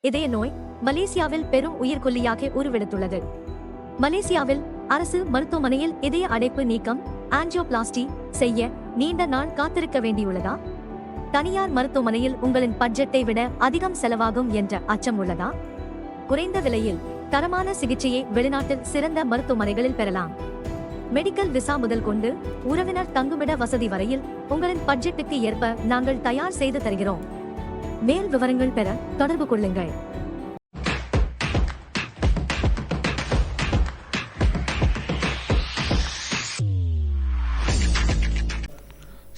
இதய நோய் மலேசியாவில் பெரும் உயிர்கொல்லியாக உருவெடுத்துள்ளது. மலேசியாவில் அரசு மருத்துவமனையில் இதய அடைப்பு நீக்கம் ஆஞ்சியோபிளாஸ்டி செய்ய நீண்ட நாள் காத்திருக்க வேண்டியுள்ளதா? தனியார் மருத்துவமனையில் உங்களின் பட்ஜெட்டை விட அதிகம் செலவாகும் என்ற அச்சம் உள்ளதா? குறைந்த விலையில் தரமான சிகிச்சையை வெளிநாட்டில் சிறந்த மருத்துவமனைகளில் பெறலாம். மெடிக்கல் விசா முதல் கொண்டு உறவினர் தங்குமிட வசதி வரையில் உங்களின் பட்ஜெட்டுக்கு ஏற்ப நாங்கள் தயார் செய்து தருகிறோம். மேல் விவரங்கள் பெற தொடர்பு கொள்ளுங்கள்.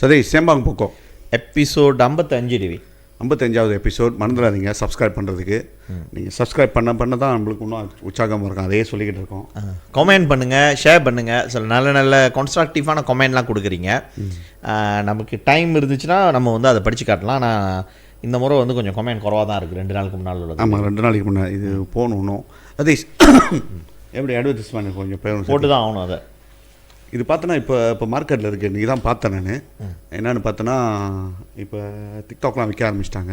சரி, சேம்பாங் போக்கோ எபிசோட் 55 டிவி 55வது எபிசோட். மறந்துடாதீங்க சப்ஸ்கிரைப் பண்ணுறதுக்கு. நீங்கள் சப்ஸ்கிரைப் பண்ண தான் நம்மளுக்கு இன்னும் உற்சாகமாக இருக்கும். அதையே சொல்லிக்கிட்டு இருக்கோம். கமெண்ட் பண்ணுங்கள், ஷேர் பண்ணுங்கள். சில நல்ல நல்ல கான்ஸ்ட்ரக்டிவான கமெண்ட்லாம் கொடுக்குறீங்க. நமக்கு டைம் இருந்துச்சுன்னா நம்ம வந்து அதை படித்து காட்டலாம். ஆனால் இந்த முறை வந்து கொஞ்சம் கமெண்ட் குறவாக தான் இருக்குது. 2 நாளுக்கு முன்னால் உள்ளது. ஆமாம், 2 நாளைக்கு முன்னாடி இது போகணும். அதே எப்படி அட்வர்டைஸ்மெண்ட் கொஞ்சம் பேரும் போட்டு தான் ஆகணும். அதை இது பார்த்தோன்னா இப்போ மார்க்கெட்டில் இருக்குது. இன்றைக்கி தான் பார்த்தேன் நான். என்னென்னு பார்த்தோன்னா இப்போ டிக்டாக்லாம் விற்க ஆரம்பிச்சிட்டாங்க.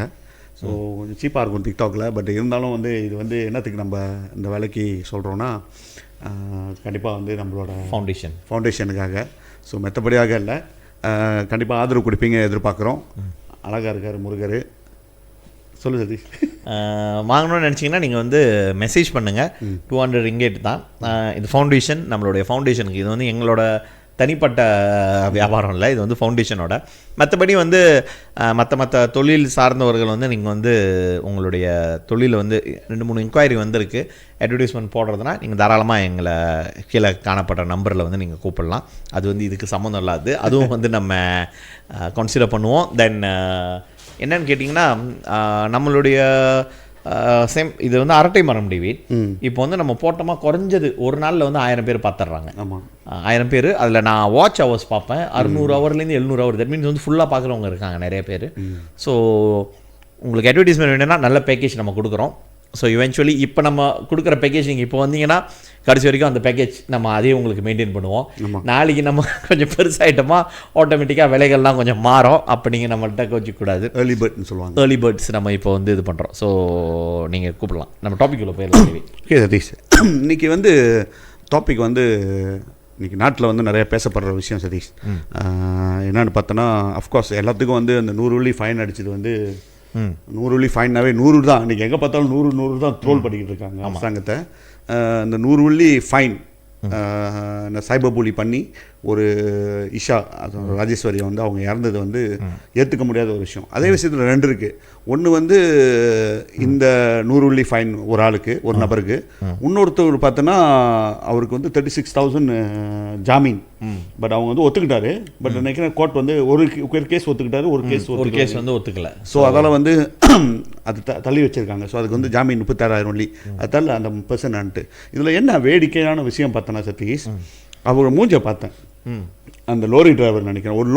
ஸோ கொஞ்சம் சீப்பாக இருக்கும் டிக்டாக்ல. பட் இருந்தாலும் வந்து இது வந்து என்னத்துக்கு நம்ம இந்த விலைக்கு சொல்கிறோன்னா, கண்டிப்பாக வந்து நம்மளோட ஃபவுண்டேஷனுக்காக. ஸோ மற்றபடியாக இல்லை, கண்டிப்பாக ஆதரவு கொடுப்பீங்க எதிர்பார்க்குறோம். அழகாக இருக்கார் முருகர். சொல்லு சதீஷ். வாங்கணும்னு நினச்சிங்கன்னா நீங்கள் வந்து மெசேஜ் பண்ணுங்கள். 200 ரிங்கேட் தான் இது. ஃபவுண்டேஷன், நம்மளுடைய ஃபவுண்டேஷனுக்கு. இது வந்து எங்களோட தனிப்பட்ட வியாபாரம் இல்லை, இது வந்து ஃபவுண்டேஷனோட. மற்றபடி வந்து மற்ற தொழில் சார்ந்தவர்கள் வந்து நீங்கள் வந்து உங்களுடைய தொழில் வந்து 2-3 இன்கொயரி வந்திருக்கு. அட்வர்டைஸ்மெண்ட் போடுறதுனா நீங்கள் தாராளமாக எங்களை கீழே காணப்படுற நம்பரில் வந்து நீங்கள் கூப்பிடலாம். அது வந்து இதுக்கு சம்மந்தம் இல்லாது. அதுவும் வந்து நம்ம கன்சிடர் பண்ணுவோம். தென் என்னன்னு கேட்டிங்கன்னா, நம்மளுடைய இது வந்து அரட்டை மரம் டிவிட். இப்போ வந்து நம்ம போட்டோமா குறைஞ்சது ஒரு நாளில் வந்து 1000 பேர் பார்த்துட்றாங்க. ஆமாம், 1000 பேர். அதில் நான் வாட்ச் ஹவர்ஸ் பார்ப்பேன். 600 ஹவர்லேருந்து 700 ஹவர். தட் மீன்ஸ் வந்து ஃபுல்லாக பார்க்குறவங்க இருக்காங்க நிறைய பேர். ஸோ உங்களுக்கு அட்வர்டைஸ்மெண்ட் வேணும்னா நல்ல பேக்கேஜ் நம்ம கொடுக்குறோம். ஸோ இவென்ச்சுவலி இப்போ நம்ம கொடுக்குற பேக்கேஜ் நீங்கள் இப்போ வந்தீங்கன்னா கடைசி வரைக்கும் அந்த பேக்கேஜ் நம்ம அதே உங்களுக்கு மெயின்டைன் பண்ணுவோம். நாளைக்கு நம்ம கொஞ்சம் பெருசாகிட்டோமா ஆட்டோமேட்டிக்காக விலைகள்லாம் கொஞ்சம் மாறும். அப்போ நீங்கள் நம்மள்கிட்ட கோச்சிக்கூடாது. ஏர்லி பேர்ட்னு சொல்லுவாங்க. ஏர்லி பேர்ட்ஸ் நம்ம இப்போ வந்து இது பண்ணுறோம். ஸோ நீங்கள் கூப்பிடலாம். நம்ம டாபிக் உள்ள போயிடலாம். ஓகே சதீஷ், இன்றைக்கி வந்து டாபிக் வந்து இன்றைக்கி நாட்டில் வந்து நிறைய பேசப்படுற விஷயம் சதீஷ். என்னென்னு பார்த்தோன்னா, அஃப்கோர்ஸ் எல்லாத்துக்கும் வந்து அந்த 100 வெள்ளி ஃபைன் அடிச்சது வந்து 100 வெள்ளி ஃபைன்னாவே 100 தான். இன்றைக்கி எங்கே பார்த்தாலும் 100 தான் ட்ரோல் பண்ணிக்கிட்டு இருக்காங்க அரசாங்கத்தை. அந்த 100 வெள்ளி ஃபைன் சைபர் புலி பண்ணி ஒரு இஷா ராஜேஸ்வரியை வந்து அவங்க இறந்தது வந்து ஏற்றுக்க முடியாத ஒரு விஷயம். அதே விஷயத்தில் 2 இருக்குது. ஒன்று வந்து இந்த 100 வெள்ளி ஃபைன் ஒரு ஆளுக்கு, ஒரு நபருக்கு. இன்னொருத்தர் பார்த்தோன்னா அவருக்கு வந்து 36,000 ஜாமீன். பட் அவங்க வந்து ஒத்துக்கிட்டாரு. பட் நினைக்கிறேன் கோர்ட் வந்து ஒரு கேஸ் ஒத்துக்கிட்டாரு, ஒரு கேஸ் வந்து ஒத்துக்கல. ஸோ அதால் வந்து அது தள்ளி வச்சுருக்காங்க. ஸோ அதுக்கு வந்து ஜாமீன் 36,000 வெள்ளி. அதால் அந்த பர்சன்ட்டு. இதில் என்ன வேடிக்கையான விஷயம் பார்த்தோன்னா சதீஷ், அவர் மூஞ்சை பார்த்தேன். அந்த லோரி டிரைவர் நினைக்கிறேன், ஒரு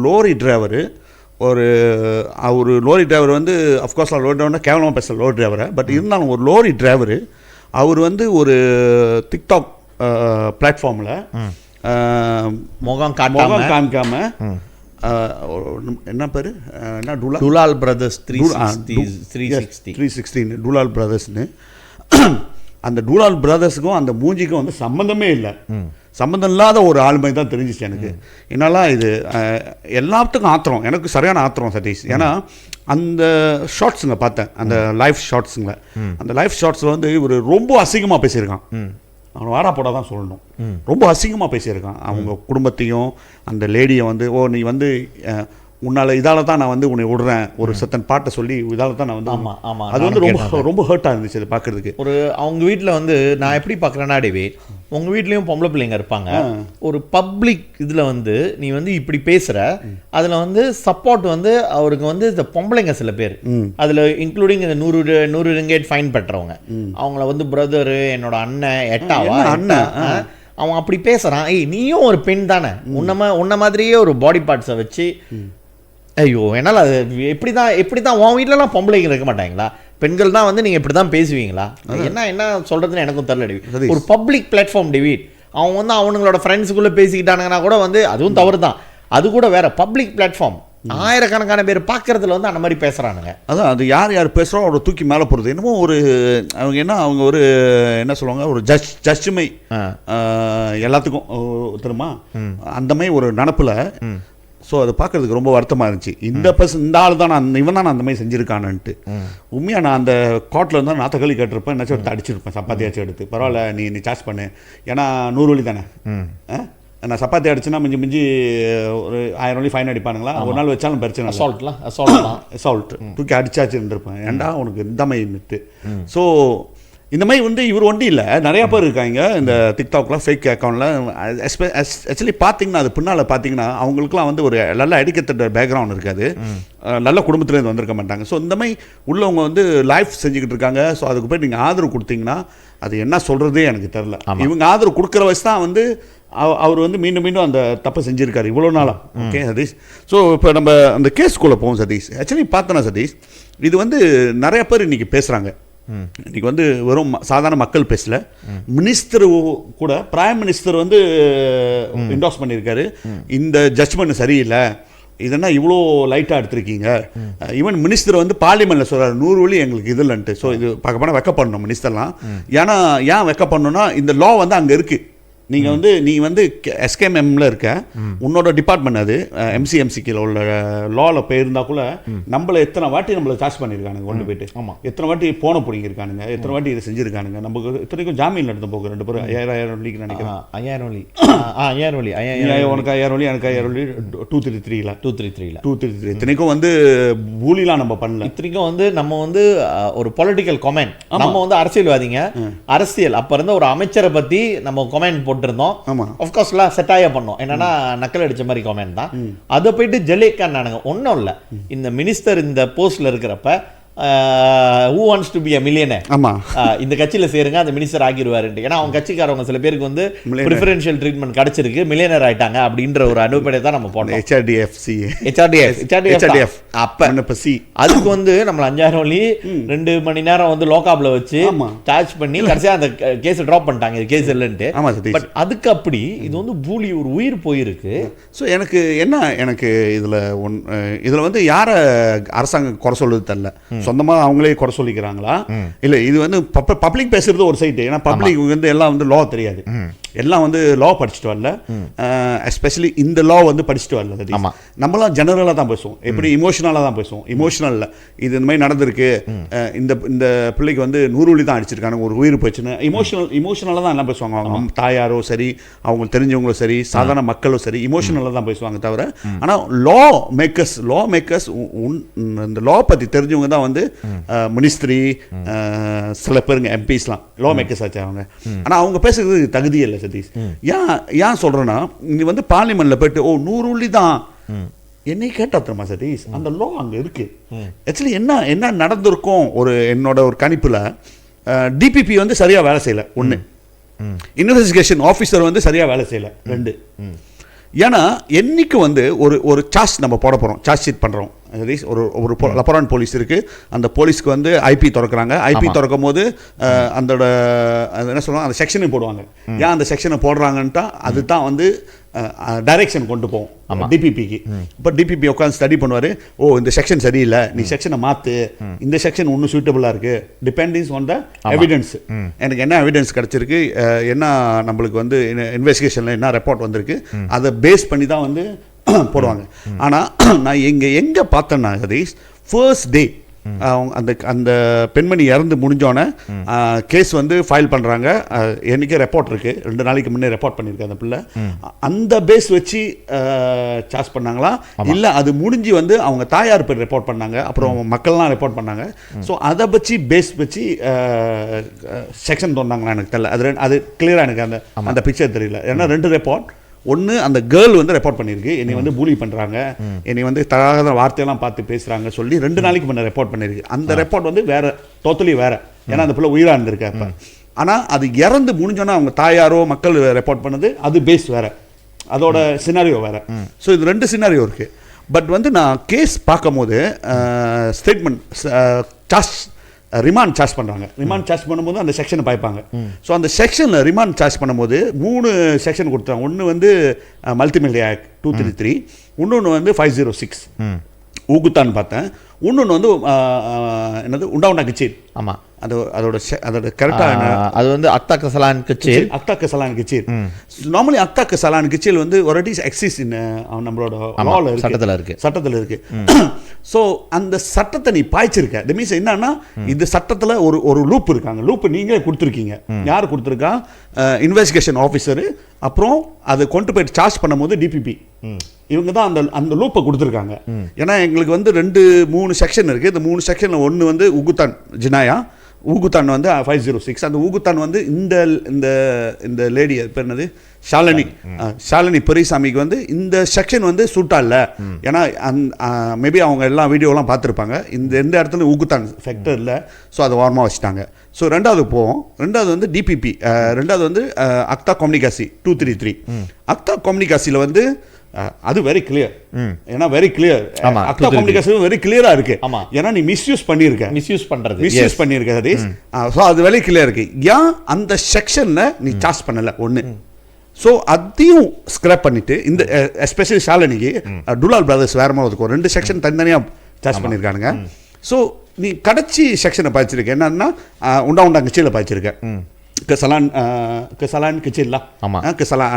லோரி டிரைவர் வந்து அஃப்கோர்ஸ் லோரி டிரைவர்னா கேவலமாக பேசல லோரி டிரைவரை. பட் இருந்தாலும் ஒரு லோரி டிரைவர் அவர் வந்து ஒரு டிக்டாக் பிளாட்ஃபார்மில் முகம் காமிக்காம என்ன பேர் என்ன டுலால் பிரதர்ஸ் 360 டுலால் பிரதர்ஸ்னு. அந்த டுலால் பிரதர்ஸுக்கும் அந்த மூஞ்சிக்கும் வந்து சம்மந்தமே இல்லை. சம்மந்தம் இல்லாத ஒரு ஆளுமை தான் தெரிஞ்சிச்சு எனக்கு. என்னால் இது எல்லாத்துக்கும் ஆத்திரம், எனக்கு சரியான ஆத்திரம் சதீஷ். ஏன்னா அந்த ஷார்ட்ஸுங்க பார்த்தேன், அந்த லைவ் ஷார்ட்ஸுங்க. அந்த லைவ் ஷார்ட்ஸில் வந்து இவர் ரொம்ப அசிங்கமாக பேசியிருக்கான். அவன் வாடா போட தான் சொல்லணும். ரொம்ப அசிங்கமாக பேசியிருக்கான். அவங்க குடும்பத்தையும் அந்த லேடியை வந்து, ஓ நீ வந்து உன்னால் இதால் தான் நான் வந்து உன்னை விடுறேன், ஒரு சத்தன் பாட்டை சொல்லி இதால் தான் நான் வந்து. அது வந்து ரொம்ப ஹர்ட்டாக இருந்துச்சு அது பார்க்குறதுக்கு. ஒரு அவங்க வீட்டில் வந்து நான் எப்படி பார்க்குறேன்னா, டேவே உங்கள் வீட்லேயும் பொம்பளை பிள்ளைங்க இருப்பாங்க. ஒரு பப்ளிக் இதில் வந்து நீ வந்து இப்படி பேசுகிற, அதில் வந்து சப்போர்ட் வந்து அவருக்கு வந்து இந்த பொம்பளைங்க சில பேர், அதில் இன்க்ளூடிங் இந்த 100 ரிங்கேட் ஃபைன் பெற்றவங்க, அவங்கள வந்து பிரதரு, என்னோட அண்ணன், எட்டாவா அண்ணன், அவன் அப்படி பேசுகிறான். நீயும் ஒரு பெண் தானே, உன்ன மாதிரியே ஒரு பாடி பார்ட்ஸை வச்சு. ஐயோ, என்னால் அது எப்படி தான் உன் வீட்டிலலாம் பொம்பளைங்க இருக்க மாட்டாங்களா? பெண்கள் தான் வந்து நீங்கள் இப்படி தான் பேசுவீங்களா? என்ன சொல்கிறதுன்னு எனக்கும் தெரியல டிவி. ஒரு பப்ளிக் பிளாட்ஃபார்ம் டிவிட். அவன் வந்து அவனுங்களோட ஃப்ரெண்ட்ஸுக்குள்ளே பேசிக்கிட்டானுங்கன்னா கூட வந்து அதுவும் தவறு தான். அது கூட வேறு பப்ளிக் பிளாட்ஃபார்ம். ஆயிரக்கணக்கான பேர் பார்க்கறதுல வந்து அந்த மாதிரி பேசுகிறானுங்க. அதான் அது யார் யார் பேசுகிறோம் அவரை தூக்கி மேலே போகிறது என்னமோ ஒரு அவங்க ஒரு என்ன சொல்லுவாங்க ஒரு ஜட்ஜுமை எல்லாத்துக்கும் தெரியுமா அந்த மாதிரி ஒரு நினப்பில். ஸோ அதை பார்க்கறதுக்கு ரொம்ப வருத்தமாக இருந்துச்சு. இந்த ஆள் தான் இவன் தான் அந்த மாதிரி செஞ்சுருக்கானுன்ட்டு. உண்மையாக நான் அந்த கோட்டில் இருந்தால் நான் தக்காளி கேட்டிருப்பேன், என்னாச்சும் எடுத்து அடிச்சிருப்பேன் சப்பாத்தியாச்சும் எடுத்து. பரவாயில்ல நீ சார்ஜ் பண்ணு, ஏன்னா 100 வழி தானே. நான் சப்பாத்தி அடிச்சுன்னா மிஞ்சி ஒரு 1000 வழி ஃபைன் அடிப்பானுங்களா, ஒரு நாள் வச்சாலும் பிரச்சனை. அசால்ட் தூக்கி அடிச்சாச்சுன்னு இருப்பேன். ஏன்டா உனக்கு இந்த மாதிரி. ஸோ இந்த மாதிரி வந்து இவர் ஒன்றும் இல்லை, நிறையா பேர் இருக்காங்க இந்த டிக்டாக்லாம் ஃபேக் அக்கௌண்ட்டில். ஆக்சுவலி பார்த்தீங்கன்னா அது பின்னால் பார்த்தீங்கன்னா அவங்களுக்குலாம் வந்து ஒரு நல்ல அடிக்கத்தட்ட பேக்ரவுண்ட் இருக்காது, நல்ல குடும்பத்துலேருந்து வந்திருக்க மாட்டாங்க. ஸோ இந்த மாதிரி உள்ளவங்க வந்து லைஃப் செஞ்சுக்கிட்டு இருக்காங்க. ஸோ அதுக்கு போய் நீங்கள் ஆதரவு கொடுத்தீங்கன்னா அது என்ன சொல்கிறதே எனக்கு தெரில. இவங்க ஆதரவு கொடுக்குற வயசு தான் வந்து அவர் வந்து மீண்டும் மீண்டும் அந்த தப்பை செஞ்சுருக்காரு இவ்வளோ நாளாக. ஓகே சதீஷ், ஸோ இப்போ நம்ம அந்த கேஸ்குள்ளே போவோம் சதீஷ். ஆக்சுவலி பார்த்தோன்னா சதீஷ், இது வந்து நிறைய பேர் இன்றைக்கி பேசுகிறாங்க. இன்றைக்கி வந்து வெறும் சாதாரண மக்கள் பேசல, மினிஸ்டர் கூட பிரைம் மினிஸ்டர் வந்து என்டோர்ஸ் பண்ணியிருக்காரு, இந்த ஜட்ஜ்மெண்ட் சரியில்லை, இதென்னா இவ்வளோ லைட்டாக எடுத்திருக்கீங்க. ஈவன் மினிஸ்டர் வந்து பார்லிமெண்ட்டில் சொல்கிறார் 100 வழி எங்களுக்கு இது இல்லைன்ட்டு. ஸோ இது பார்க்க போனால் வெக்க பண்ணணும் மினிஸ்டர்லாம். ஏன்னா ஏன் வெக்க பண்ணணும்னா இந்த லா வந்து அங்கே இருக்குது. நீங்கள் வந்து நீ வந்து எஸ்கேஎம்எம்ல இருக்க, உன்னோட டிபார்ட்மெண்ட் அது எம்சிஎம்சிக்கில் உள்ள லாவில் போயிருந்தா கூட நம்மளை எத்தனை வாட்டி நம்மளை சார்ஜ் பண்ணியிருக்கானுங்க கொண்டு போயிட்டு. ஆமாம், எத்தனை வாட்டி போன பிடிங்கிருக்கானுங்க, எத்தனை வாட்டி இதை செஞ்சுருக்கானுங்க. நமக்கு இத்தனைக்கும் ஜாமீன் எடுத்து போக 2 பேரும் 5000 வழிக்கு நினைக்கிறேன். 5000 வழி உனக்கு 1000 வழி எனக்கு 1000 வழி 233 இத்தனைக்கும் வந்து பூலிலாம் நம்ம பண்ணல. இத்தனைக்கும் வந்து நம்ம வந்து ஒரு பொலிட்டிக்கல் கமெண்ட், நம்ம வந்து அரசியல்வாதிங்க, அரசியல் அப்போ இருந்த ஒரு அமைச்சரை பற்றி நம்ம கமெண்ட் போட்டிருந்தோம். ஆஃப்கோர்ஸ்லாம் செட்டாயா பண்ணோம், என்னன்னா நக்கல் அடிச்ச மாதிரி கமெண்ட் தான். அதை போயிட்டு ஜெலிக்கானானுங்க. ஒன்றும் இல்லை, இந்த மினிஸ்டர் இந்த போஸ்ட்ல இருக்கிறப்ப who wants to be a millionaire, இந்த கட்சியில் சேருங்க அந்த மினிஸ்டர் ஆகிடுவாருன்ட்டு. ஏன்னா அவங்க கட்சிக்காரவங்க சில பேருக்கு வந்து ப்ரிஃபரன்ஷியல் ட்ரீட்மெண்ட் கிடைச்சிருக்கு, மில்லியனர் ஆயிட்டாங்க அப்படின்ற ஒரு அனுப்படை தான் நம்ம போனோம். HRDF அப்ப அதுக்கு வந்து நம்மள 5000 வழி 2 மணி நேரம் வந்து லோகாப்ல வச்சு சார்ஜ் பண்ணி கடைசியா அந்த கேஸ் டிராப் பண்ணிட்டாங்க, இது கேஸ் இல்லைன்ட்டு. பட் அதுக்கு அப்படி இது வந்து பூலி ஒரு உயிர் போயிருக்கு. ஸோ எனக்கு இதுல வந்து யார அரசாங்கம் குறை சொல்லுது தெரியல, சொந்தமாக அவங்களே குறை சொல்லிக்கிறாங்களா இல்லை இது வந்து பப்ளிக் பேசுறது ஒரு சைட்டு. ஏன்னா பப்ளிக் வந்து எல்லாம் வந்து லா தெரியாது, எல்லாம் வந்து லா படிச்சுட்டு வரல, எஸ்பெஷலி இந்த லா வந்து படிச்சுட்டு வரல. நம்மளாம் ஜெனரலாக தான் பேசுவோம், எப்படி இமோஷனலாக தான் பேசுவோம். இமோஷனலில் இது இந்த மாதிரி நடந்திருக்கு, இந்த பிள்ளைக்கு வந்து 100 வழி தான் அடிச்சிருக்காங்க, ஒரு உயிர் போச்சுன்னு இமோஷனலாக தான் எல்லாம் பேசுவாங்க. அவங்க தாயாரோ சரி, அவங்க தெரிஞ்சவங்களும் சரி, சாதாரண மக்களும் சரி, இமோஷனலாக தான் பேசுவாங்க தவிர. ஆனால் லா மேக்கர்ஸ் இந்த லா பற்றி தெரிஞ்சவங்க தான் வந்து மினிஸ்ட்ரி, சில பேருங்க எம்பிஸ்லாம் லா மேக்கர்ஸ் ஆச்சு அவங்க. ஆனால் அவங்க பேசுறது தகுதியே இல்லை சதீஷ். ஏன் சொல்றேன்னா, நீ வந்து பார்லிமெண்ட்ல போயிட்டு 100 வழி தான் என்னை கேட்டா தெரியுமா சதீஷ், அந்த லா அங்க இருக்கு. ஆக்சுவலி என்ன நடந்திருக்கும் ஒரு என்னோட ஒரு கணிப்புல, டிபிபி வந்து சரியா வேலை செய்யல, 1 இன்வெஸ்டிகேஷன் ஆஃபீஸர் வந்து சரியா வேலை செய்யல, 2. ஏன்னா என்னைக்கு வந்து ஒரு சார்ஜ் நம்ம போட போறோம், சார்ஜ் ஷீட் பண்றோம், ஒரு லப்பரான் போலீஸ் இருக்கு, அந்த போலீஸ்க்கு வந்து ஐபி திறக்கிறாங்க. ஐபி திறக்கும் போது அதோட என்ன சொல்லுவாங்க, அந்த செக்ஷனை போடுவாங்க. ஏன் அந்த செக்ஷனை போடுறாங்கன்ட்டா அதுதான் வந்து டைரக்ஷன் கொண்டு போவோம் டிபிபிக்கு. இப்போ டிபிபி உட்காந்து ஸ்டடி பண்ணுவார், இந்த செக்ஷன் சரியில்லை, நீ செக்ஷனை மாற்று, இந்த செக்ஷன் இன்னும் சூட்டபுளாக இருக்குது, டிபெண்டிங்ஸ் ஆன் த எவிடன்ஸ். எனக்கு என்ன எவிடன்ஸ் கிடச்சிருக்கு, என்ன நம்மளுக்கு வந்து இன்வெஸ்டிகேஷனில் என்ன ரிப்போர்ட் வந்திருக்கு, அதை பேஸ் பண்ணி தான் வந்து போடுவாங்க. ஆனால் நான் எங்கே பார்த்தேன்னா சதீஷ், ஃபர்ஸ்ட் டே அந்த பெண்மணி இறந்து முடிஞ்சோன்னே கேஸ் வந்து ஃபைல் பண்ணுறாங்க. என்றைக்கே ரெப்போர்ட் இருக்குது, 2 நாளைக்கு முன்னே ரெப்போர்ட் பண்ணியிருக்கு அந்த பிள்ளை. அந்த பேஸ் வச்சு சார்ஜ் பண்ணாங்களா, இல்லை அது முடிஞ்சு வந்து அவங்க தாயார் பேர் ரெப்போர்ட் பண்ணாங்க, அப்புறம் மக்கள்லாம் ரெப்போர்ட் பண்ணாங்க. ஸோ அதை வச்சு பேஸ் வச்சு செக்ஷன் தோண்டாங்களா எனக்கு தெரியல. அது கிளியராக எனக்கு அந்த பிக்சர் தெரியல. ஏன்னா 2 ரெப்போர்ட், ஒன்று அந்த கேர்ள் வந்து ரெப்போர்ட் பண்ணியிருக்கு, என்னை வந்து பூலி பண்ணுறாங்க, என்னை வந்து தகாத வார்த்தையெல்லாம் பார்த்து பேசுகிறாங்க சொல்லி 2 நாளைக்கு முன்னே ரெப்போர்ட் பண்ணியிருக்கு. அந்த ரெப்போர்ட் வந்து வேறு, டோட்டலி வேறு. ஏன்னா அந்த பிள்ளை உயிராக இருந்திருக்கு அப்போ. ஆனால் அது இறந்து முடிஞ்சோன்னா அவங்க தாயாரோ மக்கள் ரெப்போர்ட் பண்ணது அது பேஸ் வேறு, அதோட சினாரியோ வேறு. ஸோ இது 2 சினாரியோ இருக்குது. பட் வந்து நான் கேஸ் பார்க்கும் போது ஸ்டேட்மெண்ட் ரிமாண்ட் சார்ஜ் பண்ணுறாங்க. ரிமாண்ட் சார்ஜ் பண்ணும்போது அந்த செக்ஷனை பாய்ப்பாங்க. ஸோ அந்த செக்ஷனில் ரிமாண்ட் சார்ஜ் பண்ணும்போது 3 செக்ஷன் கொடுத்தாங்க. ஒன்று வந்து மல்டிமீடியா ஆக்ட் 233, இன்னொன்று வந்து 506 ஊகுத்தான் பார்த்தேன், இன்னொன்று வந்து என்னது உண்டா கிச்சீர். ஆமாம், அதோட கரெக்டாக அது வந்து அக்தா கசலான் கிச்சீர். அக்தா கசலான் கிச்சீர். நார்மலி அக்தா கசலான் கிச்சீர் வந்து ஆல்ரெடி எக்ஸிஸ்ட் இன் நம்மளோட லாவில் இருக்கு, சட்டத்தில் இருக்கு. ஸோ அந்த சட்டத்தை நீ பாய்ச்சிருக்க. த மீன்ஸ் என்னன்னா, இந்த சட்டத்தில் ஒரு லூப் இருக்காங்க. லூப் நீங்களே கொடுத்துருக்கீங்க. யார் கொடுத்துருக்கா? இன்வெஸ்டிகேஷன் ஆஃபீஸரு, அப்புறம் அதை கொண்டு போய் சார்ஜ் பண்ணும்போது டிபிபி. இவங்க தான் அந்த லூப்பை கொடுத்துருக்காங்க. ஏன்னா எங்களுக்கு வந்து 2-3 செக்ஷன் இருக்குது. இந்த 3 செக்ஷனில் ஒன்று வந்து உகுத்தான் ஜினாயா, ஊகுத்தான் வந்து 506. அந்த ஊகுத்தான் வந்து இந்த லேடி பேர் என்னது, ஷாலினி பெரியசாமிக்கு வந்து இந்த செக்ஷன் வந்து சூட்டா இல்லை. ஏன்னா மேபி அவங்க எல்லா வீடியோலாம் பார்த்துருப்பாங்க. எந்த இடத்துல ஊகுத்தான் ஃபேக்டர் இல்லை. ஸோ அதை வார்மாக வச்சுட்டாங்க. ஸோ ரெண்டாவது போவோம். ரெண்டாவது வந்து டிபிபி. ரெண்டாவது வந்து அக்தா கம்யூனிகாசி 233. அக்தா கம்யூனிகாசியில் வந்து அது வெரி கிளியர். ஏன்னா வெரி கிளியர். அக்தா கம்யூனிகேஷன் வெரி கிளியரா இருக்கு. ஏன்னா நீ மிஸ்யூஸ் பண்ணிருக்க சதீஷ். ஸோ அது வெரி கிளியர் இருக்கு. ஏன் அந்த செக்ஷன்ல நீ சார்ஜ் பண்ணல ஒன்று. ஸோ அதையும் ஸ்கிராப் பண்ணிட்டு இந்த எஸ்பெஷலி ஷாலினிக்கு டுலால் பிரதர்ஸ் வேற மாதிரி இருக்கும். 2 செக்ஷன் தனித்தனியாக சார்ஜ் பண்ணியிருக்கானுங்க. ஸோ நீ கடைச்சி செக்ஷனை பாய்ச்சிருக்க என்னன்னா உண்டா கிச்சியில் பாய்ச்சிருக்க. கசலான் கிச்சில் கசலான்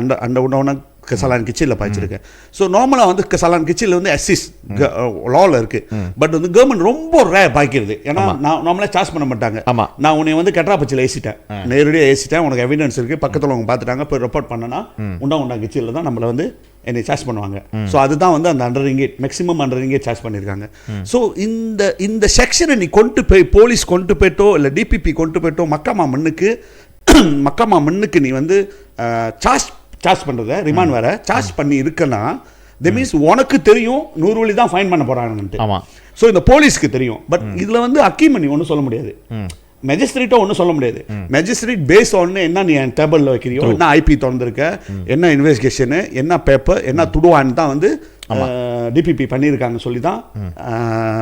கசலான் கிச்சியில் பாய்ச்சிருக்கேன். ஸோ நார்மலாக வந்து கசலான் கிச்சில் வந்து எஸ்சிஸ் லாவில் இருக்குது. பட் வந்து கவர்மெண்ட் ரொம்ப பாய்க்கிறது. ஏன்னா நான் நார்மலாக சார்ஜ் பண்ண மாட்டாங்க. நான் உன்னை வந்து கெட்ராப்பச்சியில் ஏசிட்டேன், நேரடியாக ஏசிட்டேன், உனக்கு எவிடன்ஸ் இருக்குது, பக்கத்தில் அவங்க பார்த்துட்டாங்க, போய் ரிப்போர்ட் பண்ணனா உண்டா கிச்சியில் தான் நம்மளை வந்து என்னை சார்ஜ் பண்ணுவாங்க. ஸோ அதுதான் வந்து அந்த $100 மேக்ஸிமம் $100 சார்ஜ் பண்ணியிருக்காங்க. ஸோ இந்த செக்ஷனை நீ கொண்டு போய் போலீஸ் கொண்டு போயிட்டோ இல்லை டிபிபி கொண்டு போயிட்டோ மக்காமா மண்ணுக்கு நீ வந்து சார்ஜ் பண்ணுறத ரிமாண்ட் வேற சார்ஜ் பண்ணி இருக்கனா, த மீன்ஸ் உனக்கு தெரியும் 100 வழி தான் ஃபைன் பண்ண போகிறாங்கன்ட்டு. ஸோ இந்த போலீஸ்க்கு தெரியும். பட் இதில் வந்து அக்கீமணி ஒன்றும் சொல்ல முடியாது, மெஜிஸ்ட்ரேட்டோ ஒன்றும் சொல்ல முடியாது. மெஜிஸ்ட்ரேட் பேஸ் ஆன் என்ன நீ என் டேபிளில் வைக்கிறியோ, என்ன ஐபி திறந்துருக்க, என்ன இன்வெஸ்டிகேஷனு, என்ன பேப்பர், என்ன துடுவான்னு தான் வந்து டிபிபி பண்ணியிருக்காங்க சொல்லி தான்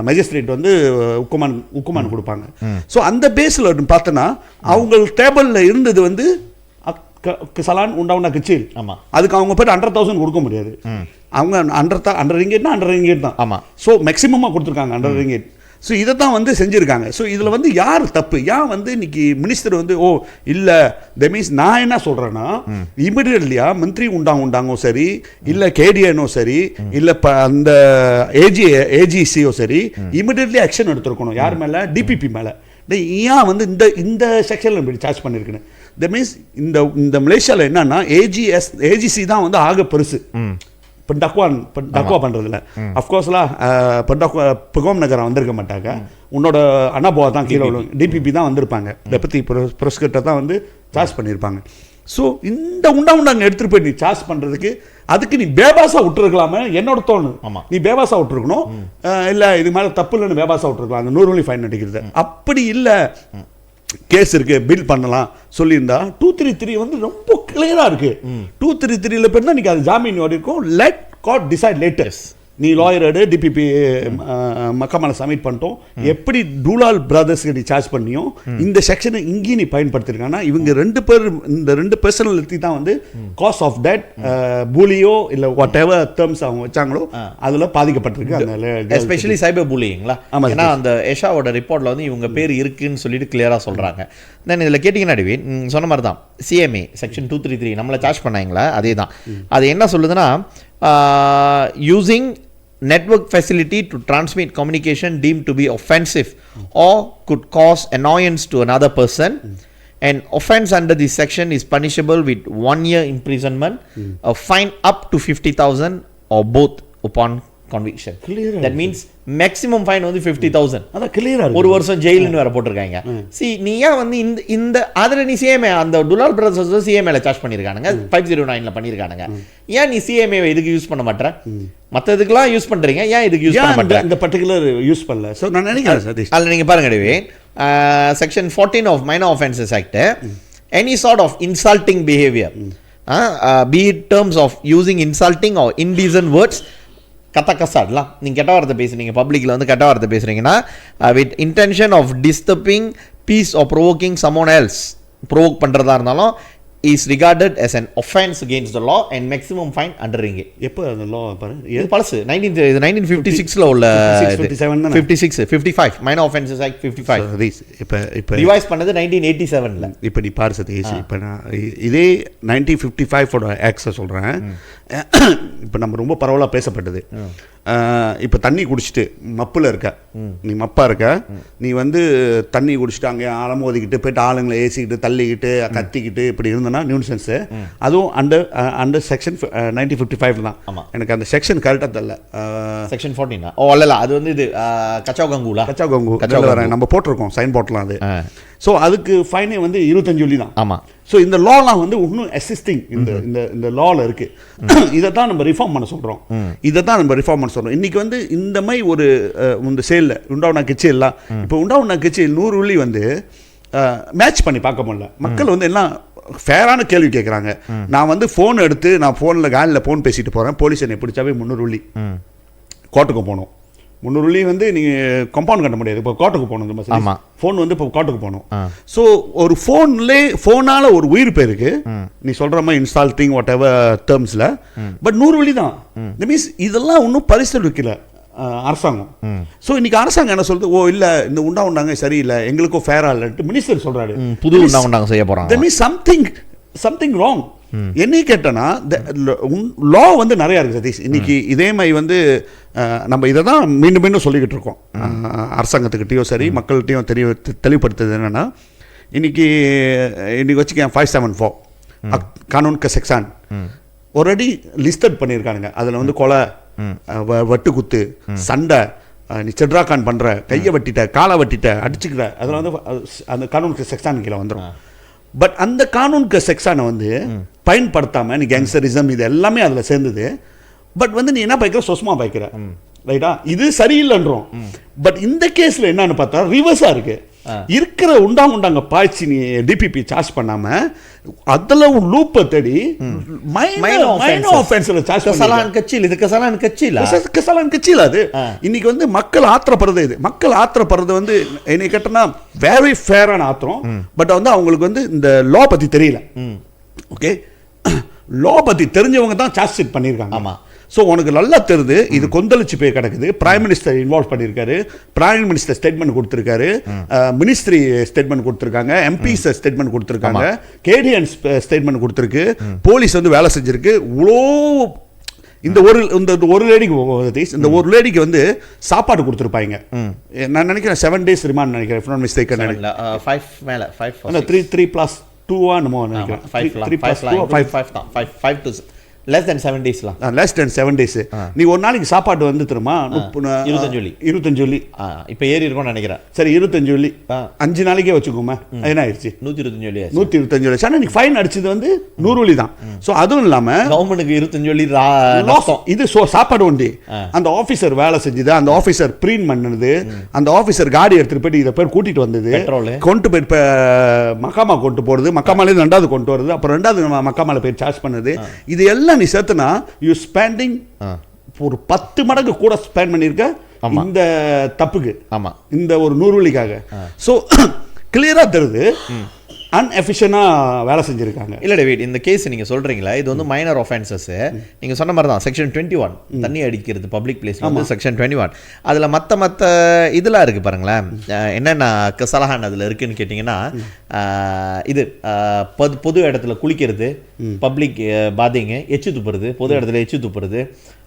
மெஜிஸ்ட்ரேட் வந்து உக்குமான் கொடுப்பாங்க. ஸோ அந்த பேஸில் பார்த்தோன்னா அவங்க டேபிளில் இருந்தது வந்து சலான் உண்டா கிச்சில். அதுக்கு அவங்க போய்ட்டு 100,000 கொடுக்க முடியாது. அவங்க $100 தான். ஸோ மேக்ஸிமமாக கொடுத்துருக்காங்க $100. ஸோ இதை தான் வந்து செஞ்சுருக்காங்க. ஸோ இதில் வந்து யார் தப்பு? ஏன் வந்து இன்னைக்கு மினிஸ்டர் வந்து இல்லை த மீன்ஸ் நான் என்ன சொல்கிறேன்னா, இமிடியட்லியா மந்திரி உண்டாங்கோ சரி, இல்லை கேடிஎனோ சரி, இல்லை அந்த ஏஜிசியோ சரி, இமிடியட்லி ஆக்ஷன் எடுத்துருக்கணும். யார் மேலே? டிபிபி மேலே. ஏன் வந்து இந்த செக்ஷனில் இப்படி சார்ஜ் பண்ணியிருக்குன்னு. த மீன்ஸ் இந்த மலேசியாவில் என்னன்னா ஏஜிசி தான் வந்து ஆக பெருசு டக்குவா பண்ணுறதுல. அஃப்கோர்ஸ்லாம் புகோம் நகரம் வந்திருக்க மாட்டாங்க. உன்னோட அண்ணாபோவா தான் கீழே டிபிபி தான் வந்திருப்பாங்க. டெபுட்டி ப்ரோசிக்யூட்டர் தான் வந்து சார்ஜ் பண்ணியிருப்பாங்க. ஸோ இந்த உண்டாங்க எடுத்துகிட்டு போய் நீ சார்ஜ் பண்ணுறதுக்கு அதுக்கு நீ பேபாஸா விட்டுருக்கலாமே என்னோட தோணு. நீ பேபாஸா விட்டுருக்கணும். இல்லை இது மேலே தப்பு இல்லைன்னு பேபாஸா விட்டுருக்கலாம். அந்த 100 வழி ஃபைன் அடிக்கிறது அப்படி இல்லை. கேஸ் இருக்கு, பில் பண்ணலாம் சொல்லியிருந்தா 233 வந்து ரொம்ப கிளியரா இருக்கு. 233 பேர் தான் நீங்க அது ஜாமீன் இருக்கும். Let court decide later. நீ லாயரோடு டிபிபி மக்காமால சப்மிட் பண்ணிட்டோம். எப்படி டூலால் பிரதர்ஸ்க்கு நீ சார்ஜ் பண்ணியும் இந்த செக்ஷனை இங்கேயும் நீ பயன்படுத்திருக்காங்கன்னா இவங்க இந்த 2 பர்சனாலிட்டி தான் வந்து காஸ் ஆஃப் தட் பூலியோ இல்லை வாட் எவர் டேர்ம்ஸ் அவங்க வச்சாங்களோ அதில் பாதிக்கப்பட்டிருக்கு. அந்த எஸ்பெஷலி சைபர் பூலிங்களா? ஏன்னா அந்த ஏஷாவோட ரிப்போர்ட்டில் வந்து இவங்க பேர் இருக்குன்னு சொல்லிட்டு கிளியராக சொல்கிறாங்க. தென் இதில் கேட்டிங்கன்னா அடிவேன் சொன்ன மாதிரி தான் சிஎம்ஏ செக்ஷன் 233 நம்மளை சார்ஜ் பண்ணாங்களா அதே தான். அது என்ன சொல்லுதுன்னா, using network facility to transmit communication deemed to be offensive or could cause annoyance to another person. An offense under this section is punishable with 1 year imprisonment, a fine up to 50,000 or both upon conviction. Clear. That means maximum fine வந்து 50,000. அத கிளியரா 1 வருஷம் ஜெயில்னு வேற போட்டுருக்காங்க. நீ ஏன் வந்து இந்த அதுல நீ சிஎம்ஏ அந்த டுலால் பிரதர்ஸ் சிஎம்ஏல சார்ஜ் பண்ணிருக்கானுங்க, 509ல பண்ணிருக்கானுங்க. ஏன் நீ சிஎம்ஏ இதுக்கு யூஸ் பண்ண மாட்டற? மத்த இதுக்கெல்லாம் யூஸ் பண்றீங்க, ஏன் இதுக்கு யூஸ் பண்ண மாட்டற? இந்த பர்టిక్యులர் யூஸ் பண்ணல. சோ நான் நினைக்கிறேன் சதீஷ், அதுல நீங்க பாருங்க டேவே, section 14 of minor offences act, any sort of insulting behavior, be it terms of using insulting or indecent words கசாட்லாம் நீங்கள் கெட்ட வார்த்தை பேசுறீங்க, பப்ளிக்கில் வந்து கெட்ட வார்த்தை பேசுகிறீங்கன்னா with intention of disturbing peace of provoking someone else, provoke பண்ணுறதா இருந்தாலும் is regarded as an offense against the law and maximum fine under ringgit. எப்போ அந்த லா பாருங்க, இது பழசு 1956ல உள்ள 56 55 minor offenses act 55 இப்போ ரிவைஸ் பண்ணது 1987ல. இப்போ நீ பாரு சதீஷ், இப்போ நான் இதே 1955 ஆக்ட்ஸை சொல்கிறேன். இப்போ நம்ம ரொம்ப பரவலாக பேசப்பட்டது. இப்போ தண்ணி குடிச்சிட்டு மப்பில் இருக்க, நீ மப்பா இருக்க, நீ வந்து தண்ணி குடிச்சிட்டு அங்கே ஆழமோதிக்கிட்டு போயிட்டு ஆளுங்களை ஏசிக்கிட்டு தள்ளிக்கிட்டு கத்திக்கிட்டு இப்படி இருந்தனா நியூசன்ஸு. அதுவும் அண்டர் செக்ஷன் 1955 தான். எனக்கு அந்த செக்ஷன் கரெக்டாக தெரியல. செக்ஷன் 14 ஓ அல்ல, அது வந்து இது கச்சாவ் கங்கு நம்ம போட்டிருக்கோம் சைன் போட்டலாம் அது. ஸோ அதுக்கு ஃபைனே வந்து 25 வெள்ளி தான். ஆமாம். ஸோ இந்த லாலாம் வந்து இன்னும் அசிஸ்டிங் இந்த லாவில் இருக்கு. இதை தான் நம்ம ரிஃபார்ம் பண்ண சொல்கிறோம். இன்னைக்கு வந்து இந்த மாதிரி ஒரு இந்த சேலில் உண்டாவுனா கிச்சி எல்லாம் இப்போ உண்டாவுனா கிச்சி 100 வெள்ளி வந்து மேட்ச் பண்ணி பார்க்க முடியல. மக்கள் வந்து எல்லாம் ஃபேரான கேள்வி கேட்குறாங்க. நான் வந்து ஃபோன் எடுத்து நான் ஃபோனில் காலில் ஃபோன் பேசிட்டு போகிறேன், போலீஸ் என்னை பிடிச்சாவே 300 வெள்ளி கோர்ட்டுக்கு போகணும். 300 வெள்ளி வந்து நீங்கள் கம்பவுண்ட் கட்ட முடியாது. இப்போ கோர்ட்டுக்கு போகணும். ஃபோன் வந்து இப்போ கோர்ட்டுக்கு போகணும். ஸோ ஒரு ஃபோனால் ஒரு உயிர் பேருக்கு நீ சொல்கிற மாதிரி இன்ஸ்டால்டிங் வாட் எவர் டேர்ம்ஸில் பட் 100 வெள்ளி தான். இந்த மீன்ஸ் இதெல்லாம் இன்னும் பரிசீலிக்கல அரசாங்கம். ஸோ இன்னைக்கு அரசாங்கம் என்ன சொல்றது, ஓ இல்லை இந்த உண்டாங்க சரியில்லை, எங்களுக்கும் ஃபேராக இல்லைன்ட்டு மினிஸ்டர் சொல்கிறாரு. புது உண்டாங்க செய்ய போகிறாங்க. That means something wrong. என்னையும் கேட்டேன்னா லா வந்து நிறையா இருக்குது சதீஷ். இன்னைக்கு இதே மாதிரி வந்து நம்ம இதை தான் மீண்டும் மீண்டும் சொல்லிக்கிட்டு இருக்கோம். அரசாங்கத்துக்கிட்டையும் சரி மக்கள்கிட்டையும் தெளிவுபடுத்துறது என்னென்னா, இன்னைக்கு வச்சுக்கேன் 574 கானூன் க செக்ஷன் ஆல்ரெடி லிஸ்டட் பண்ணியிருக்கானுங்க. அதில் வந்து கொலை, வெட்டுக்குத்து, சண்டை, நீ செட்ராக்கான் பண்ணுற, கையை வெட்டிட்ட, காலை வெட்டிட்ட, அடிச்சுக்கிற, அதில் வந்து அந்த கானூன் க செக்ஷன் கீழே வந்துடும். பட் அந்த கானூனுக்கு செக்ஷனை வந்து பயன்படுத்தாமல் நீ கேங்ஸ்டரிசம் இது எல்லாமே அதில் சேர்ந்தது. பட் வந்து நீ என்ன பயக்கிற, சொசமாக பயக்கிற, ரைட்டா? இது சரியில்லைன்றோம். பட் இந்த கேஸில் என்னன்னு பார்த்தா ரிவர்ஸாக இருக்கு. இருக்கிற உண்டாங்க பாய்ச்சி நீ டிபிபி சார்ஜ் பண்ணாம அதில் ஒரு லூப்பை தேடி கட்சியில் அது இன்னைக்கு வந்து மக்கள் ஆத்திரப்படுறது. இது மக்கள் ஆத்திரப்படுறது வந்து என்னை கேட்டனா வெரி ஃபேரான ஆத்திரம். பட் வந்து அவங்களுக்கு வந்து இந்த லா பத்தி தெரியல. ஓகே, லா பத்தி தெரிஞ்சவங்க தான் சார்ஜ் ஷீட் பண்ணியிருக்காங்க. ஆமா. ஸோ உனக்கு நல்லா தெரியுது இது கொந்தளிச்சு போய் கிடக்குது. பிரைம் மினிஸ்டர் இன்வால்வ் பண்ணியிருக்காரு, பிரைம் மினிஸ்டர் ஸ்டேட்மெண்ட் கொடுத்துருக்காரு, மினிஸ்ட்ரி ஸ்டேட்மெண்ட் கொடுத்துருக்காங்க, எம்பிஸ் ஸ்டேட்மெண்ட் கொடுத்துருக்காங்க, கேடிஎன் ஸ்டேட்மெண்ட் கொடுத்துருக்கு, போலீஸ் வந்து வேலை செஞ்சிருக்கு. இவ்வளோ இந்த ஒரு லேடிக்கு வந்து சாப்பாடு கொடுத்துருப்பாங்க. நான் நினைக்கிறேன் 7 days ரிமாண்ட் நினைக்கிறேன், 3+2 நினைக்கிறேன். 5 to less than 7 days. less than 7 days. நீ ஒரு நாளைக்கு சாப்பாடு வந்து தெரியுமா 25 வெள்ளி. இப்போ ஏறி இருக்கும்னு நினைக்கிறேன். சரி 25 வெள்ளி 5 நாளைக்கே வச்சுக்கோமே, என்ன ஆயிடுச்சு 125 வெள்ளி. 125 வெள்ளி. ஆனால் நீ ஃபைன் அடிச்சது வந்து 100 வெள்ளி தான். ஸோ அதுவும் இல்லாமல் கவர்மெண்ட்டுக்கு 25 வெள்ளி இது சாப்பாடு ஒண்டி. அந்த ஆஃபீஸர் வேலை செஞ்சது, அந்த ஆஃபீஸர் ப்ரீன் பண்ணது, அந்த ஆஃபீஸர் காடி எடுத்துட்டு போயிட்டு இதை பேர் கூட்டிட்டு வந்தது, கொண்டு போய் மக்காமா கொண்டு போறது, மக்காமாலேருந்து 2வது கொண்டு வருது, அப்புறம் 2வது மக்காமால போய் சார்ஜ் பண்ணது, இது எல்லாம் நீ சேர்த்துனா யூ ஸ்பெண்டிங் ஒரு 10 மடங்கு கூட ஸ்பெண்ட் பண்ணிருக்க இந்த தப்புக்கு. ஆமா, இந்த ஒரு 100 வெள்ளிக்காக. ஸோ கிளியரா தெரியுது அன்எஃபிஷியண்டாக வேலை செஞ்சுருக்காங்க. இல்லை டேவிட், இந்த கேஸ் நீங்கள் சொல்கிறீங்களா, இது வந்து மைனர் ஆஃபென்சஸ். நீங்கள் சொன்ன மாதிரி தான் செக்ஷன் 21 தண்ணி அடிக்கிறது பப்ளிக் பிளேஸில் வந்து செக்ஷன் 21. அதில் மற்ற இதெல்லாம் இருக்குது பாருங்களேன். என்னென்ன சலஹான் அதில் இருக்குதுன்னு கேட்டிங்கன்னா, இது பொது இடத்துல குளிக்கிறது, பப்ளிக் பாதிங்க, எச்சு துப்புறது, பொது இடத்துல எச்சு துப்புறது,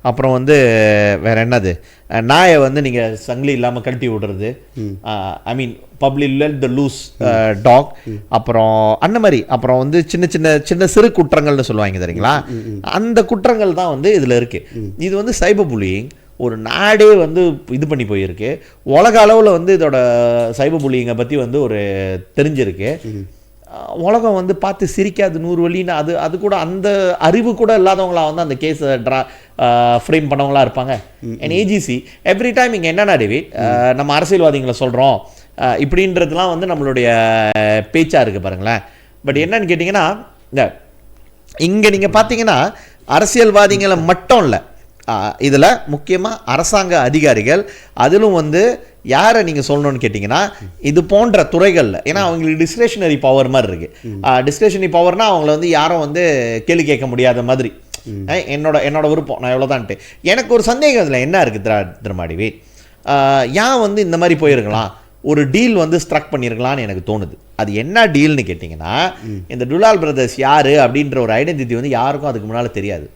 அப்புறம் வந்து வேறு என்னது, நாயை வந்து நீங்கள் சங்கிலி இல்லாமல் கழட்டி விடுறது, I mean public let the loose dog, அப்புறம் அந்த மாதிரி, அப்புறம் வந்து சின்ன சிறு குற்றங்கள்னு சொல்லுவாங்க தெரியுங்களா, அந்த குற்றங்கள் தான் வந்து இதில் இருக்குது. இது வந்து சைபர் புல்லியிங் ஒரு நாடே வந்து இது பண்ணி போயிருக்கு. உலக அளவில் வந்து இதோட சைபர் புல்லிங்கை பற்றி வந்து ஒரு தெரிஞ்சிருக்கு. உலகம் வந்து பார்த்து சிரிக்காது 100 வெள்ளின்னு. அது கூட அந்த அறிவு கூட இல்லாதவங்களா வந்து அந்த கேஸை ஃப்ரேம் பண்ணவங்களா இருப்பாங்க. அண்ட் ஏஜிசி எவ்ரி டைம் இங்கே என்னென்ன டேவிட், நம்ம அரசியல்வாதிகளை சொல்கிறோம் இப்படின்றதுலாம் வந்து நம்மளுடைய பேச்சாக இருக்குது பாருங்களேன். பட் என்னன்னு கேட்டிங்கன்னா, இங்கே நீங்கள் பார்த்தீங்கன்னா அரசியல்வாதிகளை மட்டும் இல்லை, இதில் முக்கியமாக அரசாங்க அதிகாரிகள், அதிலும் வந்து யாரை நீங்கள் சொல்லணும்னு கேட்டிங்கன்னா இது போன்ற துறைகளில், ஏன்னா அவங்களுக்கு டிஸ்கிரிஷனரி பவர் மாதிரி இருக்குது. டிஸ்கிரிஷனரி பவர்னால் அவங்கள வந்து யாரும் வந்து கேள்வி கேட்க முடியாத மாதிரி, என்னோட விருப்பம் நான் எவ்வளோதான்ட்டு. எனக்கு ஒரு சந்தேகம் இதில் என்ன இருக்குது திருமாடிவே, ஏன் வந்து இந்த மாதிரி போயிருக்கலாம், ஒரு டீல் வந்து ஸ்ட்ரக் பண்ணியிருக்கலான்னு எனக்கு தோணுது. அது என்ன டீல்னு கேட்டிங்கன்னா, இந்த டுலால் பிரதர்ஸ் யார் அப்படின்ற ஒரு ஐடென்டிட்டி வந்து யாருக்கும் அதுக்கு முன்னால் தெரியாது.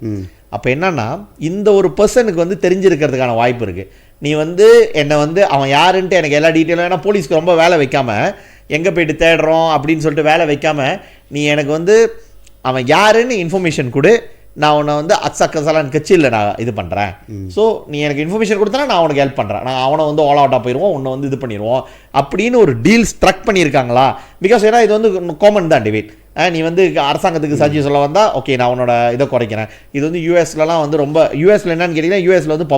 அப்போ என்னன்னா இந்த ஒரு பர்சனுக்கு வந்து தெரிஞ்சிருக்கிறதுக்கான வாய்ப்பு இருக்குது. நீ வந்து என்னை வந்து அவன் யாருன்ட்டு எனக்கு எல்லா டீட்டெயிலும், ஏன்னா போலீஸ்க்கு ரொம்ப வேலை வைக்காமல் எங்கே போயிட்டு தேடுறோம் அப்படின்னு சொல்லிட்டு வேலை வைக்காமல் நீ எனக்கு வந்து அவன் யாருன்னு இன்ஃபர்மேஷன் கொடு, நான் உன்னை வந்து அக்ஸாக்கசாலான் கட்சியில் நான் இது பண்ணுறேன். ஸோ நீ எனக்கு இன்ஃபர்மேஷன் கொடுத்தனா நான் உனக்கு ஹெல்ப் பண்ணுறேன், நான் அவனை வந்து ஆல் அவுட்டாக போயிடுவோம், உன்னை வந்து இது பண்ணிடுவோம் அப்படின்னு ஒரு டீல் ஸ்ட்ரக் பண்ணியிருக்காங்களா? பிகாஸ் ஏன்னா இது வந்து காமன் தான் டிபேட். நீ வந்து அரசாங்கத்துக்கு சஜி சொல்ல வந்தால் ஓகே நான் உன்னோட இதை குறைக்கிறேன். இது வந்து யூஎஸ்லலாம் வந்து ரொம்ப, யூஎஸில் என்னன்னு கேட்டிங்கன்னா யூஎஸில் வந்து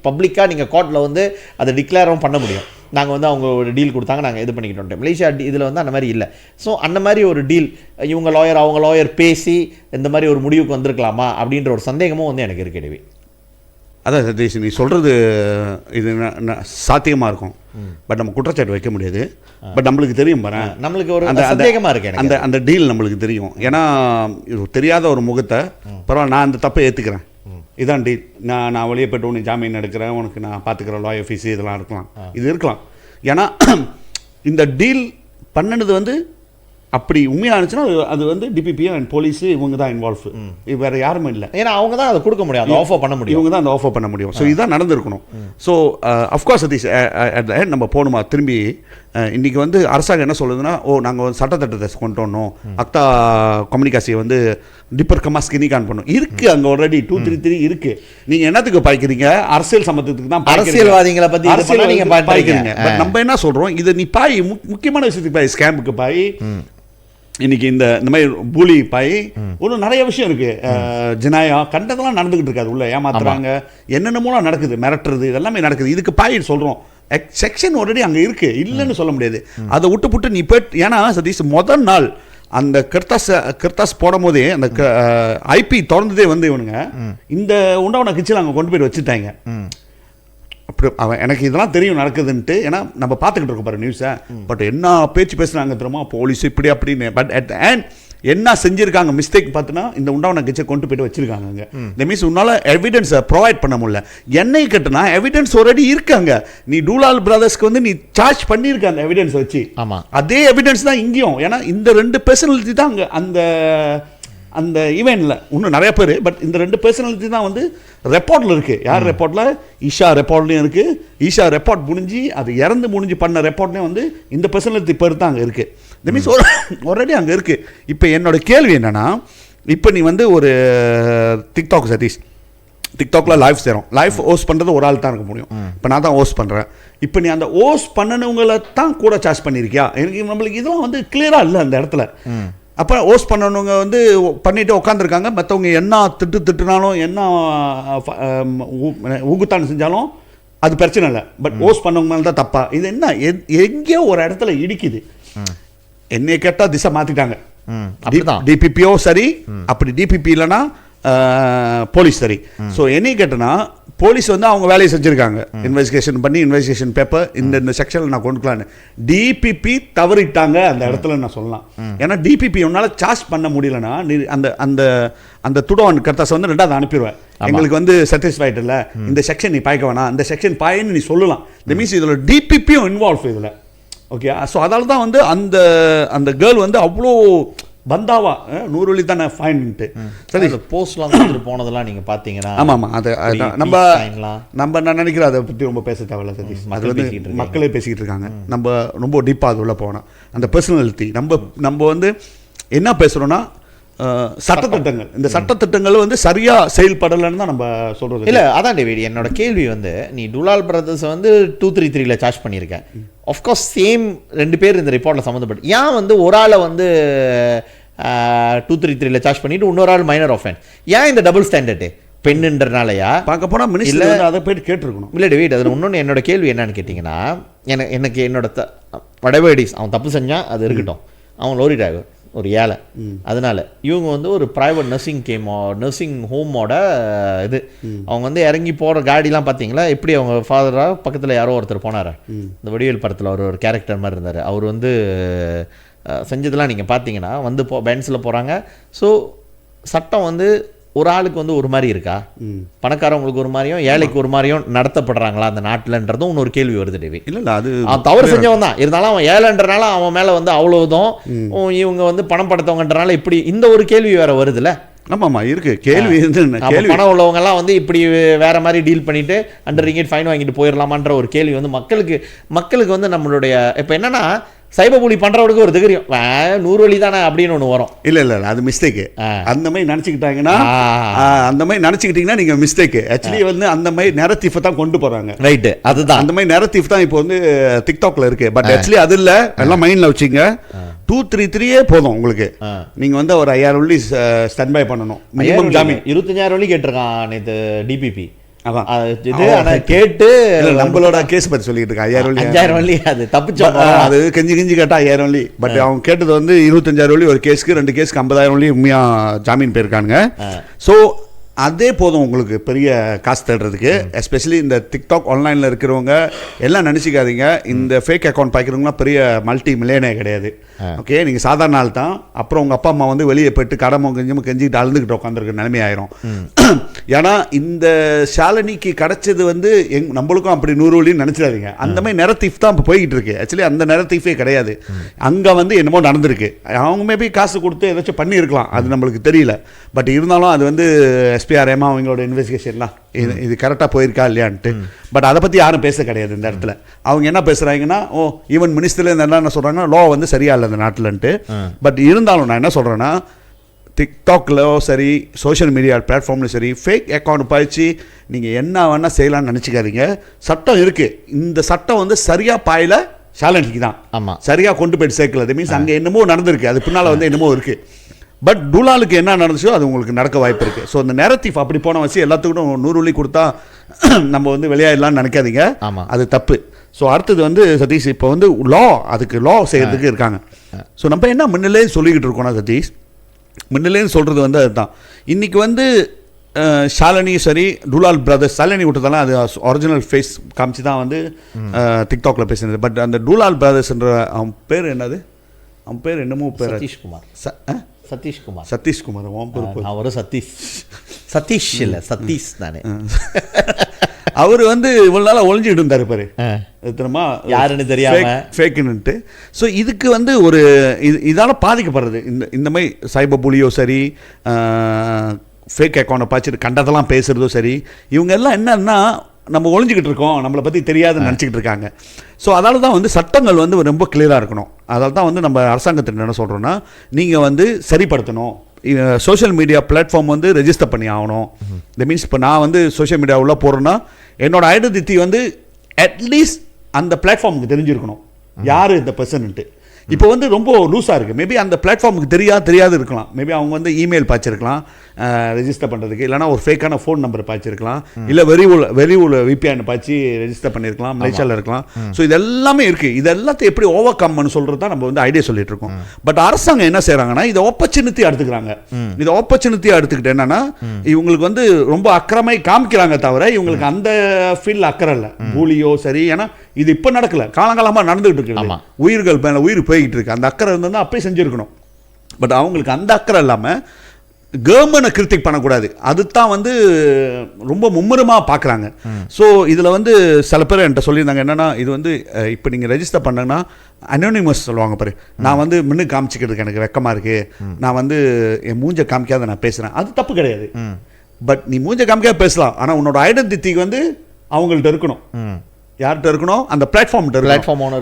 பப்ளிக்காக நீங்கள் கோர்ட்டில் வந்து அதை டிக்ளேரும் பண்ண முடியும். நாங்கள் வந்து அவங்க ஒரு டீல் கொடுத்தாங்க, நாங்கள் இது பண்ணிக்கிட்டோம். மலேசியா இதில் வந்து அந்த மாதிரி இல்லை. ஸோ அந்த மாதிரி ஒரு டீல் இவங்க லாயர் அவங்க லாயர் பேசி இந்த மாதிரி ஒரு முடிவுக்கு வந்திருக்கலாமா அப்படின்ற ஒரு சந்தேகமும் வந்து எனக்கு இருக்குது. அதான் சதீஷ், நீ சொல்கிறது இது சாத்தியமாக இருக்கும், பட் நம்ம குற்றச்சாட்டு வைக்க முடியாது. பட் நம்மளுக்கு தெரியும் பாரு, நம்மளுக்கு ஒரு சந்தேகமாக இருக்கு. அந்த அந்த டீல் நம்மளுக்கு தெரியும். ஏன்னா தெரியாத ஒரு முகத்தை பரவாயில்ல நான் அந்த தப்பை ஏற்றுக்கிறேன், இதான் டீல், நான் வெளியே போய்ட்டு உனக்கு ஜாமீன் எடுக்கிறேன், உனக்கு நான் பார்த்துக்கிறேன், லாயர் ஃபீஸ் இதெல்லாம் இருக்கலாம், இது இருக்கலாம். ஏன்னா இந்த டீல் பண்ணினது வந்து அப்படி உண்மையாக இருந்துச்சுன்னா அது வந்து டிபிபி அண்ட் போலீஸு இவங்க தான் இன்வால்வ், வேறு யாருமே இல்லை. ஏன்னா அவங்க தான் அதை கொடுக்க முடியும், அந்த ஆஃபர் பண்ண முடியும், இவங்க தான் அந்த ஆஃபர் பண்ண முடியும். ஸோ இதுதான் நடந்திருக்கணும். So of course Satish, at the end நம்ம போகணுமா திரும்பி இன்றைக்கி வந்து அரசாங்கம் என்ன சொல்லுதுன்னா, நாங்கள் வந்து சட்டத்திட்டத்தை கொண்டு வரணும், அக்தா கம்யூனிகாசியை வந்து டிப்பர்க்கமாக ஸ்கினிகான் பண்ணணும் இருக்குது, அங்கே ஆல்ரெடி 233 இருக்குது. நீங்கள் என்னத்துக்கு பாய்க்கிறீங்க? அரசியல் சம்பந்தத்துக்கு தான், அரசியல்வாதிகளை பற்றி அரசியல் நீங்கள் பாய்க்கிறீங்க. பட் நம்ம என்ன சொல்கிறோம், இதை நீ பாய் முக்கியமான விஷயத்துக்கு பாய், ஸ்கேமுக்கு பாய், இன்னைக்கு இந்த மாதிரி பூலி பாய் இன்னும் நிறைய விஷயம் இருக்கு, ஜினாயா கண்டதெல்லாம் நடந்துகிட்டு இருக்காது, உள்ள ஏமாத்துறாங்க, என்னென்னமோலாம் நடக்குது, மிரட்டுறது இதெல்லாமே நடக்குது. இதுக்கு பாய் சொல்கிறோம், செக்ஷன் ஆல்ரெடி அங்கே இருக்கு, இல்லைன்னு சொல்ல முடியாது. அதை விட்டு நீ போய், ஏன்னா சதீஷ் முதல் நாள் அந்த கிர்தாஸ் போடும் போதே அந்த ஐபி திறந்ததே வந்து இவனுங்க இந்த உண்டாவன கிச்சில் அங்கே கொண்டு போய் வச்சுட்டாங்க. அப்படி அவன் எனக்கு இதெல்லாம் தெரியும் நடக்குதுன்ட்டு, ஏன்னா நம்ம பார்த்துக்கிட்டு இருக்கோம் பாரு நியூஸை. பட் என்ன பேச்சு பேசுகிறாங்க தெரியுமா, போலீஸ் இப்படி அப்படின்னு. பட் அட் அண்ட் என்ன செஞ்சுருக்காங்க மிஸ்டேக் பார்த்தினா, இந்த உண்டாவன கிச்சை கொண்டு போய்ட்டு வச்சுருக்காங்க அங்கே. இந்த மீன்ஸ் உன்னால் எவிடன்ஸை ப்ரொவைட் பண்ண முடியல. என்னை கேட்டனா எவிடன்ஸ் ஆல்ரெடி இருக்காங்க, நீ டூலால் பிரதர்ஸ்க்கு வந்து நீ சார்ஜ் பண்ணியிருக்க அந்த எவிடன்ஸ் வச்சு. ஆமாம், அதே எவிடன்ஸ் தான் இங்கேயும். ஏன்னா இந்த 2 பர்சனாலிட்டி தான் அங்கே அந்த ஈவெண்ட்டில் இன்னும் நிறைய பேர், பட் இந்த 2 பர்சனாலிட்டி தான் வந்து ரெப்பார்ட்டில் இருக்குது. யார் ரெப்பார்ட்டில்? ஈஷா ரெப்பார்ட்லேயும் இருக்குது. ஈஷா ரெப்பார்ட் முடிஞ்சு அது இறந்து முடிஞ்சு பண்ண ரெப்பார்ட்லேயும் வந்து இந்த பர்சனாலிட்டி பேர் தான் அங்கே இருக்குது. இந்த மீன்ஸ் ஆல்ரெடி அங்கே இருக்குது. இப்போ என்னோட கேள்வி என்னென்னா, இப்போ நீ வந்து ஒரு டிக்டாக் சதீஷ், டிக்டாக்ல லைவ் செய்கிறோம், லைவ் ஹோஸ்ட் பண்ணுறது ஒரு ஆள் தான் இருக்க முடியும். இப்போ நான் தான் ஹோஸ்ட் பண்ணுறேன். இப்போ நீ அந்த ஹோஸ்ட் பண்ணனவங்களை தான் கூட சார்ஜ் பண்ணியிருக்கியா? எனக்கு நம்மளுக்கு இதெல்லாம் வந்து கிளியராக இல்லை அந்த இடத்துல. அப்போ ஹோஸ்ட் பண்ணவங்க வந்து பண்ணிட்டு உட்காந்துருக்காங்க, மற்றவங்க என்ன திட்டுனாலும் என்ன ஊகுத்தான் செஞ்சாலும் அது பிரச்சனை இல்லை. பட் ஹோஸ்ட் பண்ணவங்க மேலே தான் தப்பா? இது என்ன எங்கேயோ ஒரு இடத்துல இடிக்குது. என்னைய கேட்டால் திசை மாற்றிட்டாங்க. டிபிபியோ சரி, அப்படி டிபிபி இல்லைன்னா போலீஸ் சரி. ஸோ என்னைய கேட்டனா போலீஸ் வந்து அவங்க வேலையை செஞ்சுருக்காங்க, இன்வெஸ்டிகேஷன் பண்ணி இன்வெஸ்டிகேஷன் பேப்பர் இந்த செக்ஷனில் நான் கொண்டுக்கலான்னு. டிபிபி தவறிட்டாங்க அந்த இடத்துல நான் சொல்லலாம். ஏன்னா டிபிபி உன்னால் சார்ஜ் பண்ண முடியலன்னா நீ அந்த அந்த அந்த துடவன் கர்த்தாஸ் வந்து 2வது அனுப்பிடுவேன், எங்களுக்கு வந்து சாட்டிஸ்ஃபைட் இல்லை, இந்த செக்ஷன் நீ பாய்க்க வேணாம், இந்த செக்ஷன் பாயின்னு நீ சொல்லலாம். இந்த மீன்ஸ் இதில் டிபிபியும் இன்வால்வ் இதில். ஓகே, ஸோ அதால தான் வந்து அந்த அந்த கேர்ள் வந்து அவ்வளோ பந்தாவா 100 வெள்ளி தானே ஃபைன்ட்டு. சரி, போஸ்ட்லாம் கொடுத்துட்டு போனதெல்லாம் நீங்கள் பார்த்தீங்கன்னா, ஆமாம் அது நம்ம நான் நினைக்கிறேன் அதை பற்றி ரொம்ப பேச தேவையில்ல சதீஷ். அது வந்து மக்களே பேசிக்கிட்டு இருக்காங்க. நம்ம ரொம்ப டீப்பாக அது உள்ள போனோம். அந்த பர்சனாலிட்டி நம்ம வந்து என்ன பேசுகிறோன்னா, சட்டத்திட்டங்கள், இந்த சட்டத்திட்டங்கள் வந்து சரியாக செயல்படலைன்னு தான் நம்ம சொல்கிறது. இல்லை அதான் டேவிட், என்னோட கேள்வி வந்து நீ டுலால் பிரதர்ஸ் வந்து 233 சார்ஜ் பண்ணியிருக்கேன். ஆஃப்கோர்ஸ் சேம் 2 பேர் இந்த ரிப்போர்ட்டில் சம்மந்தப்பட்டு, ஏன் வந்து ஒரு ஆளை வந்து 233 சார்ஜ் பண்ணிட்டு இன்னொரு ஆள் மைனர் ஆஃபென்ஸ்? ஏன் இந்த டபுள் ஸ்டாண்டர்டு பெண்ணுன்றனாலயா? பார்க்க போனால் மினிஸ்டர் அதை போய்ட்டு கேட்டிருக்கணும். இல்லை டேவிட், அதில் இன்னொன்று என்னோட கேள்வி என்னன்னு கேட்டிங்கன்னா, எனக்கு என்னோட வடவேடிஸ் அவன் தப்பு செஞ்சான், அது இருக்கட்டும், அவன் லோரி டிரைவர், ஒரு ஏழை. அதனால இவங்க வந்து ஒரு ப்ரைவேட் நர்சிங் ஹோமோட இது அவங்க வந்து இறங்கி போகிற காடிலாம் பார்த்தீங்களா எப்படி அவங்க ஃபாதராக பக்கத்தில் யாரோ ஒருத்தர் போனார், இந்த வடிவேல் படத்தில் ஒரு கேரக்டர் மாதிரி இருந்தார். அவர் வந்து செஞ்சதெல்லாம் நீங்கள் பார்த்தீங்கன்னா வந்து பென்ஸில் போகிறாங்க. ஸோ சட்டம் வந்து ஒரு ஆளுக்கு வந்து ஒரு மாதிரி இருக்கா, பணக்காரவங்களுக்கு ஒரு மாதிரியும் ஏழைக்கு ஒரு மாதிரியும் நடத்தப்படுறாங்களா அந்த நாட்டில்ன்றதும் இன்னொரு கேள்வி வருது. டேவி இல்லை அது தவறு செஞ்சவன் தான் இருந்தாலும் அவன் ஏழைன்றனால அவன் மேலே வந்து அவ்வளவுதான் இவங்க வந்து பணம் படுத்தவங்கன்றனால இப்படி இந்த ஒரு கேள்வி வேற வருதுல்ல. ஆமாம்மா இருக்கு கேள்வி. பணம் உள்ளவங்கெல்லாம் வந்து இப்படி வேற மாதிரி டீல் பண்ணிட்டு அண்டர் ரிங்கேட் ஃபைன் வாங்கிட்டு போயிடலாமான்ற ஒரு கேள்வி வந்து மக்களுக்கு வந்து நம்மளுடைய இப்போ என்னன்னா சைபர் பண்றவனுக்கு ஒரு தைரியம் 100 வழி தானே அப்படின்னு ஒன்று வரும். இல்லை அது மிஸ்டேக்கு. அந்த மாதிரி நினச்சிக்கிட்டாங்கன்னா அந்த மாதிரி நினச்சிக்கிட்டீங்கன்னா நீங்கள் மிஸ்டேக்கு. ஆக்சுவலி வந்து அந்த மாதிரி நெரட்டிஃபை தான் கொண்டு போகிறாங்க. ரைட்டு, அதுதான் அந்த மாதிரி நெரட்டிவ் தான் இப்போ வந்து டிக்டாக்ல இருக்கு. பட் ஆக்சுவலி அது இல்லை, எல்லாம் மைண்டில் வச்சுங்க. 233 போதும் உங்களுக்கு. நீங்கள் வந்து ஒரு 5000 வழி ஸ்டாண்ட் பை பண்ணணும். மினிமம் ஜாமீன் 25,000 வழி கேட்டிருக்கான் நேற்று டிபிபி. கேட்டு நம்மளோட கேஸ் பத்தி சொல்லிட்டு இருக்கா 5000 வழி அது தப்பிச்சோம். அது கெஞ்சி கேட்டா 1000 வழி. பட் அவங்க கேட்டது வந்து 25,000 வழி ஒரு கேஸ்க்கு, 2 கேஸ்க்கு 50,000 வழி உண்மையா ஜாமீன் போயிருக்காங்க. ஸோ அதே போதும் உங்களுக்கு பெரிய காசு தேடுறதுக்கு. எஸ்பெஷலி இந்த டிக்டாக் ஆன்லைனில் இருக்கிறவங்க எல்லாம் நினச்சிக்காதீங்க, இந்த ஃபேக் அக்கௌண்ட் பார்க்குறவங்களாம் பெரிய மல்டி மில்லியனே கிடையாது. ஓகே, நீங்கள் சாதாரண ஆள் தான். அப்புறம் உங்கள் அப்பா அம்மா வந்து வெளியே போயிட்டு கடமை கெஞ்சிக்கிட்டு அழுதுகிட்டு உட்காந்துருக்க நிலைமை ஆயிரும். ஏன்னா இந்த ஷாலினிக்கு கிடைச்சது வந்து நம்மளுக்கும் அப்படி 100 வழின்னு நினச்சிடாதீங்க. அந்த மாதிரி நெரட்டிவ் தான் இப்போ போய்கிட்டு இருக்கு. ஆக்சுவலி அந்த நெரட்டிவே கிடையாது. அங்கே வந்து என்னமோ நடந்திருக்கு. அவங்க மேபி காசு கொடுத்து ஏதாச்சும் பண்ணியிருக்கலாம், அது நம்மளுக்கு தெரியல. பட் இருந்தாலும் அது வந்து எஸ்பிஆர்எம் அவங்களோட இன்வெஸ்டிகேஷன்லாம் இது கரெக்டாக போயிருக்கா இல்லையான்ட்டு. பட் அதை பற்றி யாரும் பேச கிடையாது இந்த இடத்துல. அவங்க என்ன பேசுகிறாங்கன்னா, ஈவன் மினிஸ்டர்லேருந்து என்ன சொல்கிறாங்க, லா வந்து சரியா இல்லை இந்த நாட்டில்ன்ட்டு. பட் இருந்தாலும் நான் என்ன சொல்கிறேன்னா, டிக்டாக்ல சரி சோஷியல் மீடியா பிளாட்ஃபார்ம்லையும் சரி ஃபேக் அக்கௌண்ட் பாய்ச்சி நீங்கள் என்ன வேணால் செய்யலாம்னு நினச்சிக்காதீங்க. சட்டம் இருக்குது. இந்த சட்டம் வந்து சரியாக பாயில ஷாலினிக்கு தான். ஆமாம், சரியாக கொண்டு போயிட்டு சேர்க்கல. அது மீன்ஸ் அங்கே என்னமோ நடந்திருக்கு, அது பின்னால் வந்து என்னமோ இருக்குது. பட் டூலாலுக்கு என்ன நடந்துச்சோ அது உங்களுக்கு நடக்க வாய்ப்பு இருக்குது. ஸோ அந்த நெரட்டிவ் அப்படி போன வச்சு எல்லாத்துக்கும் 100 வழி கொடுத்தா நம்ம வந்து விளையாடலாம்னு நினைக்காதீங்க. அது தப்பு. ஸோ அடுத்தது வந்து சதீஷ், இப்போ வந்து அதுக்கு லா செய்யறதுக்கு இருக்காங்க. ஸோ நம்ம என்ன முன்னிலே சொல்லிக்கிட்டு இருக்கோம்னா சதீஷ், முன்னிலேன்னு சொல்கிறது வந்து அதுதான். இன்றைக்கி வந்து ஷாலினி சரி டூலால் பிரதர்ஸ், ஷாலினி விட்டதெல்லாம் அது ஒரிஜினல் ஃபேஸ் காமிச்சு தான் வந்து டிக்டாக்ல பேசுனது. பட் அந்த டூலால் பிரதர்ஸ்ன்ற அவன் பேர் என்னது, அவன் பேர் என்னமோ பேர் சதீஷ்குமார். அவரும் சதீஷ் இல்லை சதீஷ் தானே. அவர் வந்து இவ்வளோ நாளாக ஒழிஞ்சிட்டு இருந்தார் பாரு, தெரியுமா, யாருன்னு தெரியாம ஃபேக்குன்னுட்டு. ஸோ இதுக்கு வந்து ஒரு இதால் பாதிக்கப்படுறது இந்த மாதிரி சைபர் புலியோ சரி, ஃபேக் அக்கௌண்ட்டை பார்த்துட்டு கண்டதெல்லாம் பேசுகிறதோ சரி, இவங்க எல்லாம் என்னன்னா நம்ம ஒழிஞ்சிக்கிட்டு இருக்கோம், நம்மளை பற்றி தெரியாதுன்னு நினச்சிக்கிட்டு இருக்காங்க. ஸோ அதால் தான் வந்து சட்டங்கள் வந்து ரொம்ப கிளியராக இருக்கணும். அதால் தான் வந்து நம்ம அரசாங்கத்திட்ட என்ன சொல்கிறோன்னா, நீங்கள் வந்து சரிப்படுத்தணும். சோஷியல் மீடியா பிளாட்ஃபார்ம் வந்து ரெஜிஸ்டர் பண்ணி ஆகணும். த மீன்ஸ் இப்போ நான் வந்து சோஷியல் மீடியா உள்ள போகிறேன்னா என்னோட ஐடென்டிட்டி வந்து அட்லீஸ்ட் அந்த பிளாட்ஃபார்முக்கு தெரிஞ்சிருக்கணும் யார் இந்த பர்சன்ட்டு. இப்போ வந்து ரொம்ப லூஸாக இருக்குது. மேபி அந்த பிளாட்ஃபார்முக்கு தெரியாது இருக்கலாம். மேபி அவங்க வந்து இமெயில் பாய்ச்சிருக்கலாம் ரெஜிஸ்டர் பண்ணுறதுக்கு, இல்லைனா ஒரு ஃபேக்கான ஃபோன் நம்பர் பாய்ச்சிருக்கலாம், இல்லை வெளியூர் விபிஎன் பாய்ச்சி ரெஜிஸ்டர் பண்ணியிருக்கலாம், மலேசியாவில் இருக்கலாம். ஸோ இது எல்லாமே இருக்குது. இது எல்லாத்தையும் எப்படி ஓவர் கம் பண்ணு சொல்கிறது தான் நம்ம வந்து ஐடியா சொல்லிட்டு இருக்கோம். பட் அரசாங்கம் என்ன செய்கிறாங்கன்னா, இதை ஆப்பர்ச்சுனிட்டி எடுத்துக்கிறாங்க. இதை ஆப்பர்ச்சுனிட்டியாக எடுத்துக்கிட்டு என்னன்னா, இவங்களுக்கு வந்து ரொம்ப அக்கறமை காமிக்கிறாங்க தவிர இவங்களுக்கு அந்த ஃபீல்டில் அக்கறை இல்லை. பூலியோ சரி, ஏன்னா இது இப்போ நடக்கல, காலங்காலமாக நடந்துகிட்டு இருக்கு. உயிர்கள் மேலே உயிர் போய்கிட்டு இருக்கு. அந்த அக்கறை இருந்தால் அப்பயே செஞ்சுருக்கணும். பட் அவங்களுக்கு அந்த அக்கறை இல்லாமல் கவர்மெண்ட்டை கிரிட்டிக் பண்ணக்கூடாது, அதுதான் வந்து ரொம்ப மும்முரமாக பார்க்குறாங்க. ஸோ இதில் வந்து சில பேர் என்கிட்ட சொல்லியிருந்தாங்க என்னென்னா, இது வந்து இப்போ நீங்கள் ரெஜிஸ்டர் பண்ணங்கன்னா அனோனிமஸ் சொல்லுவாங்க பாரு, நான் வந்து முன்னு காமிச்சிக்கிறதுக்கு எனக்கு வெக்கமாக இருக்குது, நான் வந்து என் மூஞ்சை காமிக்காத நான் பேசுகிறேன், அது தப்பு கிடையாது. பட் நீ மூஞ்சை காமிக்காத பேசலாம், ஆனால் உன்னோட ஐடென்டிட்டிக்கு வந்து அவங்கள்ட்ட இருக்கணும். யார்கிட்ட இருக்கணும்? அந்த பிளாட்ஃபார்ம்.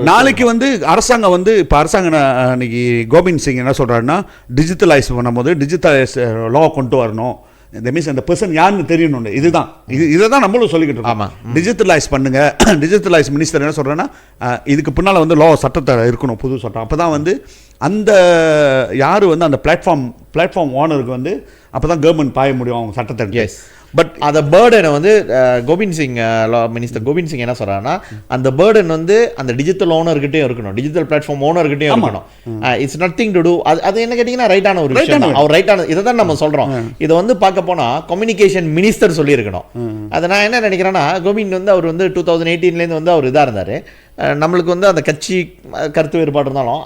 நாளைக்கு வந்து அரசாங்கம் வந்து இப்போ அரசாங்கம் இன்னைக்கு கோவிந்த் சிங் என்ன சொல்கிறாருன்னா, டிஜிட்டலைஸ் பண்ணும்போது டிஜிட்டலைஸ் லா கொண்டு வரணும். இந்த மீன்ஸ் அந்த பர்சன் யாருன்னு தெரியணும். இதை தான் நம்மளும் சொல்லிக்கிட்டு இருக்கோம். டிஜிட்டலைஸ் பண்ணுங்க. டிஜிட்டலைஸ் மினிஸ்டர் என்ன சொல்கிறேன்னா, இதுக்கு பின்னால் வந்து லா சட்டத்தை இருக்கணும், புது சட்டம். அப்போ தான் வந்து அந்த யார் வந்து அந்த பிளாட்ஃபார்ம் ஓனருக்கு வந்து அப்போ தான் கவர்மெண்ட் பாய முடியும் அவங்க சட்டத்தை. பட் அந்த பேர்டனை வந்து கோவிந்த் சிங் மினிஸ்டர் கோவிந்த் சிங் என்ன சொல்றாருன்னா அந்த பேர்டன் வந்து அந்த டிஜிட்டல் ஓனர்கிட்டே இருக்கணும், டிஜிட்டல் பிளாட்ஃபார்ம் ஓனர்கிட்டே இருக்கணும். It's nothing to do. அது என்ன கேட்டீங்கன்னா ரைட்டான ஒரு விஷயம் தான். அவர் ரைட்டான இதை தான் நம்ம சொல்றோம். இதை வந்து பார்க்க போனா கம்யூனிகேஷன் மினிஸ்டர் சொல்லியிருக்கணும். அதை நான் என்ன நினைக்கிறேன்னா கோவிந்த் வந்து அவர் வந்து 2018 வந்து அவர் இதாக இருந்தார். நம்மளுக்கு வந்து அந்த கட்சி கருத்து வேறுபாடு இருந்தாலும்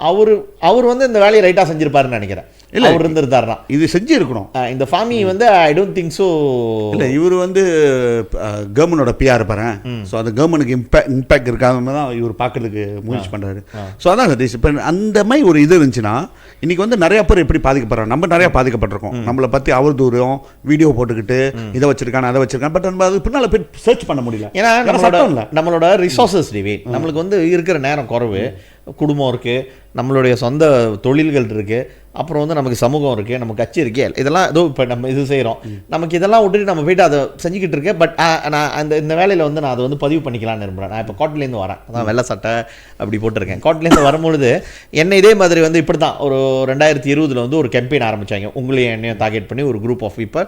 அவர் வந்து இந்த வேலையை ரைட்டாக செஞ்சிருப்பாருன்னு நினைக்கிறேன். இல்லை அவர் இருந்திருந்தாருன்னா இது செஞ்சு இருக்கணும். இந்த ஃபாமி வந்து ஐ டோன்ட் திங்க் ஸோ. இல்லை இவர் வந்து கவர்மெண்டோட பிஆர் இருப்பாரு. ஸோ அந்த கவர்மெண்ட்டுக்கு இம்பேக்ட் இருக்காம தான் இவர் பார்க்கறதுக்கு முயற்சி பண்ணுறாரு. ஸோ அதான் சதீஷ், இப்போ அந்த மாதிரி ஒரு இது இருந்துச்சுன்னா இன்னைக்கு வந்து நிறைய பேர் எப்படி பாதிக்கப்படுறாங்க, நம்ம நிறைய பாதிக்கப்பட்டிருக்கோம். நம்மளை பற்றி அவர் தூரம் வீடியோ போட்டுக்கிட்டு இதை வச்சிருக்கான் அதை வச்சிருக்கான், பட் நம்ம அது பின்னால் போய் சர்ச் பண்ண முடியல. ஏன்னா நம்மளோட ரிசோர்ஸஸ் டிவைட், நம்மளுக்கு வந்து இருக்கிற நேரம் குறைவு, குடும்பம் இருக்குது, நம்மளுடைய சொந்த தொழில்கள் இருக்குது, அப்புறம் வந்து நமக்கு சமூகம் இருக்குது, நமக்கு கட்சி இருக்குது, இதெல்லாம் ஏதோ இப்போ நம்ம இது செய்கிறோம். நமக்கு இதெல்லாம் விட்டுட்டு நம்ம போய்ட்டு அதை செஞ்சுக்கிட்டு இருக்கேன். பட் நான் இந்த வேலையில் வந்து நான் அதை வந்து பதிவு பண்ணிக்கலான்னு விரும்புகிறேன். நான் இப்போ கோட்லேருந்து வரேன், அதான் வெள்ளை சட்டை அப்படி போட்டிருக்கேன். கோட்லேருந்து வரும்பொழுது என்னை இதே மாதிரி வந்து இப்படி தான் ஒரு 2020 வந்து ஒரு கேம்பெயின் ஆரம்பித்தாங்க. உங்களையும் என்னையும் டார்கெட் பண்ணி ஒரு குரூப் ஆஃப் பீப்பிள்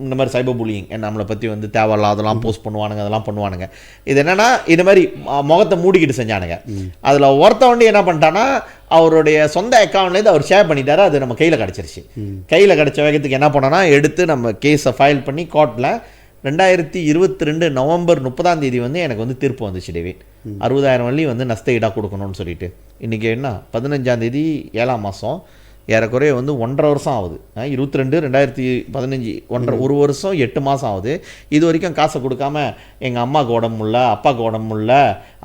இந்த மாதிரி சைபர் புல்லிங் நம்மளை பற்றி வந்து தேவையில்லாதெல்லாம் போஸ்ட் பண்ணுவானுங்க, அதெல்லாம் பண்ணுவானுங்க. இது என்னென்னா இது மாதிரி முகத்தை மூடிக்கிட்டு செஞ்சானுங்க. அதில் ஒருத்த வண்டி என்ன பண்ணிட்டான்னா அவருடைய சொந்த அக்கௌண்ட்லேருந்து அவர் ஷேர் பண்ணிட்டாரு. அது நம்ம கையில் கிடச்சிருச்சு. கையில் கிடச்ச வேகத்துக்கு என்ன பண்ணோன்னா எடுத்து நம்ம கேஸை ஃபைல் பண்ணி கோர்ட்டில் 2022 நவம்பர் 30 வந்து எனக்கு வந்து தீர்ப்பு வந்துச்சு. டேவிட் 60,000 வள்ளி வந்து நஷ்ட ஈடாக கொடுக்கணும்னு சொல்லிட்டு. இன்றைக்கி என்ன 15 7ஆம் மாதம், ஏறக்குறைய வந்து 1.5 வருஷம் ஆகுது. 22/2015 1 வருஷம் 8 மாதம் ஆகுது. இது வரைக்கும் காசை கொடுக்காம எங்கள் அம்மாவுக்கு உடம்பு இல்லை, அப்பாவுக்கு உடம்பு இல்லை,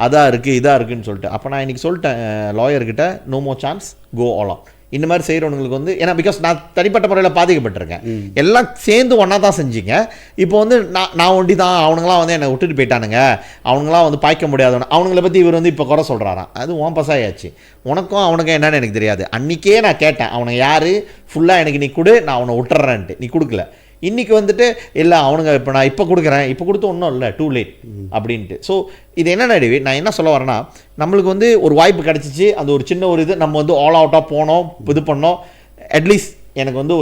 அதாக இருக்குது இதாக இருக்குதுன்னு சொல்லிட்டு. அப்போ நான் இன்றைக்கி சொல்லிட்டேன் லாயர்கிட்ட, no more chance, go all on. இந்த மாதிரி செய்கிறவங்களுக்கு வந்து ஏன்னா பிகாஸ் நான் தனிப்பட்ட முறையில் பாதிக்கப்பட்டிருக்கேன். எல்லாம் சேர்ந்து ஒன்றா தான் செஞ்சிங்க. இப்போ வந்து நான் ஒண்டி தான், அவனுங்களாம் வந்து என்னை விட்டுட்டு போயிட்டானுங்க, அவனுங்களாம் வந்து பாய்க்க முடியாதவன, அவனுங்களை பற்றி இவர் வந்து இப்போ குறை சொல்கிறாராம். அது உன் பசாயாச்சு. உனக்கும் அவனுக்கும் என்னன்னு எனக்கு தெரியாது. அன்றைக்கே நான் கேட்டேன் அவனை யார் ஃபுல்லாக எனக்கு நீ கொடு, நான் அவனை விட்டுறேன்ட்டு. நீ கொடுக்கல. இன்றைக்கி வந்துட்டு இல்லை அவனுங்க இப்போ நான் இப்போ கொடுக்குறேன், இப்போ கொடுத்து ஒன்றும் இல்லை, டூ லேட் அப்படின்ட்டு. ஸோ இது என்ன டேவிட், நான் என்ன சொல்ல வரேன்னா நம்மளுக்கு வந்து ஒரு வாய்ப்பு கிடச்சிச்சு. அந்த ஒரு சின்ன ஒரு இது நம்ம வந்து ஆல் அவுட்டாக போனோம், இது பண்ணோம். அட்லீஸ்ட் எனக்கு வந்து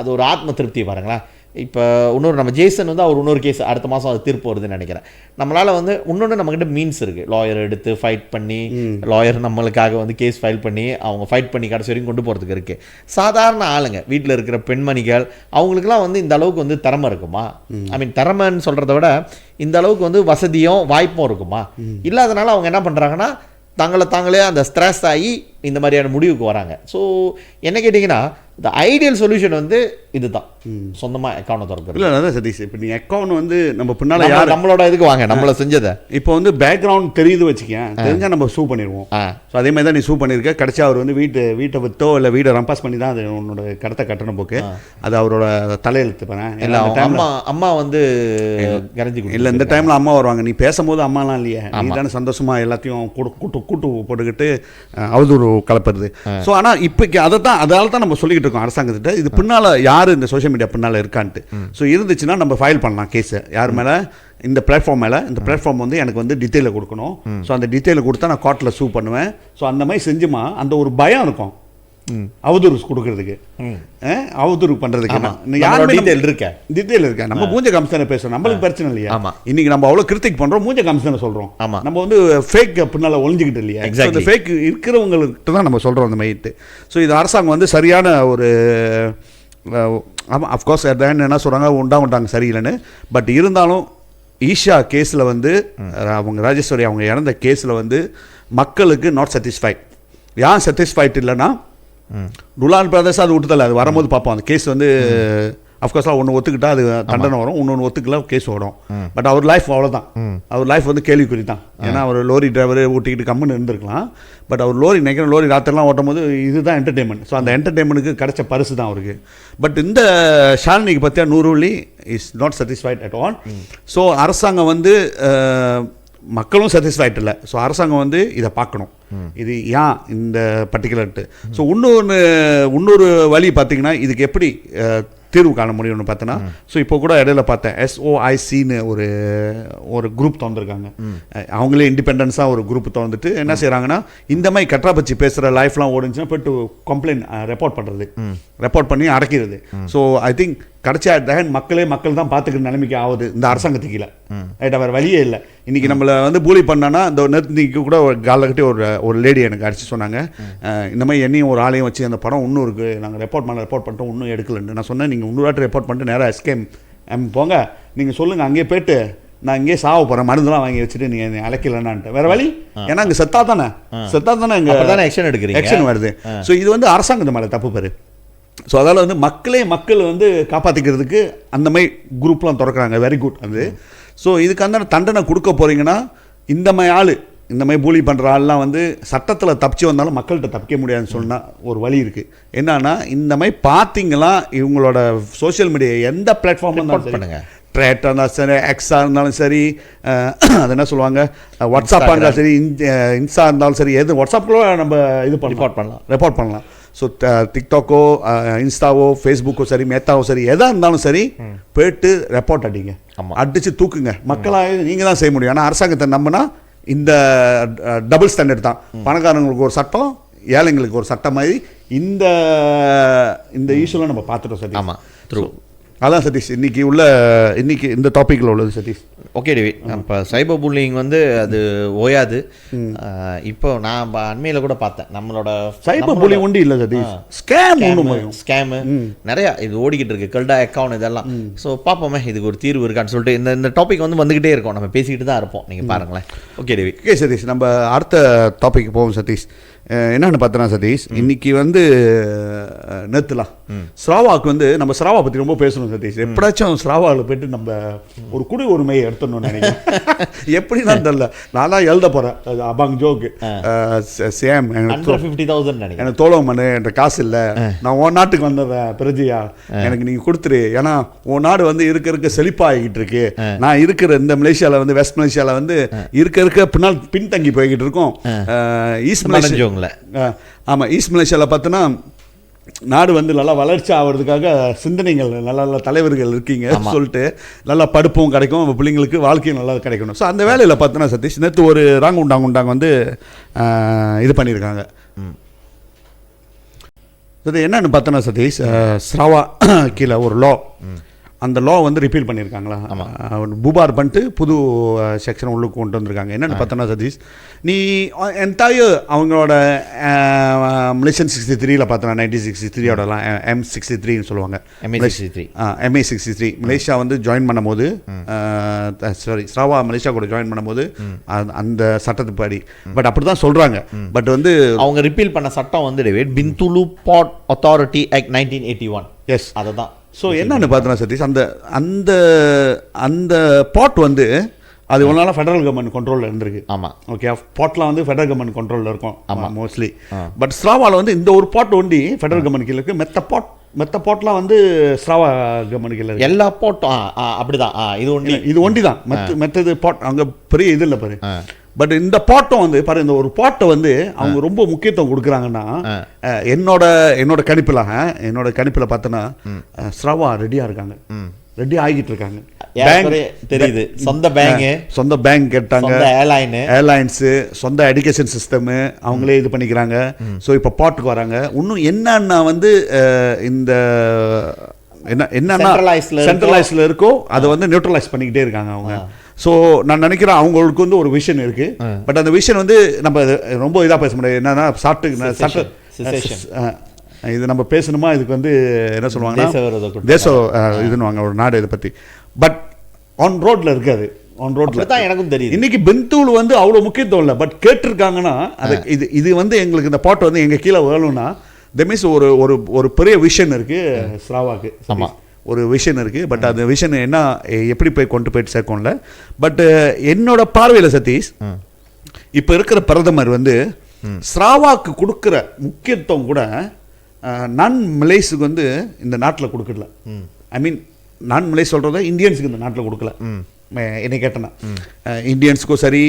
அது ஒரு ஆத்ம திருப்தி பாருங்களேன். இப்போ இன்னொரு நம்ம ஜேசன் வந்து அவர் இன்னொரு கேஸ் அடுத்த மாதம் அது தீர்ப்பு வருதுன்னு நினைக்கிறேன். நம்மளால் வந்து இன்னொன்று நம்மக்கிட்ட மீன்ஸ் இருக்குது. லாயர் எடுத்து ஃபைட் பண்ணி, லாயர் நம்மளுக்காக வந்து கேஸ் ஃபைல் பண்ணி அவங்க ஃபைட் பண்ணி கடைசி வரைக்கும் கொண்டு போகிறதுக்கு இருக்குது. சாதாரண ஆளுங்க வீட்டில் இருக்கிற பெண்மணிகள் அவங்களுக்குலாம் வந்து இந்த அளவுக்கு வந்து திறமை இருக்குமா? ஐ மீன் திறமைன்னு சொல்கிறத விட இந்த அளவுக்கு வந்து வசதியும் வாய்ப்பும் இருக்குமா? இல்லாதனால அவங்க என்ன பண்ணுறாங்கன்னா தாங்களே அந்த ஸ்ட்ரெஸ் ஆகி இந்த மாதிரியான முடிவுக்கு வராங்க. ஸோ என்ன கேட்டிங்கன்னா இந்த ஐடியல் சொல்யூஷன் வந்து இதுதான், சொந்தமாக அக்கௌண்ட் திறக்கிறது. இல்லை அதான் சதீஷ், இப்போ நீ அக்கௌண்ட் வந்து நம்ம பின்னால் யார் நம்மளோட இதுக்கு வாங்க, நம்மளை செஞ்சதை இப்போ வந்து பேக்ரவுண்ட் தெரியுது வச்சுக்கேன், தெரிஞ்சால் நம்ம சூ பண்ணிடுவோம். ஸோ அதே மாதிரி தான் நீ சூ பண்ணியிருக்க. கடைசி அவர் வந்து வீட்டை விற்றோ இல்லை வீடை ரம்பாஸ் பண்ணி தான் அது உன்னோட கடத்தை கட்டணும் போக்கு. அது அவரோட தலையெழுத்து பண்ணேன். இல்லை அம்மா வந்து கரைஞ்சி இல்லை இந்த டைமில் அம்மா வருவாங்க. நீ பேசும்போது அம்மாலாம் இல்லையே, நீ தானே சந்தோஷமாக எல்லாத்தையும் கூட்டு போட்டுக்கிட்டு அவதூறு கலப்புறது. ஸோ ஆனால் இப்போக்கு அதால தான் நம்ம சொல்லிக்கிட்டு இருக்கோம் அரசாங்கத்திட்ட, இது பின்னால் யார் இந்த சோஷியல் மீடியா பின்னால் இருக்கான்ட்டு. ஸோ இருந்துச்சுன்னா நம்ம ஃபைல் பண்ணலாம் கேஸை. யார் மேலே? இந்த பிளாட்ஃபார்ம் மேலே. இந்த பிளாட்ஃபார்ம் வந்து எனக்கு வந்து டீட்டெயிலை கொடுக்கணும். ஸோ அந்த டீட்டெயிலை கொடுத்தா நான் கோர்ட்டில் சூ பண்ணுவேன். ஸோ அந்த மாதிரி செஞ்சுமா அந்த ஒரு பயம் இருக்கும் அவதூறு கொடுக்கறதுக்கு, அவதூறு பண்றதுக்கு. டீட்டெயில் இருக்கா நம்ம மூஞ்ச கம்சனை பேசுறோம், நம்மளுக்கு பிரச்சனை இல்லையா? இன்னைக்கு நம்ம அவ்வளோ கிரிட்டிக் பண்றோம், மூஞ்ச கம்சனை சொல்றோம். நம்ம வந்து ஃபேக் பின்னால ஒளிஞ்சிக்கிட்டு இல்லையா? இந்த ஃபேக் இருக்கிறவங்கள்ட்ட தான் நம்ம சொல்றோம் அந்த மைட்டு. ஸோ இது அரசாங்கம் வந்து சரியான ஒரு ஆமாம் அஃப்கோர்ஸ் என்ன சொல்கிறாங்க உண்டாங்க சரியில்லைன்னு. பட் இருந்தாலும் ஈஷா கேஸில் வந்து அவங்க ராஜேஸ்வரி அவங்க இறந்த கேஸில் வந்து மக்களுக்கு நாட் சாட்டிஸ்ஃபைட். ஏன் சாட்டிஸ்ஃபைட் இல்லைன்னா ருலான் பிரதேசம் அது விட்டுதல, அது வரும்போது பார்ப்போம். அந்த கேஸ் வந்து அஃப்கோர்ஸாக ஒன்று ஒத்துக்கிட்டா அது தண்டனை வரும், இன்னொன்று ஒத்துக்கல கேஸ் ஓடும். பட் அவர் லைஃப் அவ்வளோதான், அவர் லைஃப் வந்து கேள்விக்குறி தான். ஏன்னா அவர் லோரி டிரைவர் ஊட்டிக்கிட்டு கம்முன்னு இருந்திருக்கலாம். பட் அவர் நினைக்கிறேன் லோரி ராத்திரலாம் ஓட்டும் போது இதுதான் என்டர்டெயின்மெண்ட். ஸோ அந்த என்டர்டெயின்மெண்ட்டுக்கு கிடைச்ச பரிசு தான் அவருக்கு. பட் இந்த ஷாலினிக்கு பற்றியா நூறுவள்ளி is not satisfied at all. So அரசாங்கம் வந்து மக்களும் சாட்டிஸ்ஃபைட் இல்லை. ஸோ அரசாங்கம் வந்து இதை பார்க்கணும், இது ஏன் இந்த பர்டிகுலர்ட்டு. ஸோ இன்னொரு வழி பார்த்தீங்கன்னா இதுக்கு எப்படி தீர்வு காண முடியும்னு பார்த்தோன்னா, ஸோ இப்போ கூட இடையில பார்த்தேன் SOICன்னு ஒரு குரூப் திறந்துருக்காங்க. அவங்களே இண்டிபெண்டன்ஸாக ஒரு குரூப் திறந்துட்டு என்ன செய்கிறாங்கன்னா இந்த மாதிரி கட்ராபச்சி பேசுகிற லைஃப்லாம் ஓடுச்சுன்னா போய்ட்டு கம்ப்ளைண்ட் ரெப்போர்ட் பண்ணுறது, ரெப்போர்ட் பண்ணி அடக்கிறது. ஸோ ஐ திங்க் கடைசி மக்கள் தான் பார்த்துக்கிற நிலைமைக்கு ஆகுது இந்த அரசாங்கத்துக்கு கீழே. ரைட்டா, வேறு வழியே இல்லை. இன்றைக்கி நம்மளை வந்து பூலி பண்ணான்னா இந்த நேற்று கூட ஒரு காலகட்டி ஒரு லேடி எனக்கு அடிச்சு சொன்னாங்க, இந்த மாதிரி என்னையும் ஒரு ஆளையும் வச்சு அந்த படம் இன்னும் இருக்குது, நாங்கள் ரிப்போர்ட் பண்ணிட்டோம் இன்னும் எடுக்கலன்னு. நான் சொன்னேன், நீங்கள் இன்னொரு ரிப்போர்ட் பண்ணிட்டு நேராக எஸ்கேம் போங்க, நீங்கள் சொல்லுங்கள், அங்கேயே போய்ட்டு நான் இங்கேயே சாவ போகிறேன், மருந்துலாம் வாங்கி வச்சுட்டு நீங்கள் அழைக்கலன்னான்ட்டு. வேறு வழி, ஏன்னா அங்கே செத்தா தானே இங்கே ஆக்ஷன் வருது. ஸோ இது வந்து அரசாங்கத்து மேலே தப்பு பேர். ஸோ அதால் வந்து மக்கள் வந்து காப்பாற்றிக்கிறதுக்கு அந்த மாதிரி குரூப்லாம் திறக்கிறாங்க. வெரி குட் அது. ஸோ இதுக்கு அந்த தண்டனை கொடுக்க போகிறீங்கன்னா இந்த மாதிரி பூலி பண்ணுற ஆள்லாம் வந்து சட்டத்தில் தப்பிச்சு வந்தாலும் மக்கள்கிட்ட தப்பிக்க முடியாதுன்னு சொன்னால் ஒரு வழி இருக்குது. என்னன்னா, இந்த மாதிரி பார்த்தீங்களா இவங்களோட சோஷியல் மீடியா எந்த பிளாட்ஃபார்ம் இருந்தாலும் பண்ணுங்க, ட்ரேட்டாக இருந்தாலும் சரி, எக்ஸாக இருந்தாலும் சரி, அது என்ன சொல்லுவாங்க, வாட்ஸ்அப்பாக இருந்தாலும் சரி, இன்ஸ்டா இருந்தாலும் சரி, எது வாட்ஸ்அப்பில் நம்ம இது ரிப்போர்ட் பண்ணலாம். ஸோ டிக்டாக்கோ, இன்ஸ்டாவோ, ஃபேஸ்புக்கோ சரி, மேத்தாவோ சரி, எதாக இருந்தாலும் சரி, போய்ட்டு ரெப்போர்ட் அடிங்க, அடித்து தூக்குங்க. மக்களாக நீங்கள் தான் செய்ய முடியும். ஆனால் அரசாங்கத்தை நம்பினா இந்த டபுள் ஸ்டாண்டர்ட் தான். பணக்காரங்களுக்கு ஒரு சட்டம், ஏழைங்களுக்கு ஒரு சட்டம் மாதிரி இந்த இஷ்யூலாம் நம்ம பார்த்துட்டோம் சரி. ஆமாம், த்ரூ. அதான் சதீஷ் இன்னைக்கு இந்த டாப்பிக்கில் உள்ளது சதீஷ். ஓகே டேவிட், இப்போ சைபர் புல்லிங் வந்து அது ஓயாது. இப்போ நான் அண்மையில் கூட பார்த்தேன், நம்மளோட சைபர் புல்லிங் ஒன்றும் இல்லை சதீஷ், ஸ்கேமு நிறையா இது ஓடிக்கிட்டு இருக்கு, கல்டா அக்கௌண்ட் இதெல்லாம். ஸோ பார்ப்போமே இதுக்கு ஒரு தீர்வு இருக்கான்னு சொல்லிட்டு இந்த டாபிக் வந்து வந்துக்கிட்டே இருக்கும், நம்ம பேசிக்கிட்டு தான் இருப்போம். நீங்கள் பாருங்களேன். Okay David. ஓகே சதீஷ், நம்ம அடுத்த டாபிக் போவோம் சதீஷ். என்னென்னு பார்த்தோன்னா சதீஷ், இன்னைக்கு வந்து நேற்றுலாம் ஸ்ராவாவுக்கு வந்து நம்ம ஸ்ராவா பற்றி ரொம்ப பேசணும் சதீஷ். எப்படாச்சும் ஸ்ராவாவில் போய்ட்டு நம்ம ஒரு குடி உரிமையை எடுத்துடணும்னு நினைக்கிறேன். எப்படிதான் தெரியல, நான் தான் எழுத போகிறேன் அபாங் ஜோக்கு சேம் எனக்கு தோழம் பண்ணு, என்ற காசு இல்லை, நான் உன் நாட்டுக்கு வந்துடுறேன் பிரஜையா, எனக்கு நீங்கள் கொடுத்துரு, ஏன்னா உன் நாடு வந்து இருக்க செழிப்பாகிக்கிட்டு இருக்கு, நான் இருக்கிற இந்த மலேசியாவில் வந்து வெஸ்ட் மலேசியாவில் வந்து இருக்க பின்னால் பின்தங்கி போய்கிட்டு இருக்கோம். ஈஸ்ட் மலேசியா ஆமாம், ஈஸ்ட் மலேசியாவில் பார்த்தோன்னா நாடு வந்து நல்லா வளர்ச்சி ஆகிறதுக்காக சிந்தனைகள் நல்ல தலைவர்கள் இருக்கீங்க சொல்லிட்டு நல்லா படிப்பும் கிடைக்கும், பிள்ளைங்களுக்கு வாழ்க்கையும் நல்லா கிடைக்கணும். ஸோ அந்த வேலையில் பார்த்தோன்னா சதீஷ், நேற்று ஒரு ராங்குண்டாங்க வந்து இது பண்ணியிருக்காங்க. அது என்னன்னு பார்த்தோன்னா சதீஷ், ஸ்ராவா கீழே ஒரு லா, அந்த லா வந்து ரிப்பீல் பண்ணியிருக்காங்களா, புபார் பண்ணிட்டு புது செக்ஷன் உள்ளுக்கு கொண்டு வந்திருக்காங்க. என்னென்னு பார்த்தோன்னா சதீஷ், நீ என்டையர் அவங்களோட மலேசியன் 63ல் பார்த்தோன்னா 1963ஓடலாம் M63ன்னு சொல்லுவாங்க, MA63 மலேசியா வந்து ஜாயின் பண்ணும்போது, ஸ்ராவா மலேசியா கூட ஜாயின் பண்ணும்போது அந்த சட்டத்துப்படி, பட் அப்படி தான் சொல்கிறாங்க. பட் வந்து அவங்க ரிப்பீல் பண்ண சட்டம் வந்து Bintulu port authority act 1981. Yes, அதை தான். ஸோ என்னன்னு பார்த்தோன்னா சதீஷ், அந்த அந்த பாட் வந்து அது ஒரு நாளாக ஃபெடரல் கவர்மெண்ட் கண்ட்ரோலில் இருந்திருக்கு. ஆமாம், ஓகே, பாட்லாம் வந்து ஃபெடரல் கவர்மெண்ட் கண்ட்ரோலில் இருக்கும். ஆமாம், மோஸ்ட்லி. பட் ஸ்ராவாவில் வந்து இந்த ஒரு பாட் ஒண்டி ஃபெடரல் கவர்மெண்ட் கீழே இருக்குது, மற்ற பாட்லாம் வந்து ஸ்ராவா கவர்மெண்ட் கீழே இருக்குது. எல்லா பாட்டும் அப்படிதான். இது ஒண்டி தான், மற்றது பாட் அங்கே பெரிய இது இல்லை பாரு. பட் இந்த பாட்டம் வந்து பாரு, இந்த ஒரு பாட்டை வந்து அவங்க ரொம்ப முக்கியத்துவம் கொடுக்குறாங்கன்னா, என்னோட கணிப்பில் பார்த்தோன்னா ஸ்ராவா ரெடியாக இருக்காங்க, ரெடி ஆகிட்டு இருக்காங்க. தெரியுது, சொந்த பேங்க் கேட்டாங்க, ஏர்லைன்ஸு, சொந்த எஜுகேஷன் சிஸ்டமு அவங்களே இது பண்ணிக்கிறாங்க. ஸோ இப்போ பாட்டுக்கு வராங்க. இன்னும் என்னன்னா வந்து இந்த என்னன்னா சென்ட்ரலைஸ்ல இருக்கோ அதை வந்து நியூட்ரலைஸ் பண்ணிக்கிட்டே இருக்காங்க அவங்க. ஸோ நான் நினைக்கிறேன் அவங்களுக்கு வந்து ஒரு விஷன் இருக்குது. பட் அந்த விஷன் வந்து நம்ம ரொம்ப இதாக பேச முடியாது. என்னன்னா இது நம்ம பேசணுமா, இதுக்கு வந்து என்ன சொல்லுவாங்கன்னா தேச இதுன்னு ஒரு நாடு இதை பற்றி. பட் ஆன் ரோட்ல இருக்காது, ஆன் ரோட்ல தான் எனக்கும் தெரியும். இன்னைக்கு பெந்தூள் வந்து அவ்வளோ முக்கியத்துவம் இல்லை, பட் கேட்டிருக்காங்கன்னா அது இது வந்து எங்களுக்கு இந்த பாட்டு வந்து எங்கள் கீழே வரணும்னா மீன்ஸ் ஒரு பெரிய விஷன் இருக்குது ஸ்ராவாக்கு. ஆமாம், ஒரு விஷன் இருக்குது. பட் அந்த விஷன் என்ன எப்படி போய் கொண்டு போயிட்டு சேர்க்கணும்ல. பட் என்னோட பார்வையில் சதீஷ், இப்போ இருக்கிற பிரதமர் வந்து ஸ்ராவாக்கு கொடுக்குற முக்கியத்துவம் கூட நான் மலேஸுக்கு வந்து இந்த நாட்டில் கொடுக்கல. ஐ மீன் நான் மலேஸ் சொல்கிறத இந்தியன்ஸுக்கு இந்த நாட்டில் கொடுக்கல. என்னை கேட்டேன்னா இந்தியன்ஸுக்கும் சரி,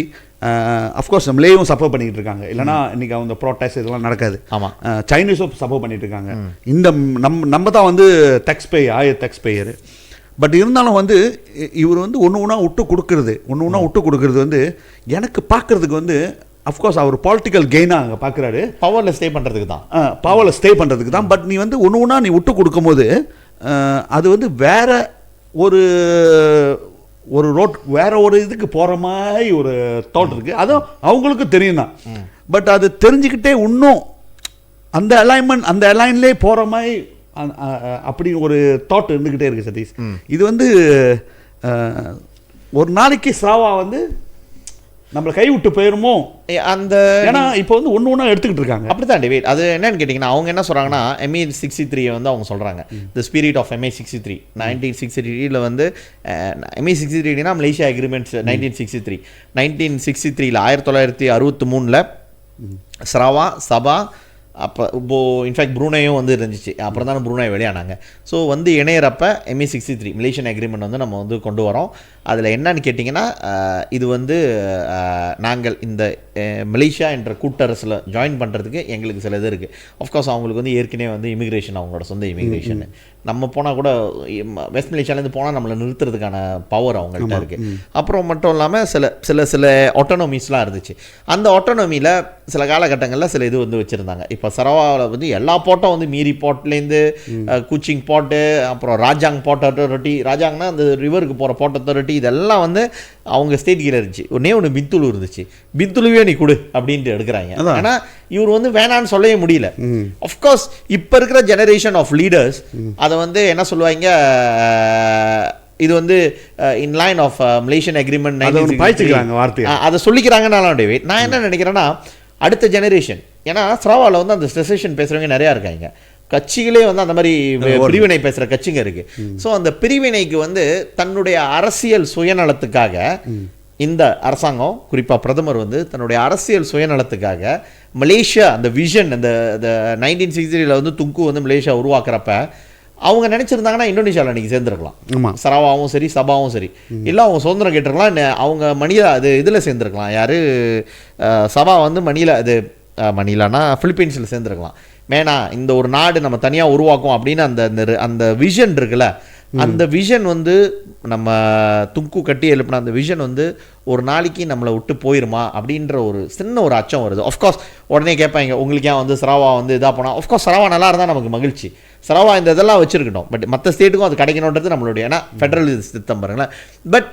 அஃப்கோர்ஸ் மலேயும் சப்போர்ட் பண்ணிக்கிட்டு இருக்காங்க, இல்லைனா இன்றைக்கி அவங்க ப்ரோட்டஸ்ட் இதெல்லாம் நடக்காது. ஆமாம், சைனீஸும் சப்போர்ட் பண்ணிட்டு இருக்காங்க. இந்த நம்ம தான் வந்து டேக்ஸ் பேயர். பட் இருந்தாலும் வந்து இவர் வந்து ஒன்று ஒன்றா விட்டு கொடுக்குறது வந்து எனக்கு பார்க்குறதுக்கு வந்து அஃப்கோர்ஸ் அவர் பொலிட்டிக்கல் கெயினாக அங்கே பார்க்குறாரு, பவரில் ஸ்டே பண்ணுறதுக்கு தான். பட் நீ வந்து ஒன்று ஒன்றா நீ விட்டு கொடுக்கும்போது அது வந்து வேற ஒரு வேற ஒரு இதுக்கு போகிற மாதிரி ஒரு தாட் இருக்குது. அதுவும் அவங்களுக்கும் தெரியும் தான். பட் அது தெரிஞ்சுக்கிட்டே இன்னும் அந்த அலைன்லேயே போகிற மாதிரி அப்படி ஒரு தாட் இருந்துக்கிட்டே இருக்குது சதீஷ். இது வந்து ஒரு நாளைக்கு ஸ்ராவா வந்து நம்மளை கை விட்டு போயிருமோ அந்த, ஏன்னா இப்போ வந்து ஒன்று ஒன்றா எடுத்துக்கிட்டு இருக்காங்க. அப்படி தான் டிவேட். அது என்னன்னு கேட்டிங்கன்னா அவங்க என்ன சொல்கிறாங்கன்னா ME63 வந்து அவங்க சொல்கிறாங்க த ஸ்பிரிட் ஆஃப் ME63. 1963 வந்து ME63னா மலேசியா அக்ரிமெண்ட்ஸ் 1963. 1963 1963 ஸ்ராவா சபா அப்போ இன்ஃபேக்ட் ப்ரூனேயும் வந்து இருந்துச்சு. அப்புறம் தான் ப்ரூனே வெளியானாங்க. ஸோ வந்து இணையிறப்ப ME63 மலேசியன் அக்ரிமெண்ட் வந்து நம்ம வந்து கொண்டு வரோம். அதில் என்னன்னு கேட்டிங்கன்னா இது வந்து நாங்கள் இந்த மலேசியா என்ற கூட்டரசில் ஜாயின் பண்ணுறதுக்கு எங்களுக்கு சில இது இருக்குது. ஆஃப்கோர்ஸ் அவங்களுக்கு வந்து ஏற்கனவே வந்து இமிக்ரேஷன் அவங்களோட சொந்த இமிக்ரேஷன். நம்ம போனால் கூட வெஸ்ட் மலேசியாலேருந்து போனால் நம்மளை நிறுத்துறதுக்கான பவர் அவங்கள்ட்ட இருக்குது. அப்புறம் மட்டும் இல்லாமல் சில ஆட்டோனமிஸ்லாம் இருந்துச்சு. அந்த ஆட்டோனமியில் சில காலகட்டங்களில் சில இது வந்து வச்சுருந்தாங்க. இப்போ சரவாவில் வந்து எல்லா போட்டும் வந்து மீரி போர்ட்லேருந்து கூச்சிங் போட்டு அப்புறம் ராஜாங் போர்ட் அத்தாரிட்டி, ராஜாங்னா அந்த ரிவருக்கு போகிற போர்ட் அத்தாரிட்டி, இதெல்லாம் வந்து அவங்க ஸ்டேட் கீழே இருந்துச்சு. ஒன்று பிந்துலு இருந்துச்சு. பிந்துலுவே நீ கொடு அப்படின்ட்டு எடுக்கிறாங்க. ஏன்னா இவர் வந்து வேணான்னு சொல்லவே முடியல. ஆஃப்கோர்ஸ் இப்போ இருக்கிற ஜெனரேஷன் ஆஃப் லீடர்ஸ் அதை வந்து என்ன சொல்லுவாங்க, இது வந்து in line of Malaysian agreement அதை சொல்லிக்கிறாங்கன்னாலும் டேவிட். நான் என்ன நினைக்கிறேன்னா அடுத்த ஜெனரேஷன், ஏன்னா ஸ்ராவாவில் வந்து அந்த செசேஷன் பேசுகிறவங்க நிறையா இருக்காங்க. கட்சிகளே வந்து அந்த மாதிரி பிரிவினை பேசுகிற கட்சிங்க இருக்கு. ஸோ அந்த பிரிவினைக்கு வந்து தன்னுடைய அரசியல் சுயநலத்துக்காக இந்த அரசாங்கம், குறிப்பாக பிரதமர் வந்து தன்னுடைய அரசியல் சுயநலத்துக்காக மலேசியா அந்த விஷன் அந்த 1963 வந்து துங்கு வந்து மலேசியா உருவாக்குறப்ப அவங்க நினச்சிருந்தாங்கன்னா இந்தோனேஷியாவில் அன்றைக்கி சேர்ந்துருக்கலாம். சரவாவும் சரி சபாவும் சரி, இல்லை அவங்க சுதந்திரம் கேட்டிருக்கலாம். அவங்க மணிலா அது இதில் சேர்ந்துருக்கலாம். யார் சபா வந்து மணிலானா ஃபிலிப்பீன்ஸில் சேர்ந்துருக்கலாம். மேனா இந்த ஒரு நாடு நம்ம தனியாக உருவாக்கும் அப்படின்னு அந்த விஷன் இருக்குல்ல, அந்த விஷன் வந்து நம்ம துங்கு கட்டி எழுப்பின அந்த விஷன் வந்து ஒரு நாளைக்கு நம்மளை விட்டு போயிருமா அப்படின்ற ஒரு சின்ன ஒரு அச்சம் வருது. ஆஃப்கோர்ஸ் உடனே கேட்பாங்க உங்களுக்கு ஏன் வந்து சரவா வந்து இதாக போனால். ஆஃப்கோர்ஸ் சரவா நல்லா இருந்தால் நமக்கு மகிழ்ச்சி. சரவா இந்த இதெல்லாம் வச்சுருக்கட்டும். பட் மற்ற ஸ்டேட்டுக்கும் அது கிடைக்கணுன்றது நம்மளுடைய, ஏன்னா ஃபெடரல் சிஸ்டம் பாருங்களேன். பட்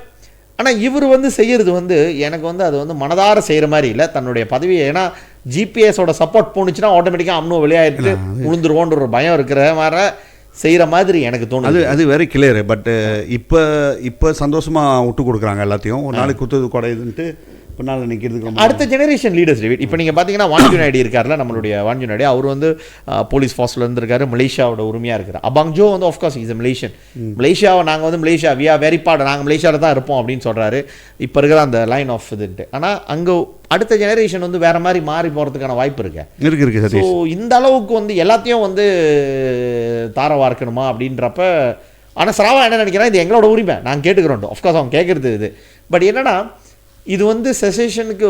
ஆனால் இவர் வந்து செய்கிறது வந்து எனக்கு வந்து அது வந்து மனதார செய்கிற மாதிரி இல்லை. தன்னுடைய பதவியை, ஏன்னா ஜிபிஎஸோட சப்போர்ட் போணுச்சுன்னா ஆட்டோமேட்டிக்காக அம்னோ விளையாட்டு உளுந்துருவோன்ற ஒரு பயம் இருக்கிற மாதிரி செய்கிற மாதிரி எனக்கு தோணுது. அது வெரி கிளியர். பட் இப்போ சந்தோஷமாக விட்டு கொடுக்குறாங்க எல்லாத்தையும். ஒரு நாளைக்கு குத்துது குறையுதுன்ட்டு பின்னால் நிற்கிறதுக்கு அடுத்த ஜெனரேஷன் லீடர்ஸ் டேவிட். இப்போ நீங்கள் பார்த்தீங்கன்னா வான்ஜு நாயுடு இருக்கார்ல, நம்மளுடைய வான்ஜு நாயுடு, அவர் வந்து போலீஸ் ஃபோர்ஸில் இருந்திருக்காரு, மலேசியாவோட உரிமையாக இருக்கிறார். அபாங்ஜோ வந்து ஆஃப்கோர்ஸ் இஸ் மலேசியன். மலேசியாவை நாங்கள் வந்து Malaysia we are very part, நாங்கள் மலேசியாவில் தான் இருப்போம் அப்படின்னு சொல்கிறாரு. இப்போ இருக்கிற அந்த லைன் ஆஃப் இதுன்ட்டு. ஆனால் அங்கே அடுத்த ஜெனரேஷன் வந்து வேறு மாதிரி மாறி போகிறதுக்கான வாய்ப்பு இருக்கு. ஸோ இந்த அளவுக்கு வந்து எல்லாத்தையும் வந்து தார வார்க்கணுமா அப்படின்றப்ப. ஆனால் சராவா என்ன நினைக்கிறேன், இது எங்களோட உரிமை, நாங்கள் கேட்டுக்கிறோம். ஆஃப்கோர்ஸ் அவங்க கேட்குறது இது. பட் என்னன்னா இது வந்து செசேஷனுக்கு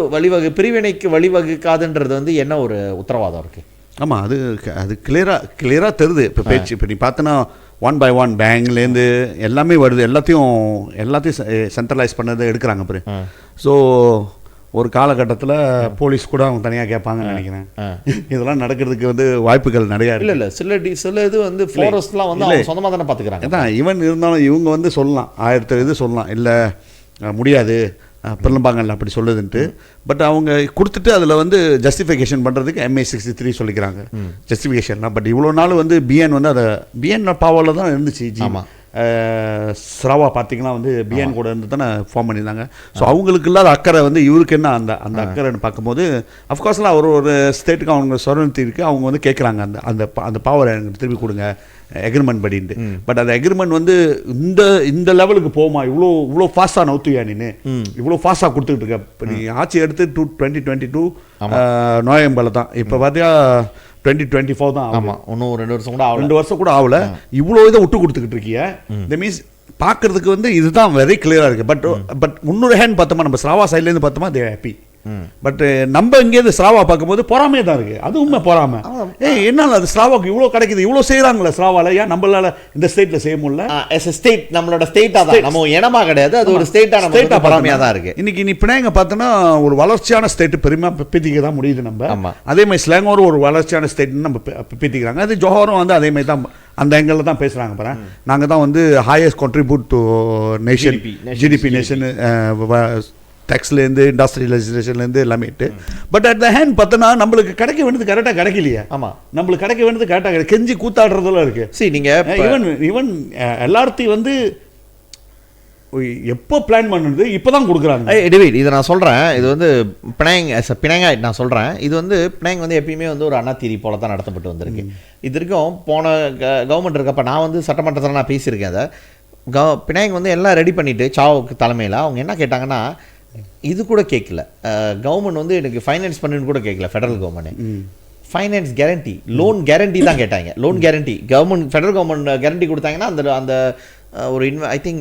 பிரிவினைக்கு வழிவகுக்காதுன்றது வந்து என்ன ஒரு உத்தரவாதம் இருக்குது? ஆமாம், அது கிளியராக தெரியுது. இப்போ பேச்சு இப்போ நீ பார்த்தோன்னா 1 by 1 பேங்க்லேருந்து எல்லாமே வருது. எல்லாத்தையும் சென்ட்ரலைஸ் பண்ணதை எடுக்கிறாங்க. அப்புறம் ஸோ ஒரு காலகட்டத்தில் போலீஸ் கூட அவங்க தனியாக கேட்பாங்கன்னு நினைக்கிறேன். இதெல்லாம் நடக்கிறதுக்கு வந்து வாய்ப்புகள் நிறையா இருக்கு. இல்லை சில இது வந்து ஃபாரஸ்ட்லாம் வந்து அவங்க சொந்தமாக தானே பார்த்துக்கிறாங்க. அதான் ஈவன் இருந்தாலும் இவங்க வந்து சொல்லலாம், 1000 இது சொல்லலாம், இல்லை முடியாது பிறலம்பாங்கல்ல அப்படி சொல்லுதுன்ட்டு. பட் அவங்க கொடுத்துட்டு அதில் வந்து ஜஸ்டிஃபிகேஷன் பண்ணுறதுக்கு ME63 சொல்லிக்கிறாங்க ஜஸ்டிஃபிகேஷன்லாம். பட் இவ்வளோ நாள் வந்து பிஎன் வந்து அதை பிஎன் பாவாவில் தான் இருந்துச்சு. ஆமாம், ஸ்ராவா பார்த்தீங்கன்னா வந்து பிஎன் கூட இருந்து தானே ஃபார்ம் பண்ணியிருந்தாங்க. ஸோ அவங்களுக்கு இல்லாத அக்கறை வந்து இவருக்கு என்ன அந்த அக்கறைன்னு பார்க்கும்போது அஃப்கோர்ஸ்லாம் ஒரு ஸ்டேட்டுக்கு அவங்க சொரணித்தி இருக்குது. அவங்க வந்து கேட்குறாங்க அந்த பவரை எனக்கு திருப்பி கொடுங்க எக்ரிமெண்ட் படின்ட்டு. பட் அந்த எக்ரிமெண்ட் வந்து இந்த லெவலுக்கு போகுமா? இவ்வளோ ஃபாஸ்ட்டாக நவுத்துவியா நீனு? இவ்வளோ ஃபாஸ்ட்டாக கொடுத்துக்கிட்டு இருக்க. இப்போ நீ ஆட்சி எடுத்து 2022 நவம்பரில் தான். இப்போ பார்த்தியா 2024 தான். ஆமாம், இன்னும் 2 வருஷம் கூட ஆகல. இவ்வளோ இதை விட்டு கொடுத்துக்கிட்டு இருக்கிய. இந்த மீன்ஸ் பார்க்கறதுக்கு வந்து இதுதான் வெரி கிளியராக இருக்குது. பட் முன்னூறு ஹேண்ட் பார்த்தோமா, நம்ம ஸ்ராவா சைட்லேருந்து பார்த்தோமா தே ஹாப்பி. பட் நம்ம இங்கேருந்து ஸ்ராவா பார்க்கும்போது பொறாமே தான் இருக்குது. அது உண்மை பொறாமை. என்னால் அது ஸ்ராவாக்கு இவ்வளோ கிடைக்குது, இவ்வளோ செய்கிறாங்களே ஸ்ராவால, ஏன் நம்மளால இந்த ஸ்டேட்டில் செய்ய முடியல? ஸ்டேட் நம்மளோட ஸ்டேட்டாக தான், நம்ம இனமா கிடையாது, அது ஒரு ஸ்டேட்டாக பொறாமையாக தான் இருக்குது. இன்னைக்கு நீ பின்னாங்க பார்த்தோன்னா ஒரு வளர்ச்சியான ஸ்டேட்டு பெருமையாக பீத்திக்க தான் முடியுது நம்ம. அதே மாதிரி ஸ்லாங்கோரும் ஒரு வளர்ச்சியான ஸ்டேட்னு நம்ம பீத்திக்கிறாங்க. அது ஜோஹரும் வந்து அதே மாதிரி தான் அந்த ஆங்கிளில் தான் பேசுகிறாங்க பாரு. நாங்கள் தான் வந்து highest contribute to nation, GDP nation, டேக்ஸ்லேருந்து இண்டஸ்ட்ரியலைசேஷன்லேருந்து எல்லாமேட்டு. பட் அட் த ஹேண்ட் பார்த்தோன்னா நம்மளுக்கு கிடைக்க வேண்டியது கரெக்டாக கிடைக்கலையே. ஆமாம், நம்மளுக்கு கிடைக்க வேண்டியது கரெக்டாக கெஞ்சி கூத்தாடுறதெல்லாம் இருக்குது. சரி, நீங்கள் ஈவன் எல்லாத்தையும் வந்து எப்போ பிளான் பண்ணுறது இப்போ தான் கொடுக்குறாங்க. டிவைட் இதை நான் சொல்கிறேன். இது வந்து பினாங் நான் சொல்கிறேன். இது வந்து பினாங் வந்து எப்பயுமே வந்து ஒரு அண்ணாத்தீரி போல தான் நடத்தப்பட்டு வந்திருக்கு. இது வரைக்கும் போன கவர்மெண்ட் இருக்கப்போ நான் வந்து சட்டமன்றத்தில் நான் பேசியிருக்கேன். அதை பினாங் வந்து எல்லாம் ரெடி பண்ணிவிட்டு சாவுக்கு தலைமையில் அவங்க என்ன கேட்டாங்கன்னா, இது கூட கேட்கல கவர்மெண்ட் வந்து எனக்கு ஃபைனான்ஸ் பண்ணுன்னு கூட கேட்கல. Federal government finance guarantee, loan guarantee தான் கேட்டாங்க. Loan guarantee government, federal government guarantee கொடுத்தாங்கன்னா அந்த ஒரு I think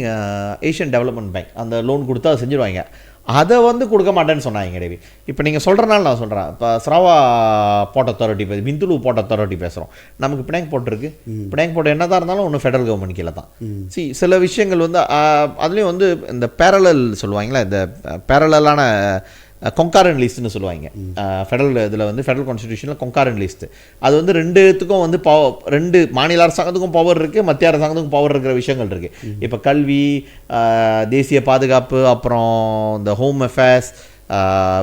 Asian development bank அந்த லோன் கொடுத்தா அதை செஞ்சுருவாங்க. அதை வந்து கொடுக்க மாட்டேன்னு சொன்னாங்க டேவி. இப்போ நீங்கள் சொல்கிறனால நான் சொல்கிறேன். இப்போ Sarawak board authority Bintulu port authority பேசுகிறோம். நமக்கு பினாங் போர்ட் இருக்குது. பினாங் போர்ட் என்ன தான் இருந்தாலும் ஒன்று ஃபெடரல் கவர்மெண்ட் கீழே தான். சில விஷயங்கள் வந்து அதுலேயும் வந்து இந்த பேரலல் சொல்லுவாங்களா, இந்த பேரலான கொங்காரன் லிஸ்ட்னு சொல்லுவாங்க. ஃபெடரல் இதில் வந்து ஃபெடரல் கான்ஸ்டியூஷனில் கொங்காரன் லிஸ்ட். அது வந்து ரெண்டுத்துக்கும் வந்து ரெண்டு மாநில அரசாங்கத்துக்கும் பவர் இருக்குது, மத்திய அரசாங்கத்துக்கும் பவர் இருக்கிற விஷயங்கள் இருக்குது. இப்போ கல்வி, தேசிய பாதுகாப்பு, அப்புறம் இந்த ஹோம் அஃபேர்ஸ்,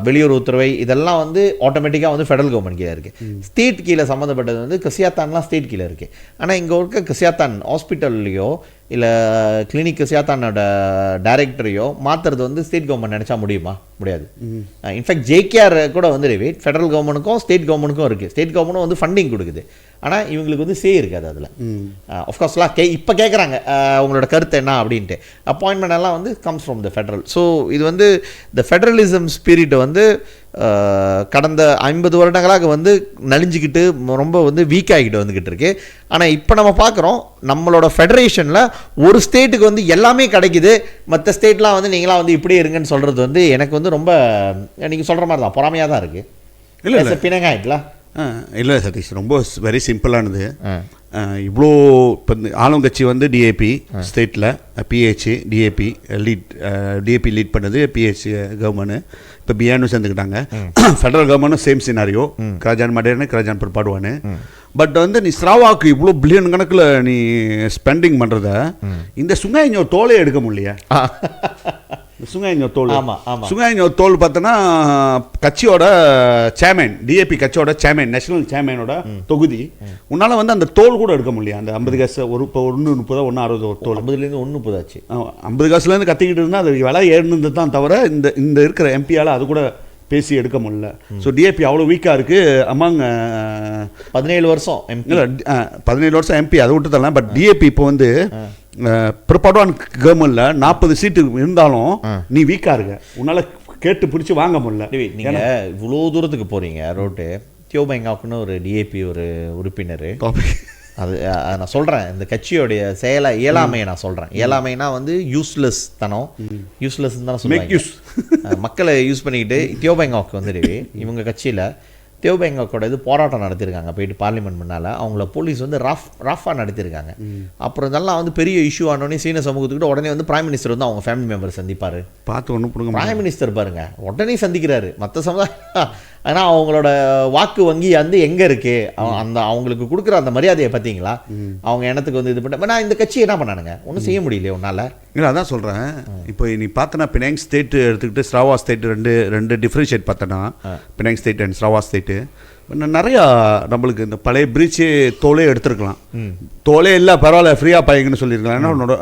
வெளியுறவுத்துறை, இதெல்லாம் வந்து ஆட்டோமேட்டிக்காக வந்து ஃபெடரல் கவர்மெண்ட் கீழே இருக்குது. ஸ்டேட் கீழே சம்மந்தப்பட்டது வந்து கசியாத்தான்லாம் ஸ்டேட் கீழே இருக்குது. ஆனால் இங்கே இருக்க கசியாத்தான் ஹாஸ்பிட்டல்லையோ இல்லை கிளினிக் கசியாத்தானோட டைரக்டரையோ மாற்றுறது வந்து ஸ்டேட் கவர்மெண்ட் நினச்சா முடியுமா? முடியாது. இன்ஃபேக்ட் ஜேகேஆர் கூட வந்து ஃபெடரல் கவர்மெண்ட்டுக்கும் ஸ்டேட் கவர்மெண்ட்டுக்கும் இருக்குது. ஸ்டேட் கவர்மெண்ட்டும் வந்து ஃபண்டிங் கொடுக்குது. ஆனால் இவங்களுக்கு வந்து இருக்காது அதில். ஆஃப்கோர்ஸ்லாம் இப்போ கேட்குறாங்க உங்களோட கருத்து என்ன அப்படின்ட்டு. அப்பாயின்மெண்ட் எல்லாம் வந்து comes from the federal. So இது வந்து இந்த ஃபெடரலிசம் ஸ்பிரிட்டை வந்து கடந்த 50 வருடங்களாக வந்து நலிஞ்சிக்கிட்டு ரொம்ப வந்து வீக் ஆகிட்டு வந்துக்கிட்டு இருக்கு. ஆனால் இப்போ நம்ம பார்க்குறோம் நம்மளோட ஃபெடரேஷனில் ஒரு ஸ்டேட்டுக்கு வந்து எல்லாமே கிடைக்குது, மற்ற ஸ்டேட்லாம் வந்து நீங்களாம் வந்து இப்படியே இருங்கன்னு சொல்கிறது வந்து எனக்கு வந்து ரொம்ப நீங்கள் சொல்கிற மாதிரி தான் பொறாமையாக தான் இருக்குது. இல்லை பிணங்க ஆகிட்டலாம். இல்லை சதீஷ், ரொம்ப வெரி சிம்பிளானது. இவ்வளோ இப்போ ஆளுங்கட்சி வந்து டிஏபி ஸ்டேட்டில், பிஹெச் டிஏபி லீட் பண்ணது பிஹெச் கவர்மெண்ட். இப்போ பியானு சேர்ந்துக்கிட்டாங்க. ஃபெடரல் கவர்மெண்ட்டும் சேம் சினாரியோ, கிராஜான் மடேன்னு கிராஜான் பிற்பாடுவானு. பட் வந்து நீ ஸ்ராவாக்கு இவ்வளோ பில்லியன் கணக்கில் நீ ஸ்பெண்டிங் பண்ணுறத இந்த சுங்காயிஞ்சோ தோலே எடுக்க முடியலையா? சுங்காயிஞ்சோ தோல், சுங்காயிஞ்சோ தோல் பார்த்தோன்னா கட்சியோட சேர்மேன், டிஏபி கட்சியோட சேர்மேன், நேஷனல் சேர்மேனோட தொகுதி. உன்னால் வந்து அந்த தோல் கூட எடுக்க முடியல. அந்த 50 காசு ஒரு இப்போ 1.30 1.60 ஒரு தோல் 50லேருந்து 1.30 ஆச்சு. 50 காசுலேருந்து கத்திக்கிட்டு இருந்தால் அது விலை ஏறினது தான் தவிர இந்த இருக்கிற எம்பியால் அது கூட பேசி எடுக்க முடியல. ஸோ டிஏபி அவ்வளோ வீக்காக இருக்குது. அமாங் 17 வருஷம் இல்லை 17 வருஷம் எம்பி அதை விட்டு தரலாம். பட் டிஏபி இப்போ வந்து பிற்பாடுவான் கவர்மெண்ட்ல 40 சீட்டு இருந்தாலும் நீ வீக்கா இருக்க, உன்னால கேட்டு பிடிச்சி வாங்க முடியல. நீங்க இவ்வளோ தூரத்துக்கு போறீங்க. ரோட்டு தியோபெங்காக்குன்னு ஒரு டிஏபி ஒரு உறுப்பினர், அது நான் சொல்றேன், இந்த கட்சியோடைய இயலாமையை நான் சொல்றேன். இயலாமைனா வந்து யூஸ்லெஸ் தனம், யூஸ்லெஸ் தான் சொல்லுவாங்க. மக்களை யூஸ் பண்ணிக்கிட்டு தியோபெங்காக்கு வந்துடுவி இவங்க கட்சியில் தியோபெங்காக்கோட இது போராட்டம் நடத்தியிருக்காங்க. போயிட்டு பார்லிமெண்ட் முன்னால் அவங்கள போலீஸ் வந்து ரஃபாக நடத்தியிருக்காங்க. அப்புறம் இதெல்லாம் வந்து பெரிய இஷ்யூ ஆனோடனே சீன சமூகத்துக்கிட்ட உடனே வந்து பிரைம் மினிஸ்டர் வந்து அவங்க ஃபேமிலி மெம்பர் சந்திப்பார். பார்த்து ஒன்றும் கொடுங்க, பிரைம் மினிஸ்டர் பாருங்க உடனே சந்திக்கிறாரு. மற்ற சமுதாயம் ஆனால் அவங்களோட வாக்கு வங்கி வந்து எங்கே இருக்குது, அந்த அவங்களுக்கு கொடுக்குற அந்த மரியாதையை பார்த்தீங்களா? அவங்க இனத்துக்கு வந்து இது பண்ண நான் இந்த கட்சி என்ன பண்ணானுங்க, ஒன்றும் செய்ய முடியலையே உன்னால். இல்லை அதான் சொல்கிறேன். இப்போ நீ பார்த்தனா பினாங் ஸ்டேட்டு எடுத்துக்கிட்டு ஸ்ராவா ஸ்டேட் ரெண்டு டிஃப்ரென்ஷியேட் பார்த்தனா, பினாங் ஸ்டேட் அண்ட் ஸ்ராவா ஸ்டேட்டு நிறையா நம்மளுக்கு இந்த பழைய பிரீச்சே தோலே எடுத்துருக்கலாம். தோலே இல்லை பரவாயில்ல ஃப்ரீயாக பாய்ங்கன்னு சொல்லியிருக்கலாம். ஏன்னா உன்னோட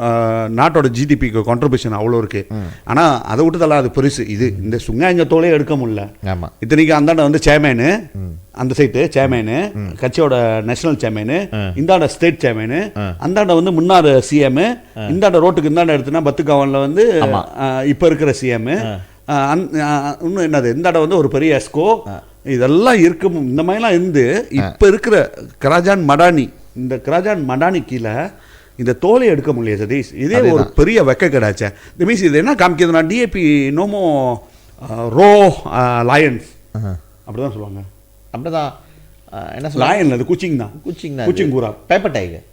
நாட்டோட ஜிடிபிக்கு கான்ட்ரிபியூஷன் அவ்வளோ இருக்குது. ஆனால் அதை விட்டு தரலாம், அது பெருசு. இது இந்த சுங்காய்ஞ்ச தோலே எடுக்க முடியல. இத்தனைக்கு அந்தாண்ட வந்து சேர்மேனு, அந்த சைட்டு சேர்மேனு கட்சியோட நேஷனல் சேர்மேனு, இந்தாண்ட ஸ்டேட் சேர்மேனு, அந்தாண்ட வந்து முன்னாள் சிஎம், இந்தாண்ட ரோட்டுக்கு இந்தாண்ட எடுத்துனா பத்துக்காவனில் வந்து இப்போ இருக்கிற சிஎம், இன்னும் என்னது இந்தாண்ட வந்து ஒரு பெரிய எஸ்கோ, இதெல்லாம் இருக்கும். இந்த மாதிரிலாம் இருந்து இப்போ இருக்கிற கிராஜான் மடானி, இந்த கிராஜான் மடானி கீழே இந்த தோலை எடுக்க முடியாது சதீஷ். இதே ஒரு பெரிய வெக்க கிடையாச்சே. இந்த மீன்ஸ் இது என்ன காமிக்கிறதுனா டிஏபி நோமோ ரோ லயன்ஸ் அப்படிதான் சொல்லுவாங்க. அப்படிதான் என்ன லயன் அது குச்சிங் தான், குச்சிங் கூரா பேப்பர் டைகர்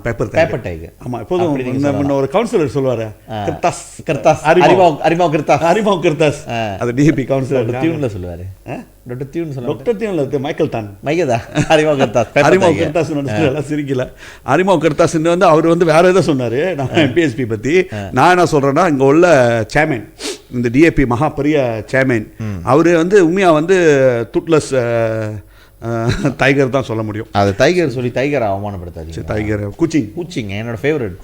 பேப்பர் டைகர். ஆமாம், எப்போதும் ஒரு கவுன்சிலர் சொல்லுவார், கிர்தாஸ் கிர்தாஸ் அறிமுக கிர்தாஸ், அது டிஏபி கவுன்சிலர் டியூனில் சொல்லுவார். டாக்டர் டியூனில் இருக்குது மைக்கேல் தான் அறிமுக கிர்தாஸ். அறிமுக கிர்தாஸ் எல்லாம் சிரிக்கல. அறிமுக கிர்தாஸ் வந்து அவர் வந்து வேற எதாவது சொன்னார் நான் எம்பிஎஸ்பி பற்றி. நான் என்ன சொல்கிறேன்னா, இங்கே உள்ள சேர்மேன், இந்த டிஏபி மகா பெரிய சேர்மேன், அவர் வந்து உண்மையாக வந்து துட்லஸ் டைகர் தான் சொல்ல முடியும். அது டைகர் சொல்லி டைகரை அவமானப்படுத்தாது. டைகர் குச்சிங் என்னோட ஃபேவரட்.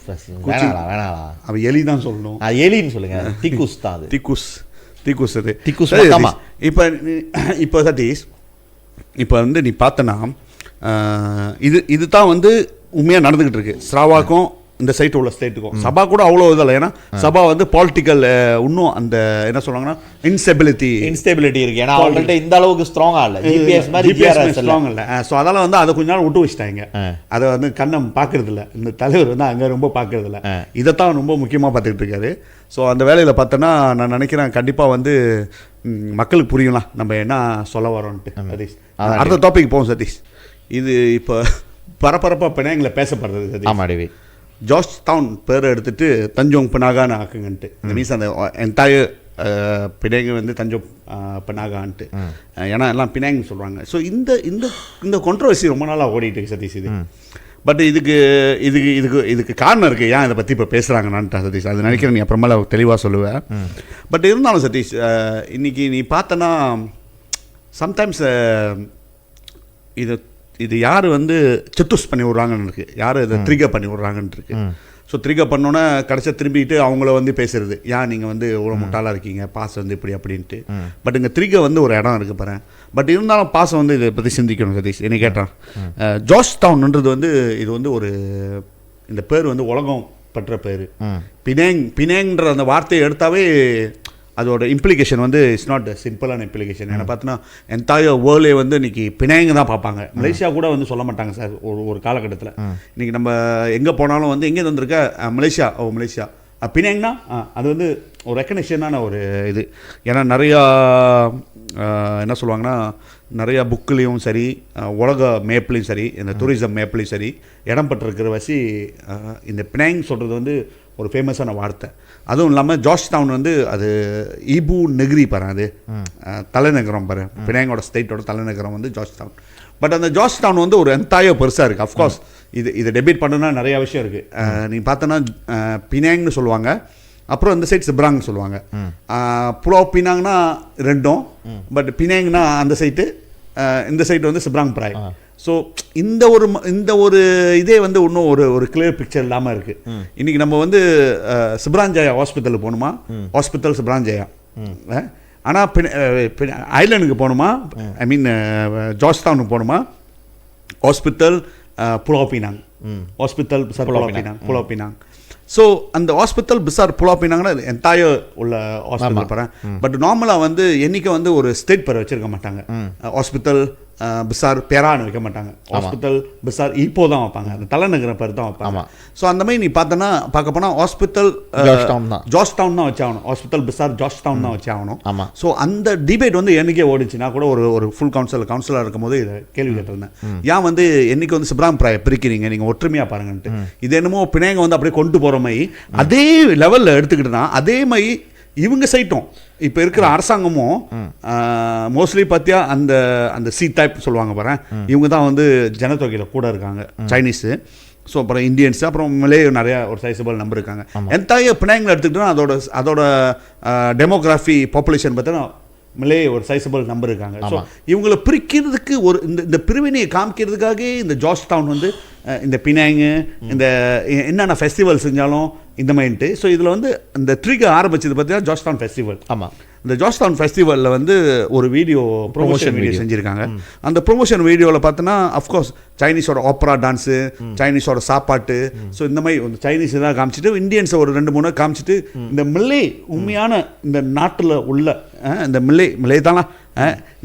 வேணாடா அவன் எலி தான் சொல்லணும். எலின்னு சொல்லுங்க. திக்குஸ் தான் அது. திக்குஸ் அது திக்குஸ். இப்போ சதீஷ், இப்போ வந்து நீ பார்த்தனா இது தான் வந்து உண்மையாக நடந்துக்கிட்டு இருக்கு ஸ்ராவாக்கும் இந்த சைட்டு உள்ள ஸ்டேட்டுக்கும். சபா கூட அவ்வளோ இதில்லை, ஏன்னா சபா வந்து பாலிட்டிக்கல் இன்னும் அந்த என்ன சொல்கிறாங்கன்னா இன்ஸ்டெபிலிட்டி இருக்கு. ஏன்னா அவங்கள்ட்ட இந்த அளவுக்கு ஸ்ட்ராங்காக இல்லை, ஜிபிஎஸ் ஸ்ட்ராங் இல்லை. ஸோ அதனால் வந்து அதை கொஞ்ச நாள் விட்டு வச்சுட்டாங்க. அதை வந்து கண்ணம் பார்க்கறது இல்லை, இந்த தலைவர் வந்து அங்கே ரொம்ப பார்க்கறது இல்லை. இதைத்தான் ரொம்ப முக்கியமாக பார்த்துக்கிட்டு இருக்காரு. ஸோ அந்த வேலையில் பார்த்தோன்னா நான் நினைக்கிறேன் கண்டிப்பாக வந்து மக்களுக்கு புரியலாம் நம்ம என்ன சொல்ல வரோன்ட்டு. சதீஷ், அடுத்த டாபிக் போவோம் சதீஷ். இது இப்போ பரபரப்பாக பினாங்கில் பேசப்படுறது சதீஷ். ஆமாம், ஜார்ஜ் டவுன் பேரை எடுத்துகிட்டு தஞ்சோங் பினாகான்னு ஆக்குங்கன்ட்டு. இந்த மீன்ஸ் அந்த என்டையர் பினாங்கு வந்து தஞ்சோங் பினாகான்ட்டு, ஏன்னா எல்லாம் பினாங்னு சொல்கிறாங்க. ஸோ இந்த இந்த இந்த கான்ட்ரோவர்சி ரொம்ப நாளாக ஓடிட்டு இருக்கு சதீஷ். இது பட் இதுக்கு காரணம் இருக்குது ஏன் இதை பற்றி இப்போ பேசுகிறாங்கன்னான்ட்டா சதீஷ். அது நினைக்கிறேன் நீ அப்புறமேல தெளிவாக சொல்லுவேன். பட் இருந்தாலும் சதீஷ், இன்றைக்கி நீ பார்த்தனா சம்டைம்ஸ் இது யார் வந்து செத்துஸ் பண்ணி விட்றாங்கன்னு இருக்குது, யார் இதை த்ரிகர் பண்ணி விட்றாங்கன்னு இருக்குது. ஸோ த்ரிகர் பண்ணோன்னே கடைசியாக திரும்பிட்டு அவங்கள வந்து பேசுறது, ஏன் நீங்கள் வந்து இவ்வளோ முட்டாளாக இருக்கீங்க, பாஸ் வந்து இப்படி அப்படின்ட்டு. பட் இங்கே த்ரிகர் வந்து ஒரு இடம் இருக்குது பாரு. பட் இருந்தாலும் பாசம் வந்து இதை பற்றி சிந்திக்கணும் சதீஷ். என்ன கேட்டான், ஜார்ஜ் டவுன்ன்றது வந்து இது வந்து ஒரு இந்த பேர் வந்து உலகம் பற்ற பேர். பினேங்ன்ற அந்த வார்த்தையை எடுத்தாவே அதோட இம்ப்ளிகேஷன் வந்து இட்ஸ் நாட் சிம்பிளான இம்ப்ளிகேஷன். ஏன்னா பார்த்தோன்னா என்டையர் வேர்ல்டே வந்து இன்றைக்கி பினாங்கு தான் பார்ப்பாங்க. மலேசியா கூட வந்து சொல்ல மாட்டாங்க சார் ஒரு காலகட்டத்தில். இன்றைக்கி நம்ம எங்கே போனாலும் வந்து எங்கே வந்திருக்க மலேசியா பினாங்னா அது வந்து ஒரு ரெக்கக்னிஷனான ஒரு இது. ஏன்னா நிறையா என்ன சொல்லுவாங்கன்னா, நிறையா புக்குலேயும் சரி, உலக மேப்லேயும் சரி, இந்த டூரிசம் மேப்லேயும் சரி இடம் பெற்றிருக்கிற வசி இந்த பினாங் சொல்கிறது வந்து ஒரு ஃபேமஸான வார்த்தை. அதுவும் இல்லாமல் ஜார்ஜ் டவுன் வந்து அது ஈபு நெகிரி பாரு, அது தலைநகரம் பாரு, பினாங்கோட ஸ்டேட்டோட தலைநகரம் வந்து ஜார்ஜ் டவுன். பட் அந்த ஜார்ஜ் டவுன் வந்து ஒரு என்டையர் பெருசாக இருக்குது. அஃப்கோர்ஸ் இதை டெபேட் பண்ணுன்னா நிறையா விஷயம் இருக்குது. நீ பார்த்தோன்னா பினாங்னு சொல்லுவாங்க, அப்புறம் இந்த சைட் சிப்ராங்னு சொல்லுவாங்க. புலோ பினாங்னா ரெண்டும், பட் பினாங்னா அந்த சைட்டு, இந்த சைட்டு வந்து சிப்ராங் பிராய். ஸோ இந்த ஒரு இதே வந்து இன்னும் ஒரு கிளியர் பிக்சர் இல்லாமல் இருக்குது. இன்றைக்கி நம்ம வந்து சிப்ராஞ்சயா ஹாஸ்பிட்டலுக்கு போகணுமா, ஹாஸ்பிட்டல் சிப்ராஞ்சயா. ஆனால் ஐலாண்டுக்கு போகணுமா, ஐ மீன் ஜார்ஜ் டவுனுக்கு போகணுமா, hospital pulao Penang, hospital pulao Penang. So அந்த ஹாஸ்பிட்டல் பிசார் புலாவ் பினாங்கன்னா என்டையர் உள்ள ஹாஸ்பிட்டல் போகிறேன். பட் நார்மலாக வந்து என்றைக்கு வந்து ஒரு ஸ்டேட் பேரை வச்சுருக்க மாட்டாங்க. ஹாஸ்பிட்டல் பிசார் பேரான்னு வைக்க மாட்டாங்க, ஹாஸ்பிட்டல் பிசார் இப்போ தான் வைப்பாங்க, அந்த தலைநகர பேர் தான் வைப்பாங்க. ஸோ அந்த மாதிரி நீ பார்த்தோன்னா பார்க்க போனால் ஹாஸ்பிட்டல் ஜார்ஜ் டவுன் தான் வச்சாகணும், ஹாஸ்பிட்டல் பிசார் ஜார்ஜ் டவுன் தான் வச்சாகணும். ஸோ அந்த டிபேட் வந்து என்னைக்கே ஓடிச்சுன்னா கூட ஒரு ஃபுல் கவுன்சிலராக இருக்கும் போது இதை கேள்வி கேட்டிருந்தேன், ஏன் வந்து என்னைக்கு வந்து சிப்ராங் பிராயை பிரிக்கிறீங்க, நீங்கள் ஒற்றுமையாக பாருங்கன்ட்டு. இது என்னமோ பிணையங்க வந்து அப்படியே கொண்டு போகிற மாதிரி அதே லெவலில் எடுத்துக்கிட்டுனா அதே மாதிரி இவங்க சைட்டும் இப்போ இருக்கிற அரசாங்கமும் மோஸ்ட்லி பார்த்தியா அந்த சி டைப் சொல்லுவாங்க பாரு, இவங்க தான் வந்து ஜனத்தொகையில் கூட இருக்காங்க, சைனீஸு. ஸோ அப்புறம் இந்தியன்ஸ், அப்புறம் மலே நிறையா ஒரு சைஸபிள் நம்பர் இருக்காங்க. என்டையர் பினாங்கில் எடுத்துக்கிட்டோன்னா அதோட டெமோகிராஃபி பாப்புலேஷன் பார்த்தோன்னா மலே ஒரு சைஸபிள் நம்பர் இருக்காங்க. ஸோ இவங்களை பிரிக்கிறதுக்கு ஒரு இந்த பிரிவினையை காமிக்கிறதுக்காகவே இந்த ஜார்ஜ் டவுன் வந்து இந்த பினாங்கு இந்த என்னென்ன ஃபெஸ்டிவல் செஞ்சாலும் இந்த மாதிரிட்டு. ஸோ இதில் வந்து இந்த ட்ரிகர் ஆரம்பிச்சது பார்த்தீங்கன்னா ஜார்ஜ் டவுன் ஃபெஸ்டிவல். ஆமாம், இந்த ஜார்ஜ் டவுன் ஃபெஸ்டிவலில் வந்து ஒரு ப்ரொமோஷன் வீடியோ செஞ்சுருக்காங்க. அந்த ப்ரொமோஷன் வீடியோவில் பார்த்தோன்னா அஃப்கோர்ஸ் சைனீஸோட ஆப்ரா டான்ஸு, சைனீஸோட சாப்பாட்டு, ஸோ இந்த மாதிரி சைனீஸ் தான் காமிச்சிட்டு இந்தியன்ஸை ஒரு 2-3 காமிச்சிட்டு இந்த மில்லே உண்மையான இந்த நாட்டில் உள்ள இந்த மில்லே தானா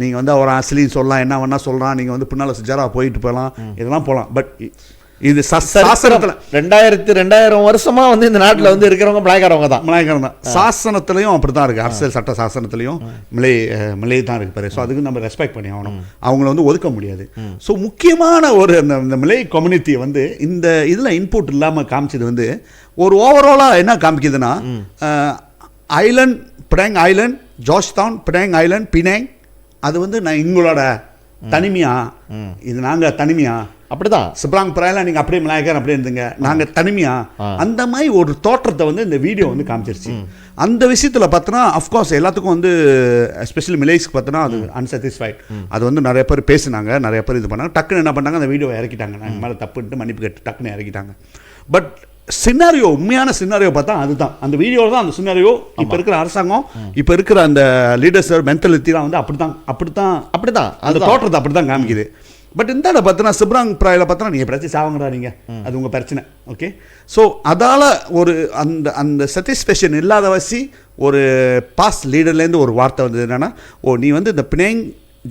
நீங்கள் வந்து அவர் அஸ்லின்னு சொல்லலாம், என்ன வேணால் சொல்லலாம், நீங்கள் வந்து பின்னால் ஜரா போயிட்டு போகலாம், இதெல்லாம் போகலாம். பட் இது சாசனத்தில் 2000 வருஷமா வந்து இந்த நாட்டில் வந்து இருக்கிறவங்க மலாய்க்காரவங்க தான். மலாய்க்காரங்க தான். சாசனத்திலையும் அப்படி தான் இருக்குது. அரசியல் சட்ட சாசனத்திலையும் மிளை தான் இருக்கு பாரு. ஸோ அதுக்கு நம்ம ரெஸ்பெக்ட் பண்ணி ஆகணும். அவங்கள வந்து ஒதுக்க முடியாது. ஸோ முக்கியமான ஒரு இந்த மிளை கம்யூனிட்டியை வந்து இந்த இதில் இன்புட் இல்லாமல் காமிச்சது வந்து ஒரு ஓவராலாக என்ன காமிக்குதுன்னா, island Penang island, Georgetown, Penang island, Penang, அது வந்து நான் எங்களோட தனிமையா, இது நாங்கள் தனிமையா, அப்படிதான் சிப்ராங் பிராயில் நீங்கள் அப்படியே மலாய்க்காரன் அப்படியே இருந்துங்க, நாங்கள் தனிமையா, அந்த மாதிரி ஒரு தோற்றத்தை வந்து இந்த வீடியோ வந்து காமிச்சிருச்சு. அந்த விஷயத்தில் பார்த்தோன்னா அஃப்கோர்ஸ் எல்லாத்துக்கும் வந்து எஸ்பெஷலி மிலேஸ்க்கு பார்த்தோன்னா அது அன்சாட்டிஸ்ஃபைட். அது வந்து நிறைய பேர் பேசினாங்க, நிறைய பேர் இது பண்ணாங்க. டக்குன்னு என்ன பண்ணாங்க, அந்த வீடியோவை இறக்கிட்டாங்க. நான் மேலே தப்புன்ட்டு மன்னிப்பு கேட்டு டக்குன்னு இறக்கிட்டாங்க. பட் சினாரியோ, உண்மையான சினாரியோ பார்த்தா அதுதான். அந்த வீடியோவில் தான் அந்த சினாரியோ இப்போ இருக்கிற அரசாங்கம், இப்போ இருக்கிற அந்த லீடர்ஸ் மென்டாலிட்டிலாம் வந்து அப்படித்தான் அந்த தோற்றத்தை அப்படி தான் காமிக்குது. பட் இந்த பார்த்தோன்னா சிப்ராங் பிராயில் பார்த்தோன்னா நீங்கள் பிரச்சனை சாவங்கடா, நீங்கள் அது உங்கள் பிரச்சனை. ஓகே, ஸோ அதால் ஒரு அந்த சாட்டிஸ்ஃபேக்ஷன் இல்லாத வசி ஒரு பாஸ் லீடர்லேருந்து ஒரு வார்த்தை வந்தது என்னென்னா, நீ வந்து இந்த பினாங்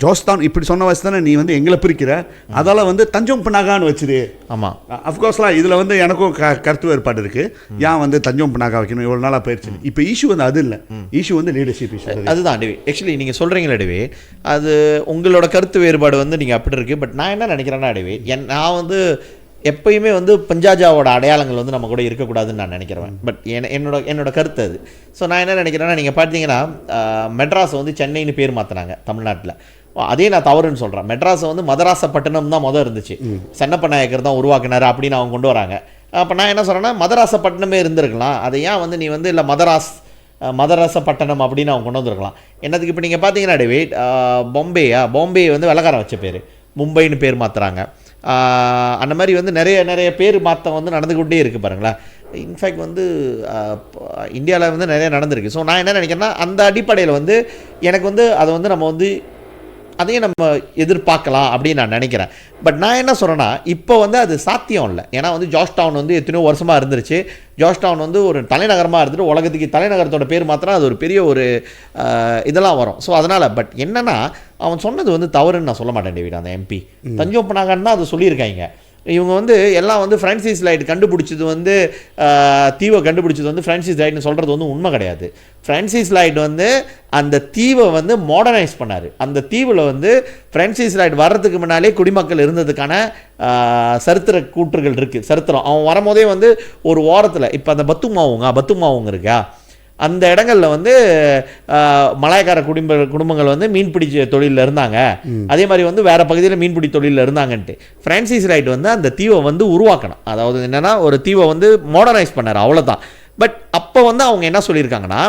ஜார்ஜ்டவுன் இப்படி சொன்ன வயசு தானே நீ வந்து எங்களை பிரிக்கிற, அதால் வந்து தஞ்சோங் பினாகான்னு வச்சுது. ஆமாம், அஃப்கோர்ஸ்லாம் இதில் வந்து எனக்கும் கருத்து வேறுபாடு இருக்குது. ஏன் வந்து தஞ்சோங் பினாகா வைக்கணும், இவ்வளோ நாளாக போயிடுச்சு. இப்போ இஷ்யூ வந்து அது இல்லை, இஷ்யூ வந்து லீடர்ஷிப் இஷ்யூ. அதுதான் டிவி. ஆக்சுவலி நீங்கள் சொல்கிறீங்களா டிவி, அது உங்களோட கருத்து வேறுபாடு வந்து நீங்கள் அப்படி இருக்குது. பட் நான் என்ன நினைக்கிறேன்னா டிவி, நான் வந்து எப்பயுமே வந்து பஞ்சாஜாவோட அடையாளங்கள் வந்து நம்ம கூட இருக்கக்கூடாதுன்னு நான் நினைக்கிறேன். பட் என்னோட கருத்து அது. ஸோ நான் என்ன நினைக்கிறேன்னா, நீங்கள் பார்த்தீங்கன்னா மெட்ராஸ் வந்து சென்னைன்னு பேர் மாற்றினாங்க தமிழ்நாட்டில். அதே நான் தவறுன்னு சொல்கிறேன். மெட்ராஸை வந்து மதராசப்பட்டினம் தான் முதல் இருந்துச்சு, சென்னப்ப நாயக்கர் தான் உருவாக்கினார் அப்படின்னு அவங்க கொண்டு வராங்க. அப்போ நான் என்ன சொல்கிறேன்னா, மதராசப்பட்டினமே இருந்திருக்கலாம். அதை ஏன் வந்து நீ வந்து இல்லை மதராசப்பட்டினம் அப்படின்னு அவங்க கொண்டு வந்துருக்கலாம். என்னதுக்கு இப்போ நீங்கள் பார்த்தீங்கன்னா டேவிட், பாம்பே வந்து வெள்ளக்காரன் வச்ச பேர், மும்பைன்னு பேர் மாற்றுறாங்க. அந்த மாதிரி வந்து நிறைய பேர் மாற்றம் வந்து நடந்துக்கிட்டே இருக்குது பாருங்களேன். இன்ஃபேக்ட் வந்து இந்தியாவில் வந்து நிறைய நடந்திருக்கு. ஸோ நான் என்ன நினைக்கிறேன்னா, அந்த அடிப்படையில் வந்து எனக்கு வந்து அதை வந்து நம்ம வந்து அதையும் நம்ம எதிர்பார்க்கலாம் அப்படின்னு நான் நினைக்கிறேன். பட் நான் என்ன சொல்கிறேன்னா, இப்போ வந்து அது சாத்தியம் இல்லை. ஏன்னா வந்து ஜார்ஜ்டவுன் வந்து எத்தனையோ வருஷமாக இருந்துருச்சு. ஜார்ஜ்டவுன் வந்து ஒரு தலைநகரமாக இருந்துட்டு உலகத்துக்கு தலைநகரத்தோட பேர் மாத்திரம் அது ஒரு பெரிய ஒரு இதெல்லாம் வரும். ஸோ அதனால் பட் என்னென்னா, அவன் சொன்னது வந்து தவறுன்னு நான் சொல்ல மாட்டேன் டேவிட். அந்த எம்பி தஞ்சோங் பினாகான்னு தான் அது சொல்லியிருக்காங்க. இவங்க வந்து எல்லாம் வந்து ஃப்ரான்சிஸ் லைட் கண்டுபிடிச்சது வந்து தீவை கண்டுபிடிச்சது வந்து ஃப்ரான்சிஸ் லைட்னு சொல்கிறது வந்து உண்மை கிடையாது. ஃப்ரான்சிஸ் லைட் வந்து அந்த தீவை வந்து மாடர்னைஸ் பண்ணார். அந்த தீவில் வந்து ஃப்ரான்சிஸ் லைட் வர்றதுக்கு முன்னாலே குடிமக்கள் இருந்ததுக்கான சரித்திர கூற்றுகள் இருக்குது. சரித்திரம் அவன் வரும்போதே வந்து ஒரு ஓரத்தில் இப்போ அந்த பத்துமாவுங்க இருக்கா, அந்த இடங்களில் வந்து மலாய்க்கார குடும்பங்கள் வந்து மீன்பிடி தொழிலில் இருந்தாங்க. அதே மாதிரி வந்து வேறு பகுதியில் மீன்பிடி தொழிலில் இருந்தாங்கன்ட்டு ஃப்ரான்சிஸ் ரைட் வந்து அந்த தீவை வந்து உருவாக்கணும். அதாவது என்னென்னா, ஒரு தீவை வந்து மாடர்னைஸ் பண்ணார், அவ்வளோதான். பட் அப்போ வந்து அவங்க என்ன சொல்லியிருக்காங்கன்னா,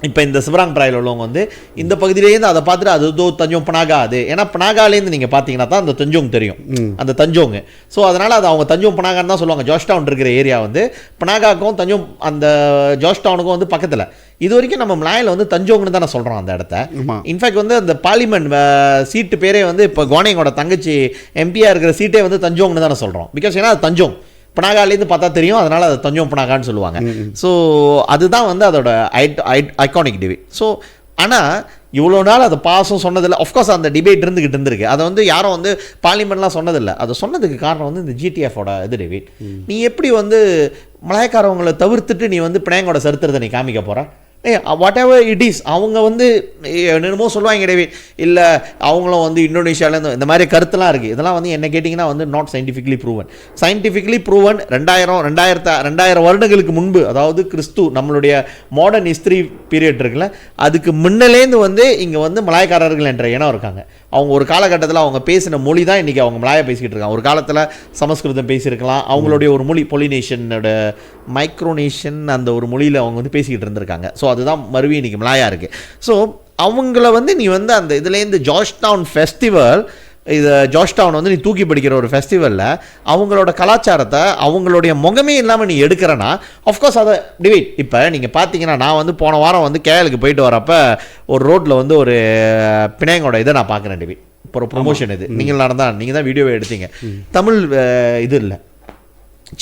இப்போ இந்த சிப்ராங் பிராயில் உள்ளவங்க வந்து இந்த பகுதியிலேருந்து அதை பார்த்துட்டு அது தஞ்சோங் பினாகா, அது ஏன்னா பினாகாலேருந்து நீங்கள் பார்த்தீங்கன்னா தான் அந்த தஞ்சோங் தெரியும், அந்த தஞ்சோங். ஸோ அதனால் அது அவங்க தஞ்சோங் பினாகான்னு தான் சொல்லுவாங்க. ஜார்ஜ்டவுன் இருக்கிற ஏரியா வந்து பினாகாக்கும் தஞ்சோங் அந்த ஜார்ஜ்டவுனுக்கும் வந்து பக்கத்தில். இது வரைக்கும் நம்ம மலாயில் வந்து தஞ்சோங்னு தானே சொல்கிறோம் அந்த இடத்த. இன்ஃபேக்ட் வந்து அந்த பார்லிமெண்ட் சீட்டு பேரே வந்து இப்போ கோனேங்கோட தங்கச்சி எம்பியாக இருக்கிற சீட்டே வந்து தஞ்சோங்னு தானே சொல்கிறோம். பிகாஸ் ஏன்னா அது தஞ்சோங் பினாகாலேருந்து பார்த்தா தெரியும், அதனால் அது தஞ்சோங் பினாகான்னு சொல்லுவாங்க. ஸோ அதுதான் வந்து அதோட ஐகானிக் டிவி. ஸோ ஆனால் இவ்வளோ நாள் அது பாசம் சொன்னதில்லை. ஆஃப்கோர்ஸ் அந்த டிபேட் இருந்துருக்கு. அதை வந்து யாரும் வந்து பார்லிமெண்ட்லாம் சொன்னதில்லை. அதை சொன்னதுக்கு காரணம் வந்து இந்த ஜிடிஎஃபோட இது டிபேட். நீ எப்படி வந்து மலாய்க்காரவங்களை தவிர்த்துட்டு நீ வந்து பினாங்கோட சரித்திரத்தை நீ காமிக்க போகிற? வாட் எவர் இட் இஸ், அவங்க வந்து என்னமோ சொல்லுவாங்க டேவிட், இல்லை அவங்களும் வந்து இந்தோனேஷியாவிலேருந்து இந்த மாதிரி கருத்துலாம் இருக்குது. இதெல்லாம் வந்து என்ன கேட்டிங்கன்னா வந்து நாட் சயின்டிஃபிக்லி ப்ரூவன். 2000 வருடங்களுக்கு முன்பு, அதாவது கிறிஸ்து நம்மளுடைய மாடர்ன் ஹிஸ்ட்ரி பீரியட் இருக்குல்ல, அதுக்கு முன்னிலேருந்து வந்து இங்கே வந்து மலாய்க்காரர்கள் என்ற இனம் இருக்காங்க. அவங்க ஒரு காலகட்டத்தில் அவங்க பேசின மொழி தான் இன்றைக்கி அவங்க மலாயை பேசிக்கிட்டு இருக்காங்க. ஒரு காலத்தில் சமஸ்கிருதம் பேசியிருக்கலாம், அவங்களுடைய ஒரு மொழி பொலினேஷனோட மைக்ரோனேஷன் அந்த ஒரு மொழியில் அவங்க வந்து பேசிக்கிட்டு இருந்திருக்காங்க. ஸோ அதுதான் மறுபடியும் இன்றைக்கி மலாயா இருக்குது. ஸோ அவங்கள வந்து நீ வந்து அந்த இதுலேருந்து ஜார்ஜ்டவுன் ஃபெஸ்டிவல், இது ஜார்ஜ்டவுன் வந்து நீ தூக்கி பிடிக்கிற ஒரு ஃபெஸ்டிவலில் அவங்களோட கலாச்சாரத்தை அவங்களுடைய முகமே இல்லாமல் நீ எடுக்கிறனா, ஆஃப்கோர்ஸ் அதை டிவைட். இப்போ நீங்கள் பார்த்தீங்கன்னா, நான் வந்து போன வாரம் வந்து கேரளுக்கு போயிட்டு வரப்போ ஒரு ரோட்டில் வந்து ஒரு பினாங்கோட இதை நான் பார்க்குறேன் டிவைட். இப்போ ஒரு ப்ரொமோஷன் இது நீங்கள் தான் வீடியோவை எடுத்தீங்க. தமிழ் இது இல்லை,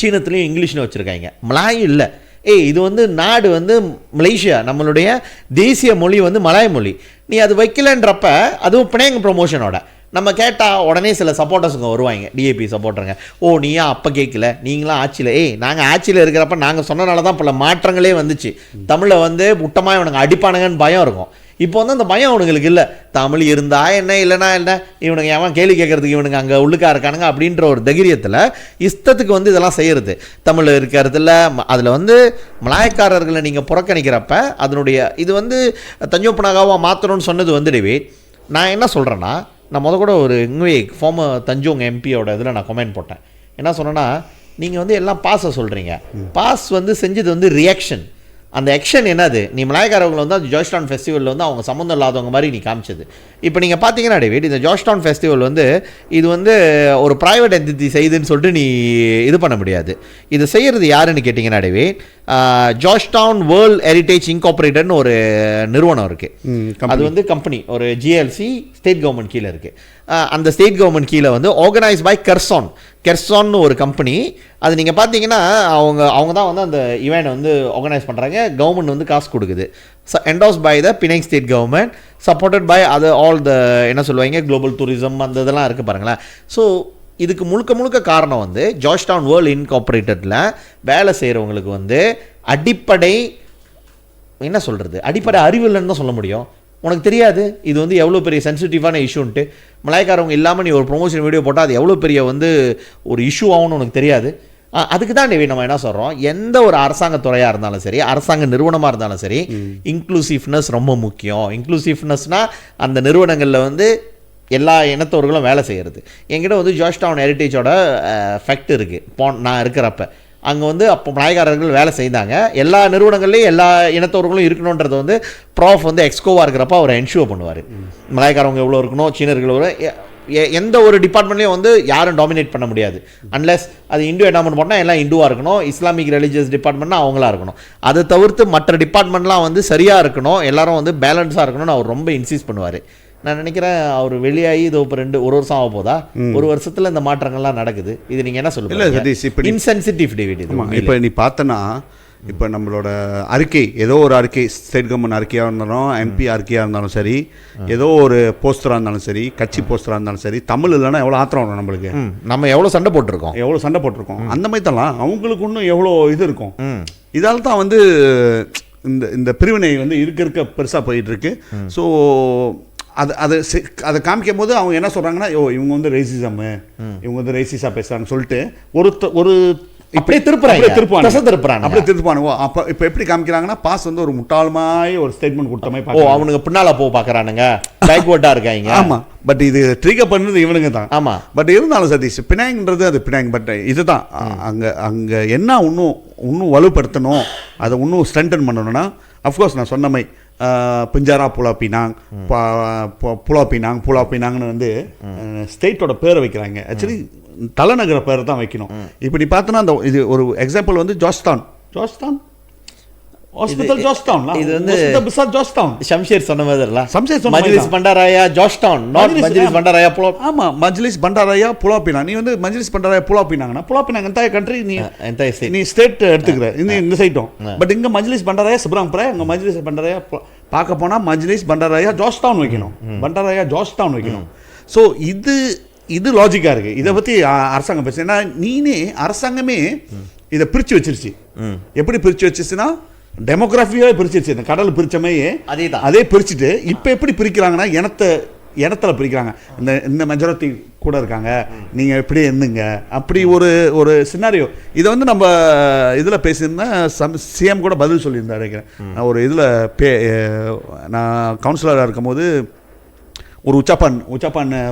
சீனத்துலேயும் இங்கிலீஷ்னு வச்சுருக்காங்க, மலாய் இல்லை. இது வந்து நாடு வந்து மலேசியா, நம்மளுடைய தேசிய மொழி வந்து மலாய் மொழி. நீ அது வைக்கலன்றப்ப அதுவும் பினாங் ப்ரொமோஷனோட நம்ம கேட்டால் உடனே சில சப்போர்ட்டர்ஸுங்க வருவாங்க, டிஏபி சப்போர்ட்டருங்க. ஓ நீ ஏன் அப்போ கேட்கல, நீங்களாம் ஆட்சியில் நாங்கள் ஆட்சியில் இருக்கிறப்ப நாங்கள் சொன்னனால தான் பல மாற்றங்களே வந்துச்சு. தமிழில் வந்து முட்டமாக இவனுங்க அடிப்பானுங்கன்னு பயம் இருக்கும். இப்போ வந்து அந்த பயம் அவனுங்களுக்கு இல்லை. தமிழ் இருந்தா என்ன இல்லைனா என்ன, இவனுங்க ஏன் கேள்வி கேட்கறதுக்கு இவனுங்க அங்கே உள்ளுக்கா இருக்கானுங்க அப்படின்ற ஒரு தைரியத்தில் இஷ்டத்துக்கு வந்து இதெல்லாம் செய்கிறது. தமிழ் இருக்கிறதுல அதில் வந்து மலாயக்காரர்களை நீங்கள் புறக்கணிக்கிறப்ப அதனுடைய இது வந்து தஞ்சோப்பனாகாவாக மாற்றணும்னு சொன்னது வந்து டேவிட், நான் என்ன சொல்கிறேன்னா, நான் கூட ஒரு ஃபார்மர் தஞ்சோங் எம்பியோட இதில் நான் கமெண்ட் போட்டேன். என்ன சொன்னேன்னா, நீங்கள் வந்து எல்லாம் பாஸை சொல்கிறீங்க, பாஸ் வந்து செஞ்சது வந்து ரியாக்ஷன். அந்த ஆக்ஷன் என்னது, நீ மலாய்க்காரவங்களை வந்து அந்த ஜார்ஜ்டவுன் ஃபெஸ்டிவலில் வந்து அவங்க சம்மந்தம் இல்லாதவங்க மாதிரி நீ காமிச்சது. இப்போ நீங்கள் பார்த்தீங்கன்னா டேவிட், இந்த ஜார்ஜ்டவுன் ஃபெஸ்டிவல் வந்து இது வந்து ஒரு ப்ரைவேட் என்டிட்டி செய்யுதுன்னு சொல்லிட்டு நீ இது பண்ண முடியாது. இது செய்கிறது யாருன்னு கேட்டிங்கன்னா டேவிட், ஜார்ஜ்டவுன் வேர்ல்ட் ஹெரிட்டேஜ் இன்கார்பரேட்டட்னு ஒரு நிறுவனம் இருக்குது. அது வந்து கம்பெனி, ஒரு ஜிஎல்சி ஸ்டேட் கவர்மெண்ட் கீழே இருக்குது. அந்த ஸ்டேட் கவர்மெண்ட் கீழே வந்து ஆர்கனைஸ் பை கெர்சான்னு ஒரு கம்பெனி. அது நீங்கள் பார்த்தீங்கன்னா அவங்க தான் வந்து அந்த இவெண்ட் வந்து ஆர்கனைஸ் பண்ணுறாங்க. கவர்மெண்ட் வந்து காசு கொடுக்குது. Endorsed by the Penang state government, supported by அது ஆல் த என்ன சொல்லுவாங்க குளோபல் டூரிசம் அந்த இதெல்லாம் இருக்குது பாருங்களேன். ஸோ இதுக்கு முழுக்க காரணம் வந்து ஜார்ஜ்டவுன் வேர்ல்ட் இன்கார்பரேட்டடில் வேலை செய்கிறவங்களுக்கு வந்து அடிப்படை என்ன சொல்கிறது, அடிப்படை அறிவு இல்லைன்னு தான் சொல்ல முடியும். உனக்கு தெரியாது இது வந்து எவ்வளோ பெரிய சென்சிட்டிவான இஷ்யூன்ட்டு. மலாய்க்காரவங்க இல்லாமல் நீ ஒரு ப்ரொமோஷன் வீடியோ போட்டால் அது எவ்வளோ பெரிய வந்து ஒரு இஷ்யூ ஆகும்னு உனக்கு தெரியாது. அதுக்கு தான் நம்ம என்ன சொல்கிறோம், எந்த ஒரு அரசாங்க துறையாக இருந்தாலும் சரி, அரசாங்க நிறுவனமாக இருந்தாலும் சரி, இன்க்ளூசிவ்னஸ் ரொம்ப முக்கியம். இன்க்ளூசிவ்னஸ்னால் அந்த நிறுவனங்களில் வந்து எல்லா இனத்தவர்களும் வேலை செய்கிறது. என்கிட்ட வந்து ஜார்ஜ்டவுன் ஹெரிட்டேஜோட ஃபேக்ட் இருக்குது. நான் இருக்கிறப்ப அங்கே வந்து அப்போ மலாய்க்காரர்கள் வேலை செய்தாங்க. எல்லா நிறுவனங்கள்லேயும் எல்லா இனத்தவர்களும் இருக்கணுன்றது வந்து ப்ராஃப் வந்து எக்ஸ்கோவாக இருக்கிறப்ப அவர் என்ஷூர் பண்ணுவார். மலாய்க்காரவங்க எவ்வளோ இருக்கணும், சீனர்கள் எவ்வளோ, எந்த ஒரு டிபார்ட்மெண்ட்லேயும் வந்து யாரும் டாமினேட் பண்ண முடியாது. அன்லெஸ் அது இந்து என்டோமெண்ட் போட்டால் எல்லாம் இந்துவாக இருக்கணும், இஸ்லாமிக் ரிலீஜியஸ் டிபார்ட்மெண்ட்னா அவங்களா இருக்கணும். அதை தவிர்த்து மற்ற டிபார்ட்மெண்ட்லாம் வந்து சரியாக இருக்கணும், எல்லாரும் வந்து பேலன்ஸாக இருக்கணும்னு அவர் ரொம்ப இன்சிஸ்ட் பண்ணுவார். நான் நினைக்கிறேன் அவர் வெளியாகி இது இப்போ ஒரு வருஷம் ஆக போதா, ஒரு வருஷத்தில் இந்த மாற்றங்கள்லாம் நடக்குது. இது நீங்கள் என்ன சொல்லுங்கள், இன்சென்சிட்டிவ் டேவிட். இப்போ நீ பார்த்தனா, இப்போ நம்மளோட அறிக்கை, ஏதோ ஒரு அறிக்கை, ஸ்டேட் கவர்மெண்ட் அறிக்கையாக இருந்தாலும், எம்பி அறிக்கையாக இருந்தாலும் சரி, ஏதோ ஒரு போஸ்டராக இருந்தாலும் சரி, கட்சி போஸ்டராக இருந்தாலும் சரி, தமிழ் இல்லைன்னா எவ்வளோ ஆத்திரம் வரும் நம்மளுக்கு. நம்ம எவ்வளோ சண்டை போட்டிருக்கோம் அந்த மாதிரி தான் அவங்களுக்கு இன்னும் எவ்வளோ இது இருக்கும். இதால் தான் வந்து இந்த பிரிவினை வந்து இருக்க பெருசாக போயிட்டு இருக்கு. ஸோ அதை காமிக்கும் போது அவங்க என்ன சொல்கிறாங்கன்னா, இவங்க வந்து ரேசிசம், இவங்க வந்து ரேசிஸாக பேசுகிறாங்கன்னு சொல்லிட்டு ஒரு அப்படியே திருப்புறாங்க. அப்போ இப்போ எப்படி காமிக்கிறாங்கன்னா, பாஸ் வந்து ஒரு முட்டாளமாய் ஒரு ஸ்டேட்மெண்ட் கொடுத்த மாதிரி அவனுங்க பின்னால பார்க்குறானுங்க, பேக்வர்டாக இருக்காங்க. ஆமாம், பட் இது ட்ரிகர் பண்ணது இவனுங்க தான். ஆமாம், பட் இருந்தாலும் சதீஷ், பினாங்கிறது அது பினாங். பட் இதுதான் அங்கே என்ன இன்னும் வலுப்படுத்தணும், அதை இன்னும் ஸ்ட்ரென்தன் பண்ணணும்னா, அஃப்கோர்ஸ் நான் சொன்ன மாதிரி பிஞ்சாரா புலாப்பினாங்னு வந்து ஸ்டேட்டோட பேரை வைக்கிறாங்க. ஆக்சுவலி தலைநகர பேரை தான் வைக்கணும். இப்போ நீ பார்த்தோன்னா அந்த இது ஒரு எக்ஸாம்பிள் வந்து ஜார்ஜ்டவுன் ஹாஸ்பிட்டல் ஜார்ஜ்டவுன், இது வந்து ஜார்ஜ்டவுன் ஷம்ஷேர் சொன்ன மாதிரில மஜ்லிஸ் பண்டாராயா ஜார்ஜ்டவுன், நாட் மஜ்லிஸ் பண்டாராயா புலா. ஆமா, மஜ்லிஸ் பண்டாராயா புலாப்பினாங். நீ வந்து மஜ்லிஸ் பண்டாராயா புலாப்பினாங் என்டையர் கண்ட்ரி, நீ ஸ்டேட் எடுத்துக்கிற இந்த சைட்டும். பட் இங்க மஜ்லிஸ் பண்டாராயா சிப்ராம்பரா, இங்க மஜ்லிஸ் பண்டாராயா பார்க்க போனா மஜ்லிஸ் பண்டாராயா ஜார்ஜ்டவுன் வைக்கணும். ஸோ இது லாஜிக்காக இருக்குது. இதை பற்றி அரசாங்கம் பேசு. ஏன்னா அரசாங்கமே இதை பிரித்து வச்சிருச்சு. எப்படி பிரித்து வச்சிருச்சுன்னா, டெமோகிராஃபியாவே பிரிச்சிருச்சு. இந்த கடல் பிரிச்சமே அதே பிரிச்சுட்டு இப்போ எப்படி பிரிக்கிறாங்கன்னா, இனத்தில் பிரிக்கிறாங்க. இந்த மெஜாரிட்டி கூட இருக்காங்க, நீங்கள் எப்படி இருந்துங்க, அப்படி ஒரு சினாரியோ. இதை வந்து நம்ம இதில் பேசியிருந்தேன், சிஎம் கூட பதில் சொல்லியிருந்தேன் நினைக்கிறேன். நான் ஒரு இதில் நான் கவுன்சிலராக இருக்கும்போது ஒரு உச்சாப்பான்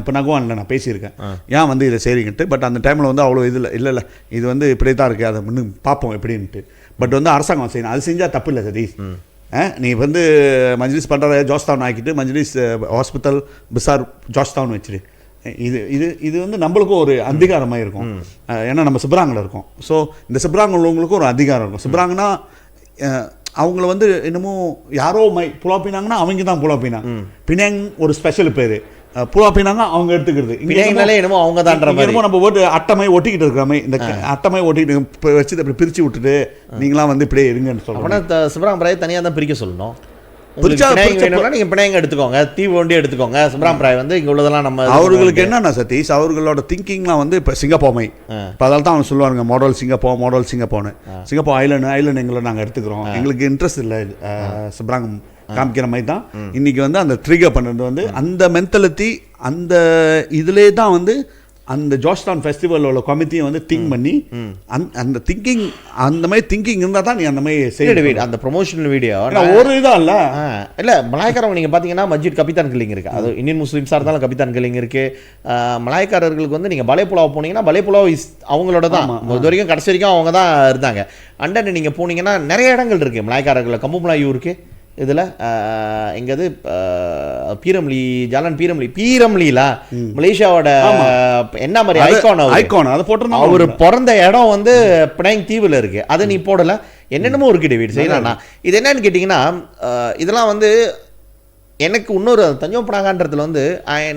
இப்போ நகுவானில் நான் பேசியிருக்கேன், ஏன் வந்து இதை செய்கிறீங்கன்ட்டு. பட் அந்த டைமில் வந்து அவ்வளோ இல்லை இது வந்து இப்படி தான் இருக்குது, அதை இன்னும் பார்ப்போம் எப்படின்ட்டு. பட் வந்து அரசாங்கம் செய்யணும், அது செஞ்சால் தப்பு இல்லை சதீஷ். நீ வந்து மஜ்லிஸ் பண்டாராயா ஜார்ஜ்டவுன் ஆக்கிட்டு மஜ்லிஸ் ஹாஸ்பிட்டல் பிசார் ஜார்ஜ்டவுன் வச்சிரு. இது வந்து நம்மளுக்கும் ஒரு அதிகாரமாக இருக்கும். ஏன்னா நம்ம சிப்ராங்கில் இருக்கோம். ஸோ இந்த சிப்ராங் உள்ளவங்களுக்கும் ஒரு அதிகாரம் இருக்கும். சிப்ராங்னா அவங்கள வந்து இன்னமும் யாரோ புலாப்பினாங்கன்னா அவங்க தான் புலாப்பினாங்க. பினாங் ஒரு ஸ்பெஷல் பேர், புலாப்பினாங்க அவங்க எடுத்துக்கிறது. என்னமோ அவங்க தான் நம்ம ஓட்டு அட்டமை ஒட்டிக்கிட்டு இருக்கிறோமே, இந்த அட்டமை ஒட்டிக்கிட்டு வச்சு அப்படி பிரித்து விட்டுட்டு நீங்களாம் வந்து இப்படியே இருங்கன்னு சொல்லணும். சிவராம் ராய் தனியாக தான் பிரிக்க சொல்லணும். நீங்க பிணைங்க எடுத்துக்கோங்க, தீவு வண்டி எடுத்துக்கோங்க, சுப்ராம்பிராய் வந்து இங்க உள்ளதெல்லாம் நம்ம அவர்களுக்கு என்னன்னா சதீஷ், அவர்களோட திங்கிங்லாம் வந்து இப்போ சிங்கப்பூமை, இப்போ அதால் தான் அவங்க சொல்லுவாங்க மாடல் சிங்கப்பூர்னு. சிங்கப்பூர் ஐலண்ட் எங்களை நாங்கள் எடுத்துக்கிறோம், எங்களுக்கு இன்ட்ரெஸ்ட் இல்லை சுப்ராங்கம் காமிக்கிற மாதிரி தான் இன்னைக்கு வந்து அந்த ட்ரிகர் பண்ணுறது வந்து அந்த மென்டாலிட்டி, அந்த இதிலே தான் வந்து அந்த ஜார்ஜ்டவுன் ஃபெஸ்டிவலோட கமிட்டியை வந்து திங்க் பண்ணி அந்த திங்கிங், அந்த மாதிரி திங்கிங் இருந்தால் தான் நீ அந்த மாதிரி செய்ய. அந்த ப்ரொமோஷனல் வீடியோ ஒரு இதாக இல்லை மலாய்க்காரங்க நீங்கள் பார்த்தீங்கன்னா மஸ்ஜித் கபிதான் கில்லிங் இருக்குது, அது இந்தியன் முஸ்லீம்ஸாக இருந்தாலும் கபிதான் கில்லிங் இருக்குது. மலாய்க்காரர்களுக்கு வந்து நீங்கள் பலேப்புலாவை போனீங்கன்னா பலேப்புலாவ் அவங்களோட தான் இது வரைக்கும் கடைசி வரைக்கும் அவங்க தான் இருந்தாங்க. அண்ட் நீங்கள் போனீங்கன்னா நிறைய இடங்கள் இருக்குது மலாய்க்காரர்களில், கம்புமலாயூ இருக்குது, இதில் எங்கது பீரம்லி, ஜாலன் பீரம்லியில் மலேசியாவோட என்ன மாதிரி ஐகான் அதை போட்டு அவர் பிறந்த இடம் வந்து பினாங் தீவில் இருக்குது, அதை நீ போடலை. என்னென்னமோ இருக்குது டேவிட் செய்யலாம்னா. இது என்னன்னு கேட்டிங்கன்னா இதெல்லாம் வந்து எனக்கு இன்னொரு தஞ்சோங் பனாகான்றதுல வந்து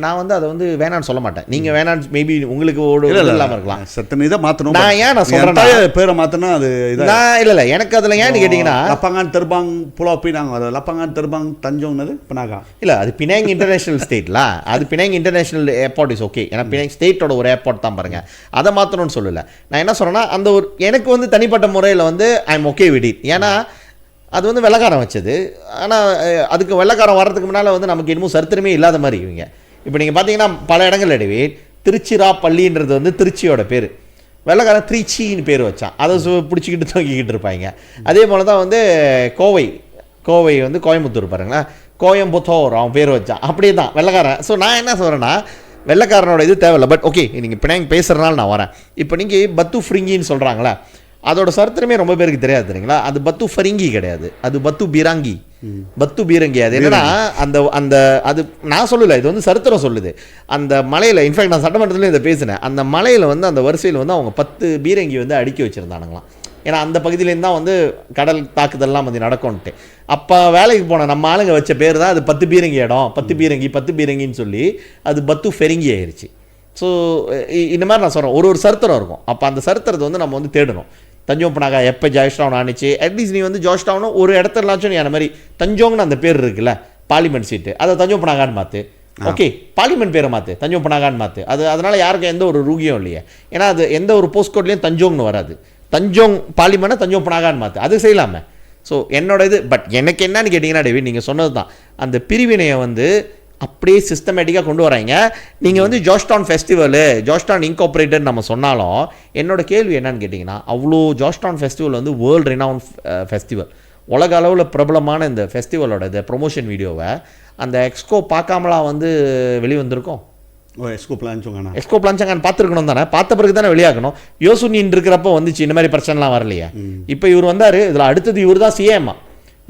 நான் வந்து அதை வந்து வேணான்னு சொல்ல மாட்டேன். நீங்கள் வேணான்னு மேபி உங்களுக்கு இல்லாமல் இருக்கலாம். சத்தனை இதை மாற்றணும். நான் ஏன் நான் சொல்கிறேன் பேரை மாற்றினா அது நான் இல்லை எனக்கு அதில் ஏன்னு கேட்டிங்கன்னா லப்பாங்கான் தெர்பாங் புலாப்பி நாங்கள் லப்பாங்கான் தெர்பாங் தஞ்சோங்னது பனாகா இல்லை, அது பினாங் இன்டர்நேஷனல் ஸ்டேட்ல, அது Penang international airport is okay. ஏன்னா பினாங் ஸ்டேட்டோட ஒரு ஏர்போர்ட் தான் பாருங்க, அதை மாற்றணும்னு சொல்லலை. நான் என்ன சொல்கிறேன்னா அந்த ஒரு எனக்கு வந்து தனிப்பட்ட முறையில் வந்து ஐ எம் ஓகே விட் இட். ஏன்னா அது வந்து வெள்ளக்காரன் வச்சது. ஆனால் அதுக்கு வெள்ளக்காரன் வர்றதுக்கு முன்னால் வந்து நமக்கு இன்னமும் சரித்திரமே இல்லாத மாதிரி இவங்க. இப்போ நீங்கள் பார்த்தீங்கன்னா பல இடங்கள் இடவே திருச்சிராப்பள்ளின்றது வந்து திருச்சியோட பேர், வெள்ளக்காரன் திருச்சின்னு பேர் வச்சான், அதை பிடிச்சிக்கிட்டு தூக்கிக்கிட்டு இருப்பாங்க. அதே போல் தான் வந்து கோவை வந்து கோயம்புத்தூர் பாருங்களேன், கோயம்புத்தூர் அவன் பேர் வச்சான், அப்படியே தான் வெள்ளக்காரன். ஸோ நான் என்ன சொல்கிறேன்னா வெள்ளக்காரனோட இது தேவையில்லை. பட் ஓகே, நீங்கள் இப்போ நான் பேசுகிறனால நான் வரேன். இப்போ நீங்கள் பத்து ஃப்ரிங்கின்னு சொல்கிறாங்களே, அதோட சரித்திரமே ரொம்ப பேருக்கு தெரியாது தெரியுங்களா. அது பத்து ஃபரிங்கி கிடையாது, அது பத்து பீராங்கி. அது என்னன்னா அந்த அந்த அது நான் சொல்லலை, இது வந்து சரித்திரம் சொல்லுது. அந்த மலையில் இன்ஃபேக்ட் நான் சட்டமன்றத்துலேயும் இதை பேசினேன். அந்த மலையில் வந்து அந்த வரிசையில் வந்து அவங்க 10 பீரங்கி வந்து அடுக்கி வச்சுருந்தானுங்களாம். ஏன்னா அந்த பகுதியிலேருந்து தான் வந்து கடல் தாக்குதல்லாம் வந்து நடக்கும்ன்ட்டு. அப்போ வேலைக்கு போன நம்ம ஆளுங்க வச்ச பேர் தான் அது 10 பீரங்கி இடம், 10 பீரங்கின்னு சொல்லி அது பத்து ஃபெரிங்கி ஆயிடுச்சு. ஸோ இந்த மாதிரி நான் சொல்கிறேன், ஒரு சரித்திரம் இருக்கும். அப்போ அந்த சரித்திரத்தை வந்து நம்ம வந்து தேடணும். தஞ்சோங் பனாகா எப்போ ஜார்ஜ்டவுன் ஆனிச்சு, அட்லீஸ்ட் நீ வந்து ஜார்ஜ்டவுனும் ஒரு இடத்துலாச்சும் நீ அந்த மாதிரி தஞ்சோங்னு அந்த பேர் இருக்குல்ல, பார்லிமெண்ட் சீட்டு, அதை தஞ்சோங் பனாகான்னு மாற்று. ஓகே, பார்லிமெண்ட் பேரை மாற்று, தஞ்சோங் பனாகான்னு மாற்று. அதனால் யாருக்கும் எந்த ஒரு ரூகியும் இல்லையே. ஏன்னா அது எந்த ஒரு போஸ்ட் கோட்லேயும் தஞ்சோங்னு வராது. தஞ்சோங் பார்லிமெண்ட்டை தஞ்சோங் பனாகான்னு மாற்று, அது செய்யலாமே. ஸோ என்னோட இது. பட் எனக்கு என்னன்னு கேட்டிங்கன்னா டேவிட், நீங்கள் சொன்னது தான், அந்த பிரிவினையை வந்து அப்படியே சிஸ்டமேட்டிக்காக கொண்டு வராங்க. நீங்கள் வந்து ஜார்ஜ்டவுன் ஃபெஸ்டிவலு, ஜார்ஜ்டவுன் இன்கார்பரேட்டட் நம்ம சொன்னாலும் என்னோட கேள்வி என்னன்னு கேட்டிங்கன்னா, அவ்வளோ ஜார்ஜ்டவுன் ஃபெஸ்டிவல் வந்து வேர்ல்டு ரெனவுன் ஃபெஸ்டிவல், உலக அளவில் பிரபலமான இந்த ஃபெஸ்டிவலோட இந்த ப்ரொமோஷன் வீடியோவை அந்த எக்ஸ்கோ பார்க்காமலாம் வந்து வெளிவந்திருக்கோம். எக்ஸ்கோ பிளான்ச்சாங்கான் பார்த்துருக்கணும் தானே, பார்த்த பிறகு தானே வெளியாகணும். யோசுனின் இருக்கிறப்போ வந்துச்சு, இந்த மாதிரி பிரச்சனைலாம் வரலையே. இப்போ இவர் வந்தார், இதில் அடுத்தது இவர் தான் சிஎம்மா.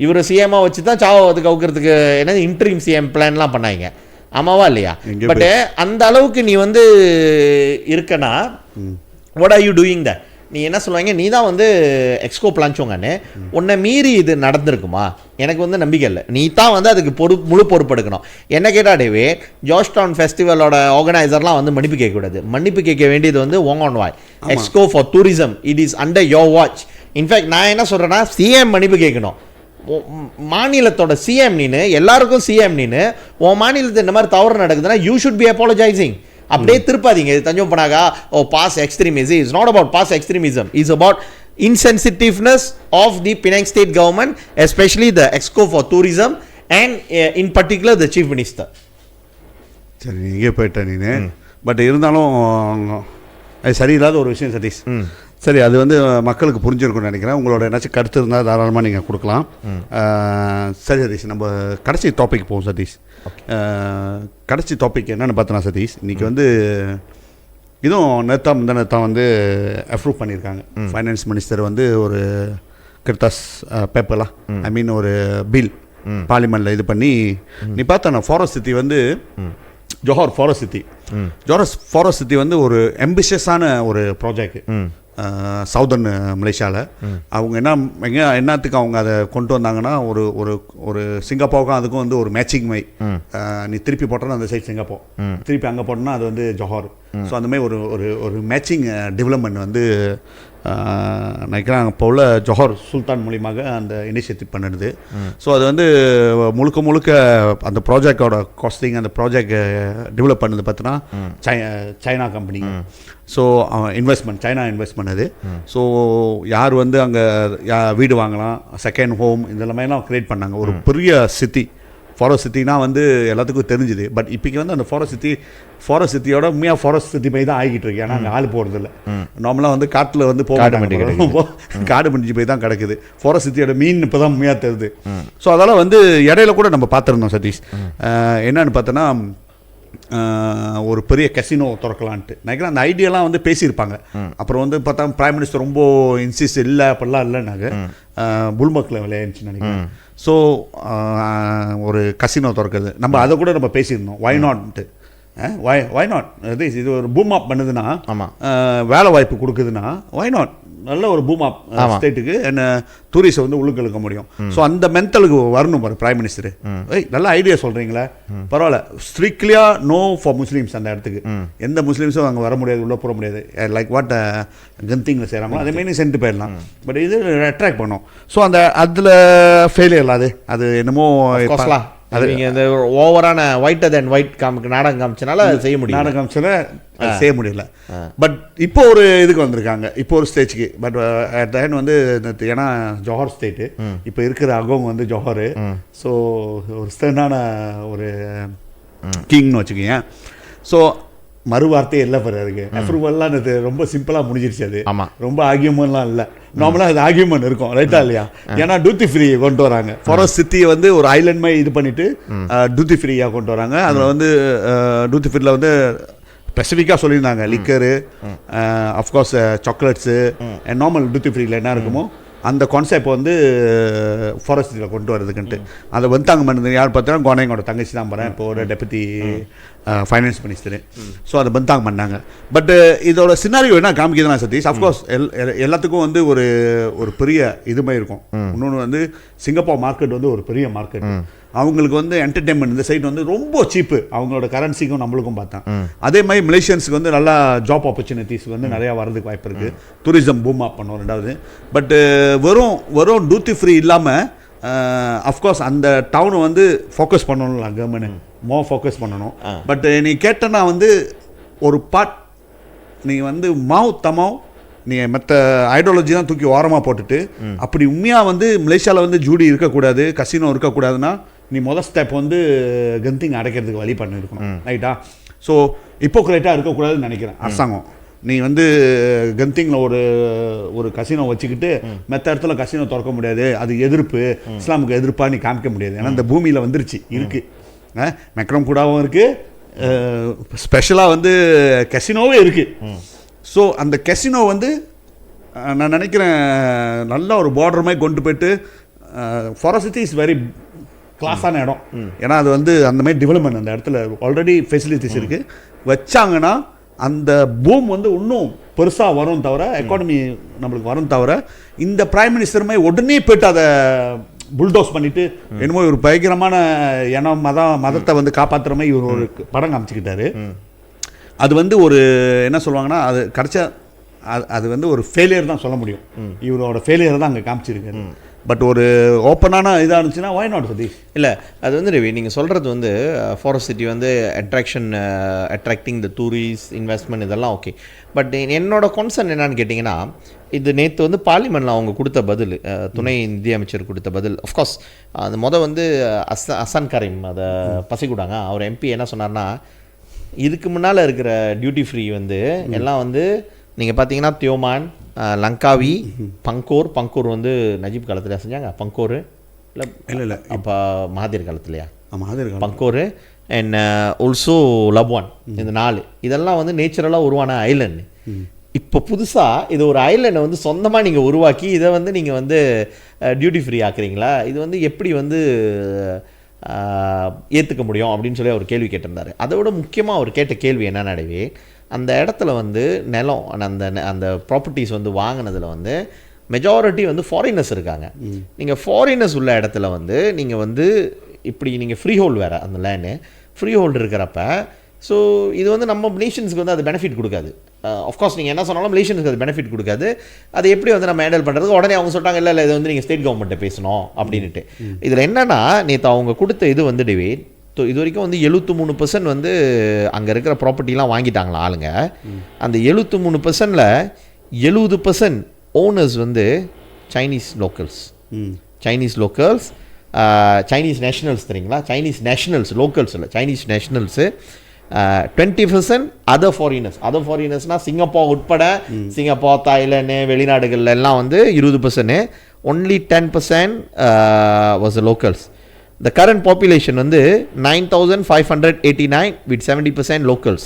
இவர் சிஎம்மா வச்சு தான் சாவதுக்கு அவுக்கிறதுக்கு என்னது இன்ட்ரீம் சிஎம் பிளான்லாம் பண்ணாங்க, ஆமாவா இல்லையா? பட் அந்த அளவுக்கு நீ வந்து இருக்கனா, what are you doing the? நீ என்ன சொல்லுவாங்க, நீ தான் வந்து எக்ஸ்கோ பிளான்ச்சோங்கன்னு, உன்னை மீறி இது நடந்திருக்குமா? எனக்கு வந்து நம்பிக்கை இல்லை. நீ தான் வந்து அதுக்கு முழு பொறுப்பெடுக்கணும். என்ன கேட்டா டேவே, ஜார்ஜ்டவுன் ஃபெஸ்டிவலோட ஆர்கனைசர்லாம் வந்து மன்னிப்பு கேட்கக்கூடாது. மன்னிப்பு கேட்க வேண்டியது வந்து ஓங் ஆன் வாய். Exco for tourism, it is under your watch. In fact நான் என்ன சொல்கிறேன்னா, சிஎம் மன்னிப்பு கேட்கணும். மாநிலத்தோட சிஎம் நீனு, எல்லாருக்கும் சிஎம் நீனு, உன் மாநிலத்தில் இந்த மாதிரி தவறு நடக்குதுன்னா யூ ஷுட் பி அப்பாலஜைசிங். அப்படியே திருப்பாதீங்க. தஞ்சோங் பனாகா PAS extremism is not about PAS extremism, is about insensitiveness of the Penang state government, especially the Exco for tourism and in particular the chief minister. சரி, நீங்கே போயிட்ட நீனு. பட் இருந்தாலும் அது சரியில்லாத ஒரு விஷயம் சதீஷ். சரி, அது வந்து மக்களுக்கு புரிஞ்சிருக்கும்னு நினைக்கிறேன். உங்களோட ஏதாச்சும் கருத்து இருந்தால் தாராளமாக நீங்கள் கொடுக்கலாம். சரி சதீஷ், நம்ம கடைசி டாபிக் போவோம் சதீஷ். கடைசி டாபிக் என்னென்னு பார்த்தோன்னா சதீஷ், இன்றைக்கி வந்து இதுவும் நேத்தா வந்து அப்ரூவ் பண்ணியிருக்காங்க. ஃபைனான்ஸ் மினிஸ்டர் வந்து ஒரு கிர்தாஸ் பேப்பர்லாம், ஐ மீன் ஒரு பில் பார்லிமெண்ட்டில் இது பண்ணி, நீ பார்த்தா ஃபாரஸ்ட் சிட்டி வந்து ஜோஹர் ஃபாரஸ்ட் சிட்டி வந்து ஒரு அம்பிஷியஸான ஒரு ப்ராஜெக்ட் சவுதர்ன் மலேசியாவில். அவங்க என்னத்துக்கு அவங்க அதை கொண்டு வந்தாங்கன்னா, ஒரு ஒரு ஒரு சிங்கப்பூருக்கும் அதுக்கும் வந்து ஒரு மேட்சிங் மை. நீ திருப்பி போட்டோன்னா அந்த சைட் சிங்கப்பூர், திருப்பி அங்கே போட்டோன்னா அது வந்து ஜோஹர். ஸோ அந்த மாதிரி ஒரு ஒரு ஒரு மேட்சிங் டெவலப்மெண்ட் வந்து நினைக்கிறேன் இப்போ உள்ள ஜோஹர் சுல்தான் மூலியமாக அந்த இனிஷியேட்டிவ் பண்ணிடுது. ஸோ அது வந்து முழுக்க அந்த ப்ராஜெக்டோட காஸ்டிங், அந்த ப்ராஜெக்ட் டெவலப் பண்ணது பார்த்தீங்கன்னா China company. So investment, China investment அது. ஸோ யார் வந்து அங்கே வீடு வாங்கலாம், செகண்ட் ஹோம், இதெல்லாமேலாம் க்ரியேட் பண்ணாங்க. ஒரு பெரிய சிட்டி, ஃபாரஸ்ட் சிட்டினா வந்து எல்லாத்துக்கும் தெரிஞ்சுது. பட் இப்போக்கி வந்து அந்த ஃபாரஸ்ட் சிட்டியோட உண்மையாக ஃபாரஸ்ட் சிட்டி போய் தான் ஆகிட்டு இருக்கு. ஏன்னா அங்கே ஆள் போகிறதில்ல. நார்மலாக வந்து காட்டில் வந்து காடு மண்டிச்சு போய் தான் கிடக்குது. ஃபாரஸ்ட் சிட்டியோட மீன் இப்போ தான் உண்மையாக தெரியுது. ஸோ அதெல்லாம் வந்து இடையில கூட நம்ம பார்த்துருந்தோம் சதீஷ். என்னன்னு பார்த்தோன்னா ஒரு பெரிய கசினோ திறக்கலான்ட்டு நினைக்கிறேன். அந்த ஐடியாலாம் வந்து பேசியிருப்பாங்க. அப்புறம் வந்து பார்த்தா பிரைம் மினிஸ்டர் ரொம்ப இன்சிஸ்ட் இல்லை, அப்படிலாம் இல்லைனாங்க. புல்மக்கில் விளையாடுச்சுன்னு நினைக்கிறேன். ஸோ ஒரு கசினோ திறக்கிறது நம்ம அதை கூட நம்ம பேசியிருந்தோம். வை நாட்டு வை நாட் இது ஒரு பூம் அப் பண்ணுதுன்னா, வேலை வாய்ப்பு கொடுக்குதுன்னா வை நாட், நல்ல ஒரு பூம் அப் ஸ்டேட்டுக்கு என்ன டூரிஸ்ட்டை வந்து உள்ளுக்கு இழுக்க முடியும். ஸோ அந்த மென்டலுக்கு வரணும் பாரு பிரைம் மினிஸ்டர். நல்ல ஐடியா சொல்கிறீங்களே, பரவாயில்ல. ஸ்ட்ரிக்ட்லியா நோ ஃபார் முஸ்லீம்ஸ் அந்த இடத்துக்கு. எந்த முஸ்லீம்ஸும் அங்கே வர முடியாது, உள்ளே போக முடியாது. லைக் வாட் கந்திங்கில் செய்கிறாங்களோ அதேமாரி சென்ட்டு போயிடலாம். பட் இது அட்ராக்ட் பண்ணும். ஸோ அந்த அதில் ஃபெயிலியர் அது என்னமோ அது நீங்கள் இந்த ஓவரான ஒயிட்டர் தென் ஒயிட் நாடகம் காமிச்சனால அதை செய்ய முடியும். நாடகம் காமிச்சனால செய்ய முடியல. பட் இப்போ ஒரு இதுக்கு வந்திருக்காங்க, இப்போ ஒரு ஸ்டேஜ்க்கு. பட் அட் த எண்ட் வந்து ஏன்னா ஜோஹர் ஸ்டேட்டு இப்போ இருக்கிற அகோங் வந்து ஜோஹர். ஸோ ஒரு ஸ்டர்னான ஒரு கிங்னு வச்சுக்கோங்க. ஸோ மறுவார்த்தையே இல்லை பாரு அதுக்கு. அப்ரூவல்லாம் அது ரொம்ப சிம்பிளாக முடிஞ்சிருச்சு. அது ரொம்ப ஆகியமெண்ட்லாம் இல்லை. நார்மலாக அது ஆகியமெண்ட் இருக்கும், ரைட்டா இல்லையா? ஏன்னா டியூட்டி ஃப்ரீ கொண்டு வராங்க. ஃபாரஸ்ட் சிட்டியை வந்து ஒரு ஐலண்ட் மாதிரி இது பண்ணிட்டு டியூட்டி ஃப்ரீயாக கொண்டு வராங்க. அதில் வந்து டியூட்டி ஃப்ரீயில் வந்து ஸ்பெசிஃபிக்காக சொல்லியிருந்தாங்க liquor, of course chocolates, normal duty ஃப்ரீயில் என்ன இருக்குமோ அந்த கான்செப்ட் வந்து ஃபாரஸ்ட்டில் கொண்டு வரதுக்குன்ட்டு அதை வந்துட்டாங்க. பண்ணது யார் பார்த்தா கோனையங்கோட தங்கச்சி தான் போகிறேன், இப்போ ஒரு டெபுட்டி ஃபைனான்ஸ் மினிஸ்டர். ஸோ அதை பந்தாங்க பண்ணாங்க. பட் இதோட சினாரியோ என்ன காமிக்குதுன்னா சதீஷ், அஃப்கோர்ஸ் எல்லாத்துக்கும் வந்து ஒரு பெரிய இதுமாதிரி இருக்கும். இன்னொன்று வந்து சிங்கப்பூர் மார்க்கெட் வந்து ஒரு பெரிய மார்க்கெட். அவங்களுக்கு வந்து என்டர்டெயின்மெண்ட் இந்த சைட் வந்து ரொம்ப சீப்பு, அவங்களோட கரன்சிக்கும் நம்மளுக்கும் பார்த்தேன். அதே மாதிரி மலேசியன்ஸுக்கு வந்து நல்லா ஜாப் ஆப்பர்ச்சுனிட்டிஸ் வந்து நிறையா வரதுக்கு வாய்ப்பு இருக்குது. டூரிசம் பூம் அப் பண்ணோம் ரெண்டாவது. பட்டு வெறும் டியூட்டி ஃப்ரீ இல்லாமல் அஃப்கோர்ஸ் அந்த டவுனை வந்து ஃபோக்கஸ் பண்ணணும்ல, கவர்மெண்ட் மோர் ஃபோக்கஸ் பண்ணணும். பட் நீ கேட்டனா வந்து ஒரு பார்ட் நீ வந்து தமாவ் நீ மற்ற ஐடியாலஜி தான் தூக்கி ஓரமாக போட்டுட்டு, அப்படி உண்மையாக வந்து மலேசியாவில் வந்து ஜூடி இருக்கக்கூடாது, கசினோ இருக்கக்கூடாதுன்னா நீ முதல் ஸ்டெப் வந்து கந்திங் அடைக்கிறதுக்கு வழி பண்ணியிருக்கணும், ரைட்டா? ஸோ இப்போக்ரேட்டாக இருக்கக்கூடாதுன்னு நினைக்கிறேன் அரசாங்கம். நீ வந்து கந்திங்கில் ஒரு கசினோ வச்சுக்கிட்டு மற்ற இடத்துல கசினோ திறக்க முடியாது, அது எதிர்ப்பு, இஸ்லாமுக்கு எதிர்ப்பாக நீ காமிக்க முடியாது. ஏன்னா இந்த பூமியில் வந்துருச்சு இருக்குது, மெக்ரம் கூடாவும் இருக்குது, ஸ்பெஷலாக வந்து கசினோவே இருக்குது. ஸோ அந்த கசினோ வந்து நான் நினைக்கிறேன் நல்லா ஒரு பார்டர் மாதிரி கொண்டு போய்ட்டு, ஃபாரஸ்ட் சிட்டி இஸ் வெரி கிளாஸான இடம். ஏன்னா அது வந்து அந்த மாதிரி டெவலப்மெண்ட் அந்த இடத்துல ஆல்ரெடி ஃபெசிலிட்டிஸ் இருக்குது. வச்சாங்கன்னா அந்த பூம் வந்து இன்னும் பெருசாக வரும் தவிர, எக்கானமி நம்மளுக்கு வரும் தவிர, இந்த பிரைம் மினிஸ்டர் மாதிரி உடனே போய்ட்டு அதை புல்டோஸ் பண்ணிவிட்டு என்னமோ ஒரு பயங்கரமான மதத்தை வந்து காப்பாற்றுற மாதிரி இவர் ஒரு படம் காமிச்சிக்கிட்டாரு. அது வந்து ஒரு என்ன சொல்லுவாங்கன்னா, அது கிடைச்சா அது வந்து ஒரு ஃபெயிலியர் தான் சொல்ல முடியும். இவரோட ஃபெயிலியர் தான் அங்கே காமிச்சிருக்காரு. பட் ஒரு ஓப்பனான இதாக இருந்துச்சுன்னா வை நாட் சதீஷ்? இல்லை, அது வந்து ரவி நீங்கள் சொல்கிறது வந்து ஃபாரஸ்ட் சிட்டி வந்து அட்ராக்டிங் த டூரிஸ்ட் இன்வெஸ்ட்மெண்ட் இதெல்லாம் ஓகே. பட் என்னோட கான்சர்ன் என்னன்னு கேட்டிங்கன்னா, இது நேற்று வந்து பார்லிமெண்ட்டில் அவங்க கொடுத்த பதில், துணை நிதியமைச்சர் கொடுத்த பதில், அஃப்கோர்ஸ் அது வந்து அசான் கரீம் அதை பசிக்கூடாங்க. அவர் எம்பி என்ன சொன்னார்னா, இதுக்கு முன்னால் இருக்கிற டியூட்டி ஃப்ரீ வந்து எல்லாம் வந்து நீங்கள் பார்த்தீங்கன்னா தியோமான், லங்காவி, பங்கூர் வந்து நஜீப் காலத்தில் செஞ்சாங்க. பங்கூர் இல்லை அப்போ மகாதீர் காலத்துலையா? பங்கூர் அண்ட் ஆல்சோ லப்வான், இந்த 4 இதெல்லாம் வந்து நேச்சுரலாக உருவான ஐலண்டு. இப்போ புதுசாக இது ஒரு ஐலண்டை வந்து சொந்தமாக நீங்கள் உருவாக்கி இதை வந்து நீங்கள் வந்து டியூட்டி ஃப்ரீ ஆக்குறீங்களா? இது வந்து எப்படி வந்து ஏற்றுக்க முடியும் அப்படின்னு சொல்லி அவர் கேள்வி கேட்டிருந்தார். அதை விட முக்கியமாக அவர் கேட்ட கேள்வி என்னன்னாடவே, அந்த இடத்துல வந்து நிலம் அந்த ப்ராப்பர்ட்டிஸ் வந்து வாங்கினதில் வந்து மெஜாரிட்டி வந்து ஃபாரினர்ஸ் இருக்காங்க. நீங்கள் ஃபாரினர்ஸ் உள்ள இடத்துல வந்து நீங்கள் வந்து இப்படி நீங்கள் ஃப்ரீ ஹோல்டு வேறு, அந்த லேண்டு ஃப்ரீ ஹோல்டு இருக்கிறப்ப, ஸோ இது வந்து நம்ம நேஷன்ஸுக்கு வந்து அது பெனிஃபிட் கொடுக்காது. ஆஃப்கோர்ஸ் நீங்கள் என்ன சொன்னாலும் மலேசியனுக்கு அது பெனிஃபிட் கொடுக்காது. அது எப்படி வந்து நம்ம ஹேண்டில் பண்ணுறதுக்கு உடனே அவங்க சொல்லிட்டாங்க இல்லை இது வந்து நீங்கள் ஸ்டேட் கவர்மெண்ட்டை பேசணும் அப்படின்ட்டு. இதில் என்னென்னா நேற்று அவங்க கொடுத்த இது வந்து டேவிட் இது வரைக்கும் வந்து 73% வந்து அங்கே இருக்கிற ப்ராப்பர்ட்டிலாம் வாங்கிட்டாங்களா ஆளுங்க. அந்த 73%ல் 70% ஓனர்ஸ் வந்து சைனீஸ் லோக்கல்ஸ், சைனீஸ் நேஷனல்ஸ் தெரியுங்களா, சைனீஸ் நேஷனல்ஸ், லோக்கல்ஸ் இல்லை சைனீஸ் நேஷனல்ஸு. 20% அதர் ஃபாரினர்ஸ்னால் சிங்கப்பூர் உட்பட, சிங்கப்பூர், தாய்லாந்து, வெளிநாடுகள் எல்லாம் வந்து 20%. Only 10% was locals. The current population வந்து 9,589 with 70% locals.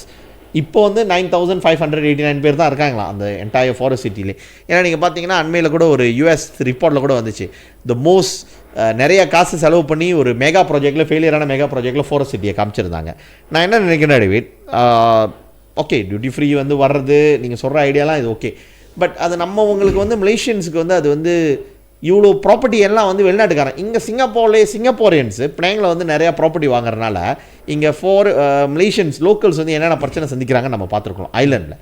இப்போ வந்து 9,589 பேர் தான் இருக்காங்களா அந்த என்டையர் ஃபாரஸ்ட் சிட்டிலே. ஏன்னா நீங்கள் பார்த்தீங்கன்னா அண்மையில் கூட ஒரு US ரிப்போர்ட்டில் கூட வந்துச்சு, நிறைய காசு செலவு பண்ணி ஒரு மெகா ப்ராஜெக்டில் ஃபெயிலியரான மெகா ப்ராஜெக்டில் ஃபாரஸ்ட் சிட்டியை காமிச்சிருந்தாங்க. நான் என்ன நினைக்கிறேன் டேவிட், ஓகே டியூட்டி ஃப்ரீ வந்து வர்றது நீங்கள் சொல்கிற ஐடியாலாம் இது ஓகே. பட் அது நம்ம உங்களுக்கு வந்து மலேசியன்ஸுக்கு வந்து அது வந்து இவ்வளோ ப்ராப்பர்ட்டி எல்லாம் வந்து வெளிநாட்டுக்காரன் இங்கே சிங்கப்பூரியன்ஸு பிள்ளைங்களை வந்து நிறையா ப்ராப்பர்ட்டி வாங்குறதுனால இங்கே மலேசியன்ஸ் லோக்கல்ஸ் வந்து என்னென்ன பிரச்சனை சந்திக்கிறாங்கன்னு நம்ம பார்த்துருக்கோம் ஐலாண்டில்.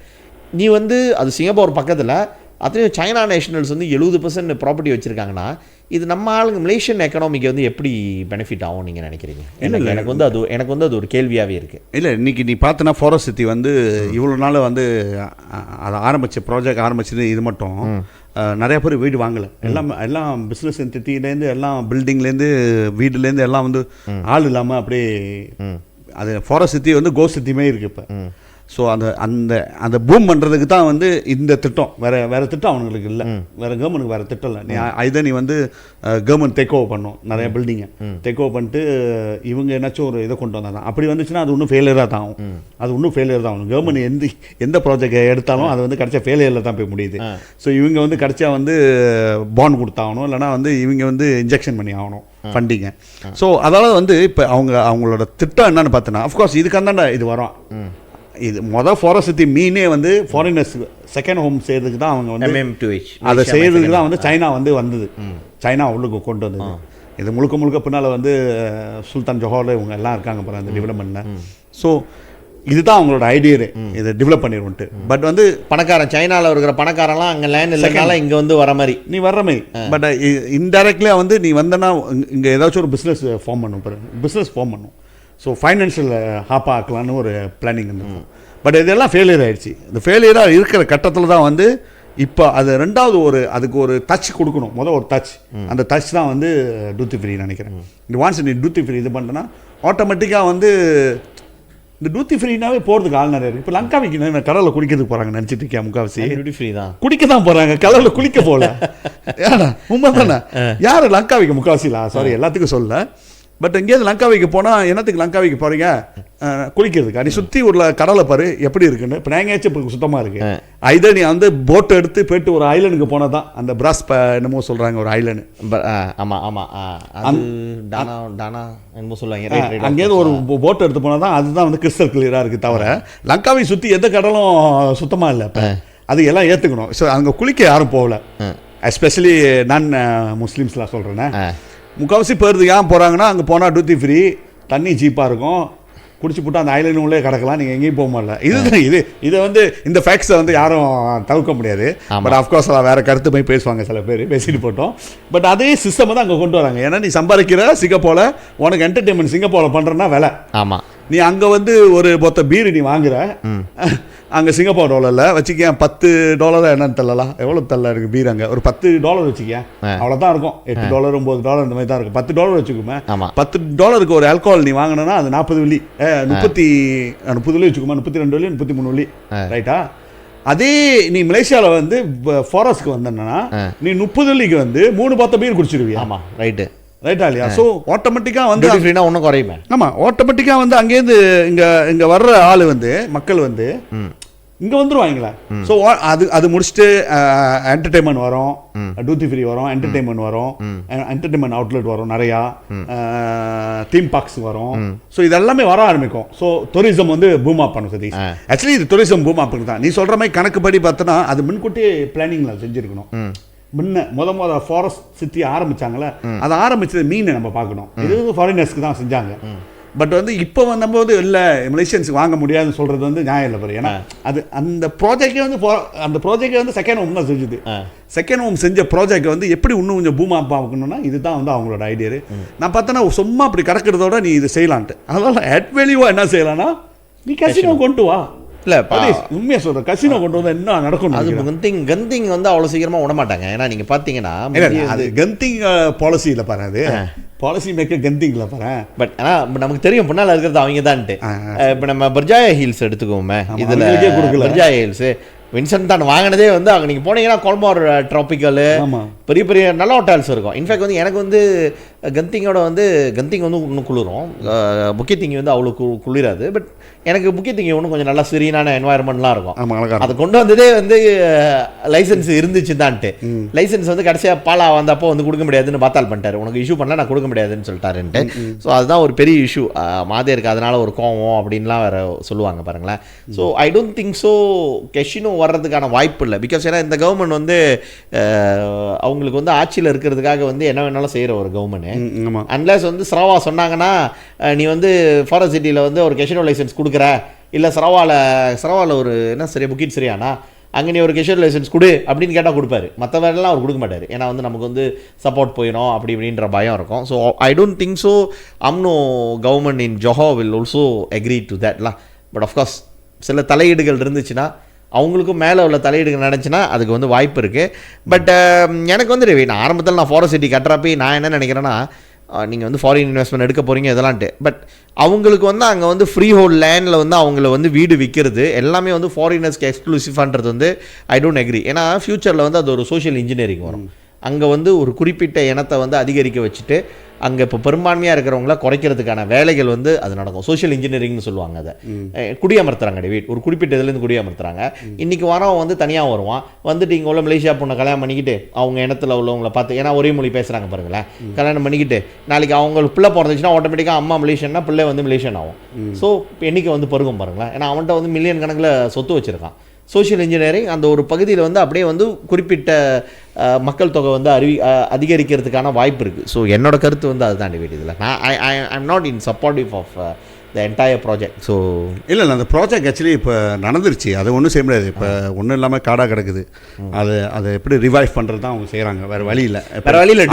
நீ வந்து அது சிங்கப்பூர் பக்கத்தில் அத்தனையும் சைனா நேஷனல்ஸ் வந்து 70% ப்ராப்பர்ட்டி வச்சுருக்காங்கன்னா இது நம்ம ஆளுங்க மலேசியன் எக்கனாமிக்கு வந்து எப்படி பெனிஃபிட் ஆகும் நீங்கள் நினைக்கிறீங்க? எனக்கு வந்து அது ஒரு கேள்வியாகவே இருக்குது. இல்லை இன்றைக்கி நீ பார்த்தனா ஃபாரஸ்ட் சிட்டி வந்து இவ்வளோ நாள் வந்து அதை ப்ராஜெக்ட் ஆரம்பிச்சது இது மட்டும் நிறைய பேர் வீடு வாங்கலை. எல்லாம் பிஸ்னஸ் என்டிட்டிலேருந்து எல்லாம் பில்டிங்லேருந்து வீடுலேருந்து எல்லாம் வந்து ஆள் இல்லாமல் அப்படியே அது ஃபாரஸ்ட் சிட்டி வந்து கோஸ்ட் சிட்டியுமே இருக்குது இப்போ. ஸோ அந்த பூம் பண்ணுறதுக்கு தான் வந்து இந்த திட்டம். வேறு திட்டம் அவங்களுக்கு இல்லை, வேறு கவர்மெண்ட்டுக்கு வேறு திட்டம் இல்லை. நீ வந்து கவர்மெண்ட் டேக் ஓவர் பண்ணும் நிறைய பில்டிங்கை டேக் ஓவர் பண்ணிட்டு இவங்க என்னாச்சும் ஒரு இதை கொண்டு வந்தாங்க. அப்படி வந்துச்சுன்னா அது இன்னும் ஃபெயிலியராக தான் ஆகும். கவர்மெண்ட் எந்த ப்ராஜெக்ட் எடுத்தாலும் அது வந்து கடைசியாக ஃபெயிலியரில் தான் போய் முடியுது. ஸோ இவங்க வந்து கடைசியாக வந்து பாண்ட் கொடுத்தாகணும், இல்லைனா வந்து இவங்க வந்து இன்ஜெக்ஷன் பண்ணி ஆகணும் ஃபண்டிங்க. ஸோ அதனால் வந்து இப்போ அவங்களோட திட்டம் என்னன்னு பார்த்தோன்னா அஃப்கோர்ஸ் இதுக்காக இது வரும். இது ஃபாரஸ்ட் சிட்டி மீனே வந்து ஃபாரினர்ஸ் செகண்ட் ஹோம் செய்யறதுக்கு தான் அவங்க வந்து அதை செய்யறதுக்கு தான் வந்து சைனா வந்து வந்தது. சைனா உள்ளுக்கு கொண்டு வந்தது. இது முழுக்க பின்னால் வந்து சுல்தான் ஜோஹர் இவங்க எல்லாம் இருக்காங்க பாருங்க அந்த டெவலப்மெண்ட்டில். ஸோ இதுதான் அவங்களோட ஐடியா, இதை டெவலப் பண்ணிடுவோன்ட்டு. பட் வந்து பணக்காரன் சைனாவில் இருக்கிற பணக்காரெல்லாம் அங்கே லேண்ட் இல்லைனால இங்கே வந்து வர மாதிரி நீ வர்ற மாதிரி. பட் இன்டைரக்ட்லியாக வந்து நீ வந்தனா இங்கே ஏதாச்சும் ஒரு பிஸ்னஸ் ஃபார்ம் பண்ணும். ஸோ ஃபைனான்ஷியல் ஹாப்பாக ஆக்கலான்னு ஒரு பிளானிங் இருந்தது. பட் இதெல்லாம் ஃபெயிலியர் ஆகிடுச்சு. இந்த ஃபெயிலியராக இருக்கிற கட்டத்தில் தான் வந்து இப்போ அது ரெண்டாவது அதுக்கு ஒரு டச் கொடுக்கணும். ஒரு டச், அந்த டச் தான் வந்து டியூட்டி ஃப்ரீ நினைக்கிறேன். இந்த வான்ஸ் நீ டியூட்டி ஃப்ரீ இது பண்ணுறேன்னா ஆட்டோமேட்டிக்காக வந்து இந்த டியூட்டி ஃப்ரீனாவே போகிறதுக்கு ஆள் நிறைய. இப்போ லங்காவிக்கு கடலில் குளிக்கிறதுக்கு போகிறாங்க நினச்சிட்டு இருக்கேன். முக்கால்வாசி டியூட்டி ஃப்ரீ தான் குடிக்க தான் போகிறாங்க, கடலில் குளிக்க போகல. ஏன்னா உண்மை தானே, யார் லங்காவிக்கு முக்கால்வாசிலாம் சாரி எல்லாத்துக்கும் சொல்ல. பட் எங்கேயாவது லங்காவிக்கு போனால் என்னத்துக்கு லங்காவிக்கு போகிறீங்க? குளிக்கிறதுக்கு. நீ சுற்றி உள்ள கடலை பாரு எப்படி இருக்குன்னு. இப்போ நாங்கேயாச்சும் இப்போ சுத்தமாக இருக்குது. நீ வந்து போட்டை எடுத்து போய்ட்டு ஒரு ஐலண்டுக்கு போனால் தான் அந்த பிராஸ் என்னமோ சொல்கிறாங்க ஒரு ஐலண்டு. என்னமோ சொல்லுவாங்க. அங்கேயாவது ஒரு போட்டை எடுத்து போனால் தான் அதுதான் வந்து கிறிஸ்டல் கிளியராக இருக்குது. தவிர லங்காவை சுற்றி எந்த கடலும் சுத்தமாக இல்லை. இப்போ அது எல்லாம் ஏற்றுக்கணும். ஸோ அங்கே குளிக்க யாரும் போகல. எஸ்பெஷலி நான் முஸ்லீம்ஸ்லாம் சொல்கிறேன்னே. முக்கால்வாசி போகிறது ஏன் போகிறாங்கன்னா அங்கே போனால் டியூட்டி ஃப்ரீ, தண்ணி சீப்பாக இருக்கும், குடிச்சு போட்டு அந்த ஐலண்ட் உள்ளே கிடக்கலாம், நீங்கள் எங்கேயும் போக முடியல. இதை வந்து இந்த ஃபேக்ட்ஸை வந்து யாரும் தவிர்க்க முடியாது. பட் ஆஃப்கோர்ஸ் வேறு கருத்து போய் பேசுவாங்க சில பேர், பேசிட்டு போட்டோம். பட் அதே சிஸ்டம் தான் அங்கே கொண்டு வராங்க. ஏன்னா நீ சம்பாதிக்கிற சிங்கப்பூரில் உனக்கு என்டர்டெயின்மெண்ட் சிங்கப்பூரில் பண்ணுறேன்னா வேலை. ஆமாம், நீ அங்கே வந்து ஒரு மொத்த பீர் நீ வாங்குற, அங்கே சிங்கப்பூர் டாலரில் வச்சுக்கேன் $10 என்னன்னு தெரியலாம், எவ்வளோ தெரியல இருக்குது பீர். அங்கே ஒரு $10 வச்சுக்கேன், அவ்வளோதான் இருக்கும். $8 $9 இந்த மாதிரி தான் இருக்கும். $10 வச்சுக்குமே. $10 ஒரு ஆல்கோஹால் நீ வாங்கினா அது 40 வெள்ளி, 30 வெள்ளி வச்சுக்குமா, 32 வெள்ளி 33 வெள்ளி, ரைட்டா? அதே நீ மலேசியாவில் வந்து ஃபாரஸ்ட்க்கு வந்தேன்னா நீ 30 வெள்ளிக்கு வந்து 3 பாத்த பீர் குடிச்சிருவியா? ஆமாம், ரைட்டு ரைட்டா இல்லையா? ஸோ ஆட்டோமேட்டிக்காக வந்து ஒன்றும் குறையுமே. ஆமாம், ஆட்டோமேட்டிக்காக வந்து அங்கேருந்து இங்கே வர்ற ஆள் வந்து மக்கள் வந்து இங்கே வந்துருவாங்களா. ஸோ அது முடிச்சுட்டு என்டர்டெயின்மெண்ட் வரும், டியூட்டி ஃப்ரீ வரும், என்டர்டெயின்மெண்ட் வரும், என்டர்டெயின்மெண்ட் அவுட்லெட் வரும், நிறையா தீம் பார்க்ஸ் வரும். ஸோ இதெல்லாமே வர ஆரம்பிக்கும். ஸோ டூரிசம் வந்து பூம் அப் பண்ணும் சதீஷ். ஆக்சுவலி இது டூரிசம் பூம் அப் தான். நீ சொல்கிற மாதிரி கணக்குப்படி பார்த்தோன்னா அது முன்கூட்டியே பிளானிங்கில் செஞ்சுருக்கணும். முத ஃபாரஸ்ட் சிட்டி ஆரம்பிச்சாங்களே, அதை ஆரம்பிச்சது மீனை நம்ம பார்க்கணும். இது ஃபாரினர்ஸ்க்கு தான் செஞ்சாங்க. பட் வந்து இப்போ வந்தபோது இல்லை மலேசியன்ஸுக்கு வாங்க முடியாதுன்னு சொல்கிறது வந்து நியாயம் இல்லை பாரு. ஏன்னா அது அந்த ப்ராஜெக்டே வந்து செகண்ட் ஹோம் தான் செஞ்சுது. செகண்ட் ஹோம் செஞ்ச ப்ராஜெக்ட் வந்து எப்படி இன்னும் கொஞ்சம் பூமா பார்க்கணும்னா இதுதான் வந்து அவங்களோட ஐடியா. நான் பார்த்தோன்னா சும்மா அப்படி கிடக்கிறதோட நீ இது செய்யலான்ட்டு. அதனால அட் வேல்யூவாக என்ன செய்யலாம்னா நீ கசினோ கொண்டு வா. இல்லை உண்மையாக சொல்கிறேன், கசினோ கொண்டு வந்தால் என்ன நடக்கணும். அது கந்திங் வந்து அவ்வளோ சீக்கிரமாக விட மாட்டாங்க. ஏன்னா நீங்கள் பார்த்தீங்கன்னா அது கந்திங் பாலிசி இல்லை பாரு, அது பாலிசி மேக்கர் கந்திங்கில் பாரு. பட் ஆனால் நமக்கு தெரியும் பின்னால் இருக்கிறது அவங்க தான்ட்டு. இப்போ நம்ம பர்ஜாயா ஹில்ஸ் எடுத்துக்கோமே, இதில் பர்ஜாயா ஹில்ஸு வின்சென்ட் தான் வாங்கினதே வந்து அங்கே நீங்கள் போனீங்கன்னா கோல்மார் ட்ராபிக்கலு பெரிய பெரிய நல்ல ஹோட்டல்ஸ் இருக்கும். இன்ஃபேக்ட் வந்து எனக்கு வந்து கந்திங்கோட வந்து கந்திங் வந்து இன்னும் குளிரும், புக்கித்திங்கி வந்து அவ்வளோ குளிராது. பட் எனக்கு புக்கித்திங்கி ஒன்றும் கொஞ்சம் நல்லா சீரியனான என்வாயர்மெண்ட்லாம் இருக்கும். அதை கொண்டு வந்ததே வந்து லைசன்ஸ் இருந்துச்சு தான்ட்டு. லைசன்ஸ் வந்து கடைசியாக பாலா வந்தப்போ வந்து கொடுக்க முடியாதுன்னு பாத்தால் பண்ணிட்டாரு, உனக்கு இஷ்யூ பண்ணல நான் கொடுக்க முடியாதுன்னு சொல்லிட்டாருன்ட்டு. ஸோ அதுதான் ஒரு பெரிய இஷ்யூ மாதேருக்கு, அதனால ஒரு கோவம் அப்படின்லாம் வேற சொல்லுவாங்க பாருங்களேன். So I don't think so casino வர்றதுக்கான வாய்ப்பு இல்லை. பிகாஸ் ஏன்னா இந்த கவர்மெண்ட் வந்து அவங்களுக்கு வந்து ஆட்சியில் இருக்கிறதுக்காக வந்து என்ன வேணாலும் செய்கிற ஒரு கவர்மெண்ட். அன்லஸ் வந்து சரவா சொன்னாங்கன்னா நீ வந்து ஃபாரஸ்ட் சிட்டியில் வந்து ஒரு கெஷினோ லைசன்ஸ் கொடுக்குற, இல்லை சரவாவில் ஒரு என்ன சரியா புக்கிட் சரியானா அங்கே நீ ஒரு கெஷினோ லைசன்ஸ் கொடு அப்படின்னு கேட்டால் கொடுப்பாரு. மற்ற வேலைலாம் அவர் கொடுக்க மாட்டார். ஏன்னா வந்து நமக்கு வந்து சப்போர்ட் போயிடும் அப்படி இப்படின்ற பயம் இருக்கும். So I don't think so UMNO government in Johor will also agree to தேட்லாம். பட் ஆஃப்கோர்ஸ் சில தலையீடுகள் இருந்துச்சுன்னா, அவங்களுக்கும் மேலே உள்ள தலையீடுகள் நடந்துச்சுன்னா அதுக்கு வந்து வாய்ப்பு இருக்குது. பட் எனக்கு வந்து நான் ஆரம்பத்தில் நான் ஃபாரஸ்ட் சிட்டி கட்டுறப்ப நான் என்ன நினைக்கிறேன்னா, நீங்கள் வந்து ஃபாரின் இன்வெஸ்ட்மெண்ட் எடுக்க போகிறீங்க இதெல்லாம்ட்டு. பட் அவங்களுக்கு வந்து அங்கே வந்து ஃப்ரீ ஹோல்ட் லேண்டில் வந்து அவங்கள வந்து வீடு விற்கிறது எல்லாமே வந்து ஃபாரினர்ஸ்க்கு எக்ஸ்க்ளூசிவான்றது வந்து ஐ டோன்ட் அக்ரி. ஏன்னா ஃப்யூச்சரில் வந்து அது ஒரு சோஷியல் இன்ஜினியரிங் வரும். அங்கே வந்து ஒரு குறிப்பிட்ட இனத்தை வந்து அதிகரிக்க வச்சுட்டு அங்கே இப்போ பெரும்பான்மையாக இருக்கிறவங்கள குறைக்கிறதுக்கான வேலைகள் வந்து அது நடக்கும். சோஷியல் இன்ஜினியரிங்னு சொல்லுவாங்க. அதை குடியமர்த்துறாங்க, வீட் ஒரு குறிப்பிட்ட இதுலேருந்து குடியமர்த்துறாங்க. இன்றைக்கி வரவன் வந்து தனியாக வருவான், வந்துட்டு இங்கே உள்ள மலேசியா பொண்ணை கல்யாணம் பண்ணிக்கிட்டு அவங்க இனத்தில் உள்ளவங்களை பார்த்து, ஏன்னா ஒரே மொழி பேசுகிறாங்க பாருங்களேன், கல்யாணம் பண்ணிக்கிட்டு நாளைக்கு அவங்களுக்கு பிள்ளை பிறந்துச்சுன்னா ஆட்டோமேட்டிக்காக அம்மா மலேசியன்னா பிள்ளை வந்து மலேசியன் ஆகும். ஸோ எண்ணிக்கை வந்து பெருகும் பாருங்களேன். ஏன்னா அவன்கிட்ட வந்து மில்லியன் கணக்கில் சொத்து வச்சுருக்கான். சோஷியல் இன்ஜினியரிங் அந்த ஒரு பகுதியில் வந்து அப்படியே வந்து குறிப்பிட்ட மக்கள் தொகை வந்து அதிகரிக்கிறதுக்கான வாய்ப்பு இருக்குது. ஸோ என்னோட கருத்து வந்து அதுதான் டிபேட். இதில் நான் I'm not in supportive of the entire project. So இல்லை அந்த ப்ராஜெக்ட் ஆக்சுவலி இப்போ நடந்துருச்சு, அதை ஒன்றும் செய்ய முடியாது. இப்போ ஒன்றும் இல்லாமல் காடாக கிடக்குது. அதை எப்படி ரிவைவ் பண்ணுறது தான் அவங்க செய்கிறாங்க, வேறு வழி இல்லை. வேறு வழி இல்லை.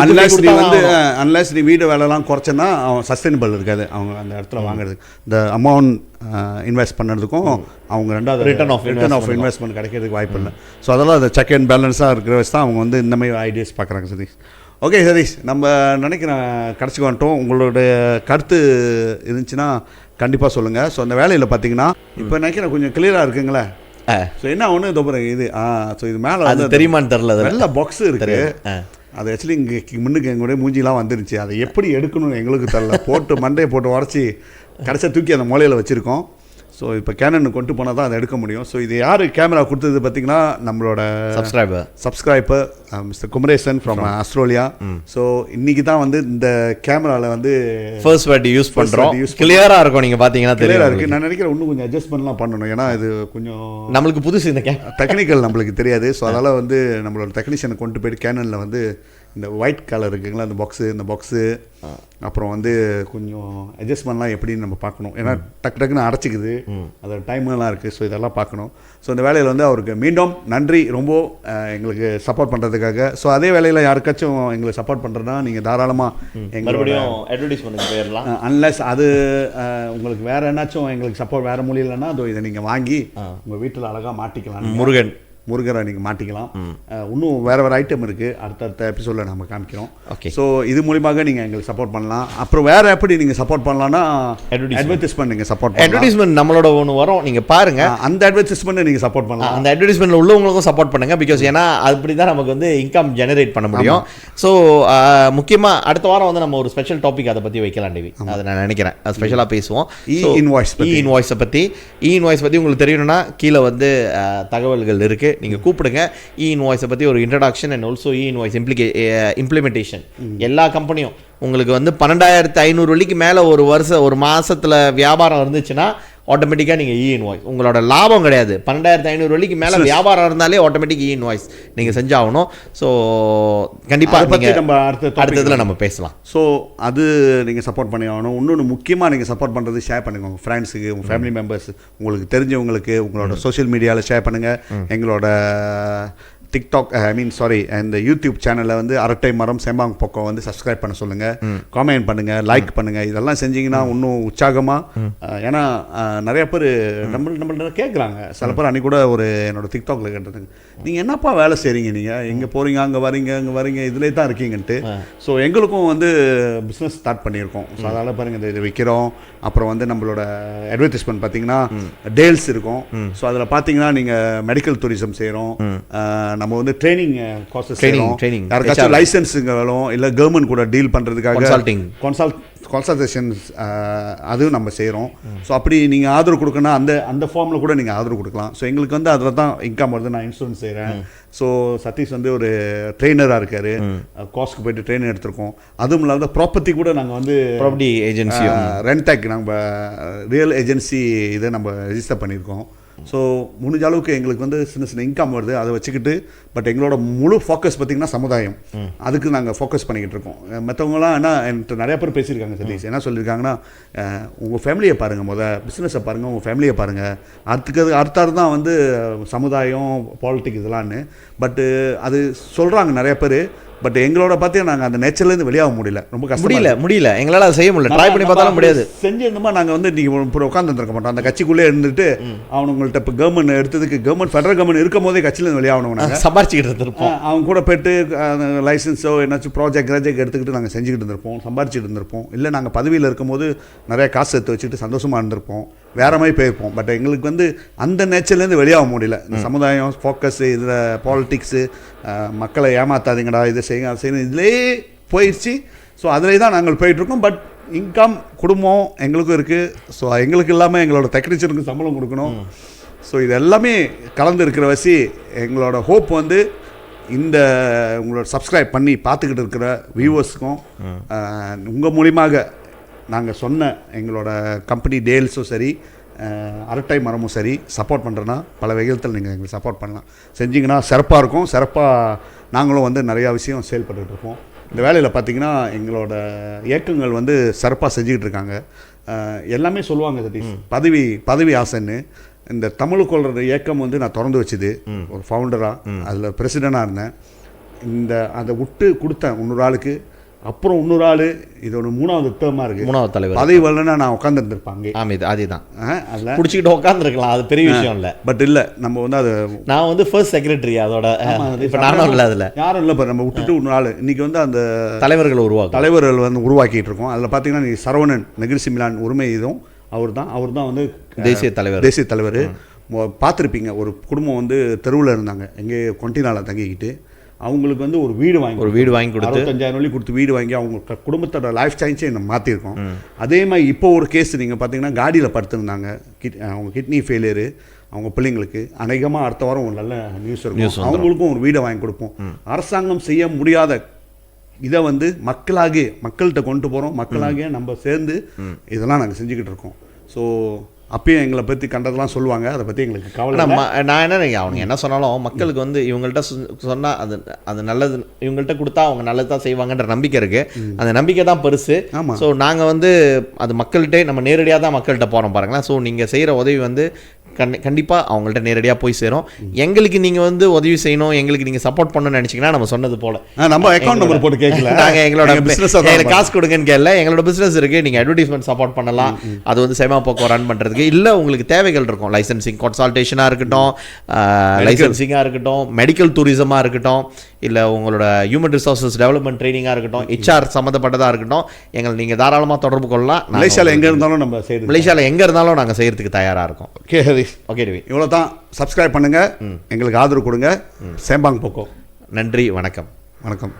அன்லஸ் நீ வீடு வேலைலாம் குறைச்சேன்னா அவன் சஸ்டைனபிள் இருக்காது அவங்க அந்த இடத்துல வாங்குறது. இந்த அமௌண்ட் இன்வெஸ்ட் பண்ணுறதுக்கும் அவங்க ரெண்டாவது ரிட்டர்ன் ஆஃப் இன்வெஸ்ட்மெண்ட் கிடைக்கிறதுக்கு வாய்ப்பு இல்லை. ஸோ அதெல்லாம் அந்த செக் அண்ட் பேலன்ஸாக இருக்கிற வச்சு தான் அவங்க வந்து இந்த மாதிரி ஐடியாஸ் பார்க்குறாங்க. சதீஷ், ஓகே சதீஷ், நம்ம நினைக்கிறேன் கடைசிக்கு வந்துட்டோம். உங்களுடைய கருத்து இருந்துச்சுன்னா கண்டிப்பாக சொல்லுங்கள். ஸோ அந்த வேலையில் பார்த்தீங்கன்னா இப்போ நினைக்கிறேன் கொஞ்சம் கிளியராக இருக்குங்களே. ஸோ என்ன ஒன்று இதோ இது ஸோ இது மேலே வந்து தெரியுமான்னு தெரில, நல்ல பாக்ஸு இருக்குது. அது ஆக்சுவலி இங்கே முன்னுக்கு எங்களுடைய மூஞ்சிலாம் வந்துருச்சு. அதை எப்படி எடுக்கணும்னு எங்களுக்கு தெரில. போட்டு மண்டையை போட்டு உடச்சி கடைசியாக தூக்கி அந்த மூலையில் வச்சுருக்கோம். ஸோ இப்போ கேனன் கொண்டு போனால் தான் அதை எடுக்க முடியும். ஸோ இது யார் கேமரா கொடுத்தது பார்த்தீங்கன்னா நம்மளோட subscriber mister Kumaresan from Australia. So இன்றைக்கி தான் வந்து இந்த கேமராவில் வந்து ஃபர்ஸ்ட் வாட்டி யூஸ் பண்ணுறோம். கிளியராக இருக்கும், நீங்கள் பார்த்தீங்கன்னா கிளியராக இருக்குது. நான் நினைக்கிறேன் இன்னும் கொஞ்சம் அட்ஜஸ்ட்மெண்ட்லாம் பண்ணணும். ஏன்னா இது கொஞ்சம் நம்மளுக்கு புதுசு, இந்த டெக்னிக்கல் நம்மளுக்கு தெரியாது. ஸோ அதனால் வந்து நம்மளோட டெக்னீஷியனை கொண்டு போய்ட்டு கேனனில் வந்து இந்த ஒயிட் கலர் இருக்குங்களா இந்த பாக்ஸு அப்புறம் வந்து கொஞ்சம் அட்ஜஸ்ட்மெண்ட்லாம் எப்படின்னு நம்ம பார்க்கணும். ஏன்னா டக்குன்னு அடைச்சிக்குது, அதோட டைம்லாம் இருக்குது. ஸோ இதெல்லாம் பார்க்கணும். ஸோ இந்த வேலையில் வந்து அவருக்கு மீண்டும் நன்றி ரொம்ப எங்களுக்கு சப்போர்ட் பண்ணுறதுக்காக. ஸோ அதே வேலையில் யாருக்காச்சும் எங்களுக்கு சப்போர்ட் பண்ணுறதுனா நீங்கள் தாராளமாக எங்களுடைய அட்வர்டைஸ்மெண்ட் போயிடலாம். அன்லஸ் அது உங்களுக்கு வேறு என்னாச்சும் எங்களுக்கு சப்போர்ட் வேறு மொழி இல்லைன்னா அதோ இதை நீங்கள் வாங்கி உங்கள் வீட்டில் அழகாக மாட்டிக்கலாம். முருகரை நீங்கள் மாட்டிக்கலாம். இன்னும் வேறு ஐட்டம் இருக்குது, அடுத்தடுத்த எபிசோடில் நம்ம காமிக்கிறோம். ஓகே, ஸோ இது மூலியமாக நீங்கள் எங்களுக்கு சப்போர்ட் பண்ணலாம். அப்புறம் வேறு எப்படி நீங்கள் சப்போர்ட் பண்ணலாம்னா அட்வர்டைஸ்மெண்ட் நீங்கள் சப்போர்ட் பண்ணலாம். அட்வர்டைஸ்மெண்ட் நம்மளோட ஒன்று வரும், நீங்கள் பாருங்கள். அந்த அட்வர்டைஸ்மெண்ட் நீங்கள் சப்போர்ட் பண்ணலாம். அந்த அட்வர்டைஸ்மெண்ட்டில் உள்ளவங்களுக்கும் சப்போர்ட் பண்ணுங்கள். பிகாஸ் ஏன்னா அப்படி தான் நமக்கு வந்து இன்கம் ஜெனரேட் பண்ண முடியும். ஸோ முக்கியமாக அடுத்த வாரம் வந்து நம்ம ஒரு ஸ்பெஷல் டாபிக் அதை பற்றி வைக்கலாம் டிவி. அதை நான் நினைக்கிறேன் அது ஸ்பெஷலாக பேசுவோம். இன்வாய்ஸை பற்றி உங்களுக்கு தெரியணும்னா கீழே வந்து தகவல்கள் இருக்குது, நீங்கள் கூப்பிடுங்க. இன்வாய்ஸை பற்றி ஒரு introduction and also invoice implementation. எல்லா கம்பெனியும் உங்களுக்கு வந்து 12,500 வெள்ளிக்கு மேலே ஒரு மாதத்தில் வியாபாரம் இருந்துச்சுன்னா ஆட்டோமேட்டிக்காக நீங்கள் இன்வாய்ஸ் உங்களோட லாபம் கிடையாது. 12,500 வரைக்கும் மேலே வியாபாரம் இருந்தாலே ஆட்டோமேட்டிக் இன்வாய்ஸ் நீங்கள் செஞ்சாகணும். ஸோ கண்டிப்பாக பற்றி நம்ம அடுத்ததில் நம்ம பேசலாம். ஸோ அது நீங்கள் சப்போர்ட் பண்ணி ஆகணும். இன்னொன்று முக்கியமாக நீங்கள் சப்போர்ட் பண்ணுறது ஷேர் பண்ணுங்க உங்கள் ஃப்ரெண்ட்ஸுக்கு, உங்கள் ஃபேமிலி மெம்பர்ஸ், உங்களுக்கு தெரிஞ்சவங்களுக்கு, உங்களோட சோஷியல் மீடியாவில் ஷேர் பண்ணுங்கள். எங்களோட டிக்டாக் இந்த யூடியூப் சேனலில் வந்து அரட்டை மரம் சேம்பாங் பக்கம் வந்து சப்ஸ்கிரைப் பண்ண சொல்லுங்கள், காமெண்ட் பண்ணுங்கள், லைக் பண்ணுங்கள். இதெல்லாம் செஞ்சிங்கன்னா இன்னும் உற்சாகமாக, ஏன்னா நிறைய பேர் நம்மள்ட்ட கேட்குறாங்க. சில பேர் அன்றைக்கி கூட ஒரு என்னோட டிக்டாக்ல கேட்டதுங்க, நீங்கள் என்னப்பா வேலை செய்கிறீங்க, நீங்கள் எங்கே போகிறீங்க, அங்கே வரீங்க இதிலே தான் இருக்கீங்கன்ட்டு. ஸோ எங்களுக்கும் வந்து பிஸ்னஸ் ஸ்டார்ட் பண்ணியிருக்கோம். ஸோ அதனால் பாருங்கள் இது விற்கிறோம். அப்புறம் வந்து நம்மளோட அட்வர்டைஸ்மெண்ட் பார்த்தீங்கன்னா டேல்ஸ் இருக்கும். ஸோ அதில் பார்த்தீங்கன்னா நீங்கள் மெடிக்கல் டூரிசம் செய்கிறோம், நம்ம வந்து ட்ரைனிங் கோர்சஸ் செய்கிறோம், யாருக்காச்சும் லைசன்ஸுங்க வேணும், இல்லை கவர்மெண்ட் கூட டீல் பண்ணுறதுக்காக கன்சல்டேஷன்ஸ் அதுவும் நம்ம செய்கிறோம். ஸோ அப்படி நீங்கள் ஆதரவு கொடுக்கணும், அந்த ஃபார்மில் கூட நீங்கள் ஆதரவு கொடுக்கலாம். ஸோ எங்களுக்கு வந்து அதில் தான் இன்கம் வருது. நான் இன்சூரன்ஸ் செய்கிறேன். ஸோ சதீஷ் வந்து ஒரு ட்ரெயினராக இருக்கார், கோர்ஸ்க்கு போய்ட்டு ட்ரெயின் எடுத்திருக்கோம். அதுவும் இல்லாத ப்ராப்பர்ட்டி கூட நாங்கள் வந்து ப்ராப்பர்ட்டி ஏஜென்சி ரென்டேக் நம்ம ரியல் ஏஜென்சி இதை நம்ம ரெஜிஸ்டர் பண்ணியிருக்கோம். ஸோ முடிஞ்ச அளவுக்கு எங்களுக்கு வந்து சின்ன சின்ன இன்கம் வருது, அதை வச்சுக்கிட்டு. பட் எங்களோட முழு ஃபோக்கஸ் பார்த்திங்கன்னா சமுதாயம், அதுக்கு நாங்கள் ஃபோக்கஸ் பண்ணிக்கிட்டு இருக்கோம். மற்றவங்களாம் என்ன என்கிட்ட நிறையா பேர் பேசியிருக்காங்க சதீஷ். என்ன சொல்லியிருக்காங்கன்னா, உங்கள் ஃபேமிலியை பாருங்கள், பிஸ்னஸை பாருங்கள், உங்கள் ஃபேமிலியை பாருங்கள், அடுத்தது தான் வந்து சமுதாயம், பாலிட்டிக்ஸ் இதெல்லாம்னு. பட்டு அது சொல்கிறாங்க நிறைய பேர். பட் எங்களோட பார்த்தீங்கன்னா நாங்கள் அந்த நேச்சர்லேருந்து வெளியாக முடியல, ரொம்ப கஷ்டம் முடியல எங்களால் அதை செய்ய முடியல. ட்ரை பண்ணி பார்த்தாலும் முடியாது. செஞ்சிருந்தோமா நாங்கள் வந்து நீங்கள் உட்காந்துருக்க மாட்டோம். அந்த கட்சிக்குள்ளே இருந்துட்டு அவனுங்கள்ட்ட இப்போ கவர்மெண்ட் எடுத்ததுக்கு ஃபெடரல் கவர்மெண்ட் இருக்கும் போதே கட்சியிலேருந்து வெளியாகணும். நாங்கள் சம்பாரிச்சிக்கிட்டு இருந்திருப்போம். அவங்க கூட போய்ட்டு லைசன்ஸோ என்னாச்சும் ப்ராஜெக்ட் எடுத்துக்கிட்டு நாங்கள் செஞ்சுக்கிட்டு இருந்திருப்போம், சம்பாரிச்சிட்டு இருந்திருப்போம். இல்லை நாங்கள் பதவியில் இருக்கும்போது நிறைய காசு எடுத்து வச்சுட்டு சந்தோஷமாக இருந்திருப்போம், வேறு மாதிரி போயிருப்போம். பட் எங்களுக்கு வந்து அந்த நேச்சர்லேருந்து வெளியாக முடியல. இந்த சமுதாயம் ஃபோக்கஸு, இதில் பாலிட்டிக்ஸு, மக்களை ஏமாத்தாதீங்கடா, இதை செய்யுங்க, அதை செய்யணும், இதிலே போயிடுச்சு. ஸோ அதிலே தான் நாங்கள் போயிட்டுருக்கோம். பட் இன்கம், குடும்பம் எங்களுக்கும் இருக்குது. ஸோ எங்களுக்கு இல்லாமல் எங்களோட டெக்னீஷியனுக்கு சம்பளம் கொடுக்கணும். ஸோ இது எல்லாமே கலந்து இருக்கிற வசி எங்களோட ஹோப் வந்து இந்த உங்களோட சப்ஸ்கிரைப் பண்ணி பார்த்துக்கிட்டு இருக்கிற வியூவர்ஸுக்கும் உங்கள் மூலியமாக நாங்கள் சொன்ன எங்களோட கம்பெனி டேல்ஸும் சரி, அரட்டை மரமும் சரி சப்போர்ட் பண்ணுறேன்னா பல வகையில் நீங்கள் எங்களுக்கு சப்போர்ட் பண்ணலாம். செஞ்சிங்கன்னா சிறப்பாக இருக்கும். சிறப்பாக நாங்களும் வந்து நிறையா விஷயம் செயல்பட்டுட்டு இருக்கோம். இந்த வேலையில் பார்த்திங்கன்னா எங்களோட இயக்கங்கள் வந்து சிறப்பாக செஞ்சுக்கிட்டு இருக்காங்க. எல்லாமே சொல்லுவாங்க சதீஷ், பதவி ஆசைன்னு. இந்த தமிழ் கொள்கிற இயக்கம் வந்து நான் திறந்து வச்சுது ஒரு ஃபவுண்டராக, அதில் பிரசிடெண்ட்டாக இருந்தேன். அதை விட்டு கொடுத்தேன் இன்னொரு ஆளுக்கு. அப்புறம் இன்னொரு ஆள், இது ஒரு 3வது டேர்மாக இருக்குது. 3வது தலைவர் பதவி வரலன்னா நான் உட்காந்துருந்துருப்பாங்க. அதுதான் அதில் பிடிச்சிக்கிட்டு உட்காந்துருக்கலாம், அது பெரிய விஷயம் இல்லை. பட் இல்லை, நம்ம வந்து அது நான் வந்து ஃபர்ஸ்ட் செக்ரட்டரி அதோட. இப்போ நானும் இல்லை, அதில் யாரும் இல்லை. இப்போ நம்ம விட்டுட்டு இன்னொரு ஆள் இன்றைக்கி வந்து அந்த தலைவர்கள் வந்து உருவாக்கிட்டு இருக்கோம். அதில் பார்த்தீங்கன்னா நீ சரவணன் நெகிழ்ச்சி மிலான் உரிமை இதுவும் அவர் தான் வந்து தேசிய தலைவர். பார்த்துருப்பீங்க, ஒரு குடும்பம் வந்து தெருவில் இருந்தாங்க, எங்கே கொண்டினால தங்கிக்கிட்டு. அவங்களுக்கு வந்து ஒரு வீடு வாங்கி கொடுத்து 65,000 கொடுத்து வீடு வாங்கி அவங்க குடும்பத்தோட லைஃப் ஸ்டைல்ஸே நம்ம மாற்றிருக்கோம். அதே மாதிரி இப்போ ஒரு கேஸ் நீங்கள் பார்த்தீங்கன்னா காடியில் படுத்துருந்தாங்க, அவங்க கிட்னி ஃபெயிலியரு, அவங்க பிள்ளைங்களுக்கு. அநேகமாக அடுத்த வாரம் ஒரு நல்ல நியூஸ் இருக்கும், அவங்களுக்கும் ஒரு வீடை வாங்கி கொடுப்போம். அரசாங்கம் செய்ய முடியாத இதை வந்து மக்கள்கிட்ட கொண்டு போகிறோம். மக்களாகிய நம்ம சேர்ந்து இதெல்லாம் நாங்கள் செஞ்சுக்கிட்டு இருக்கோம். ஸோ அப்பயும் எங்களை பற்றி கண்டதெல்லாம் சொல்லுவாங்க, அதை பற்றி எங்களுக்கு கவலை. நான் என்ன அவங்க என்ன சொன்னாலும் மக்களுக்கு வந்து இவங்கள்ட்ட சொன்னால் அது நல்லது, இவங்கள்ட்ட கொடுத்தா அவங்க நல்லது தான் செய்வாங்கன்ற நம்பிக்கை இருக்குது. அந்த நம்பிக்கை தான் பெருசு. ஆமாம். ஸோ நாங்கள் வந்து அது மக்கள்கிட்ட நம்ம நேரடியாக தான் மக்கள்கிட்ட போகிறோம் பாருங்களேன். ஸோ நீங்கள் செய்கிற உதவி வந்து கண்டிப்பாக அவங்கள்ட்ட நேரடியாக போய் சேரும். எங்களுக்கு நீங்கள் வந்து உதவி செய்யணும், எங்களுக்கு நீங்கள் சப்போர்ட் பண்ணணும்னு நினச்சிங்கன்னா நம்ம சொன்னது போல் நம்ம அக்கௌண்ட் நம்பர் போட்டு கேட்கல, நாங்கள் எங்களோட பிஸ்னஸ் எங்களுக்கு காசு கொடுங்கன்னு கேட்கல. எங்களோட பிஸ்னஸ் இருக்குது, நீங்கள் அட்வர்டைஸ்மெண்ட் சப்போர்ட் பண்ணலாம். அது வந்து சேமா போக்கோ ரன் பண்ணுறதுக்கு. இல்லை உங்களுக்கு தேவைகள் இருக்கும், லைசன்சிங் கன்சல்டேஷனாக இருக்கட்டும், லைசன்சிங்காக இருக்கட்டும், மெடிக்கல் டூரிசமாக இருக்கட்டும், இல்லை உங்களோட ஹியூமன் ரிசோர்ஸஸ் டெவலப்மெண்ட் ட்ரைனிங்காக இருக்கட்டும், HR சம்மந்தப்பட்டதாக இருக்கட்டும், எங்களை நீங்கள் தாராளமாக தொடர்பு கொள்ளலாம். மலேசியாவில் எங்கே இருந்தாலும் மலேசியாவில் எங்கே இருந்தாலும் நாங்கள் செய்கிறதுக்கு தயாராக இருக்கோம். ஓகே ரவி, இவ்வளோ தான். சப்ஸ்கிரைப் பண்ணுங்கள், எங்களுக்கு ஆதரவு கொடுங்க. சேம்பாங் போக்கோ. நன்றி, வணக்கம். வணக்கம்.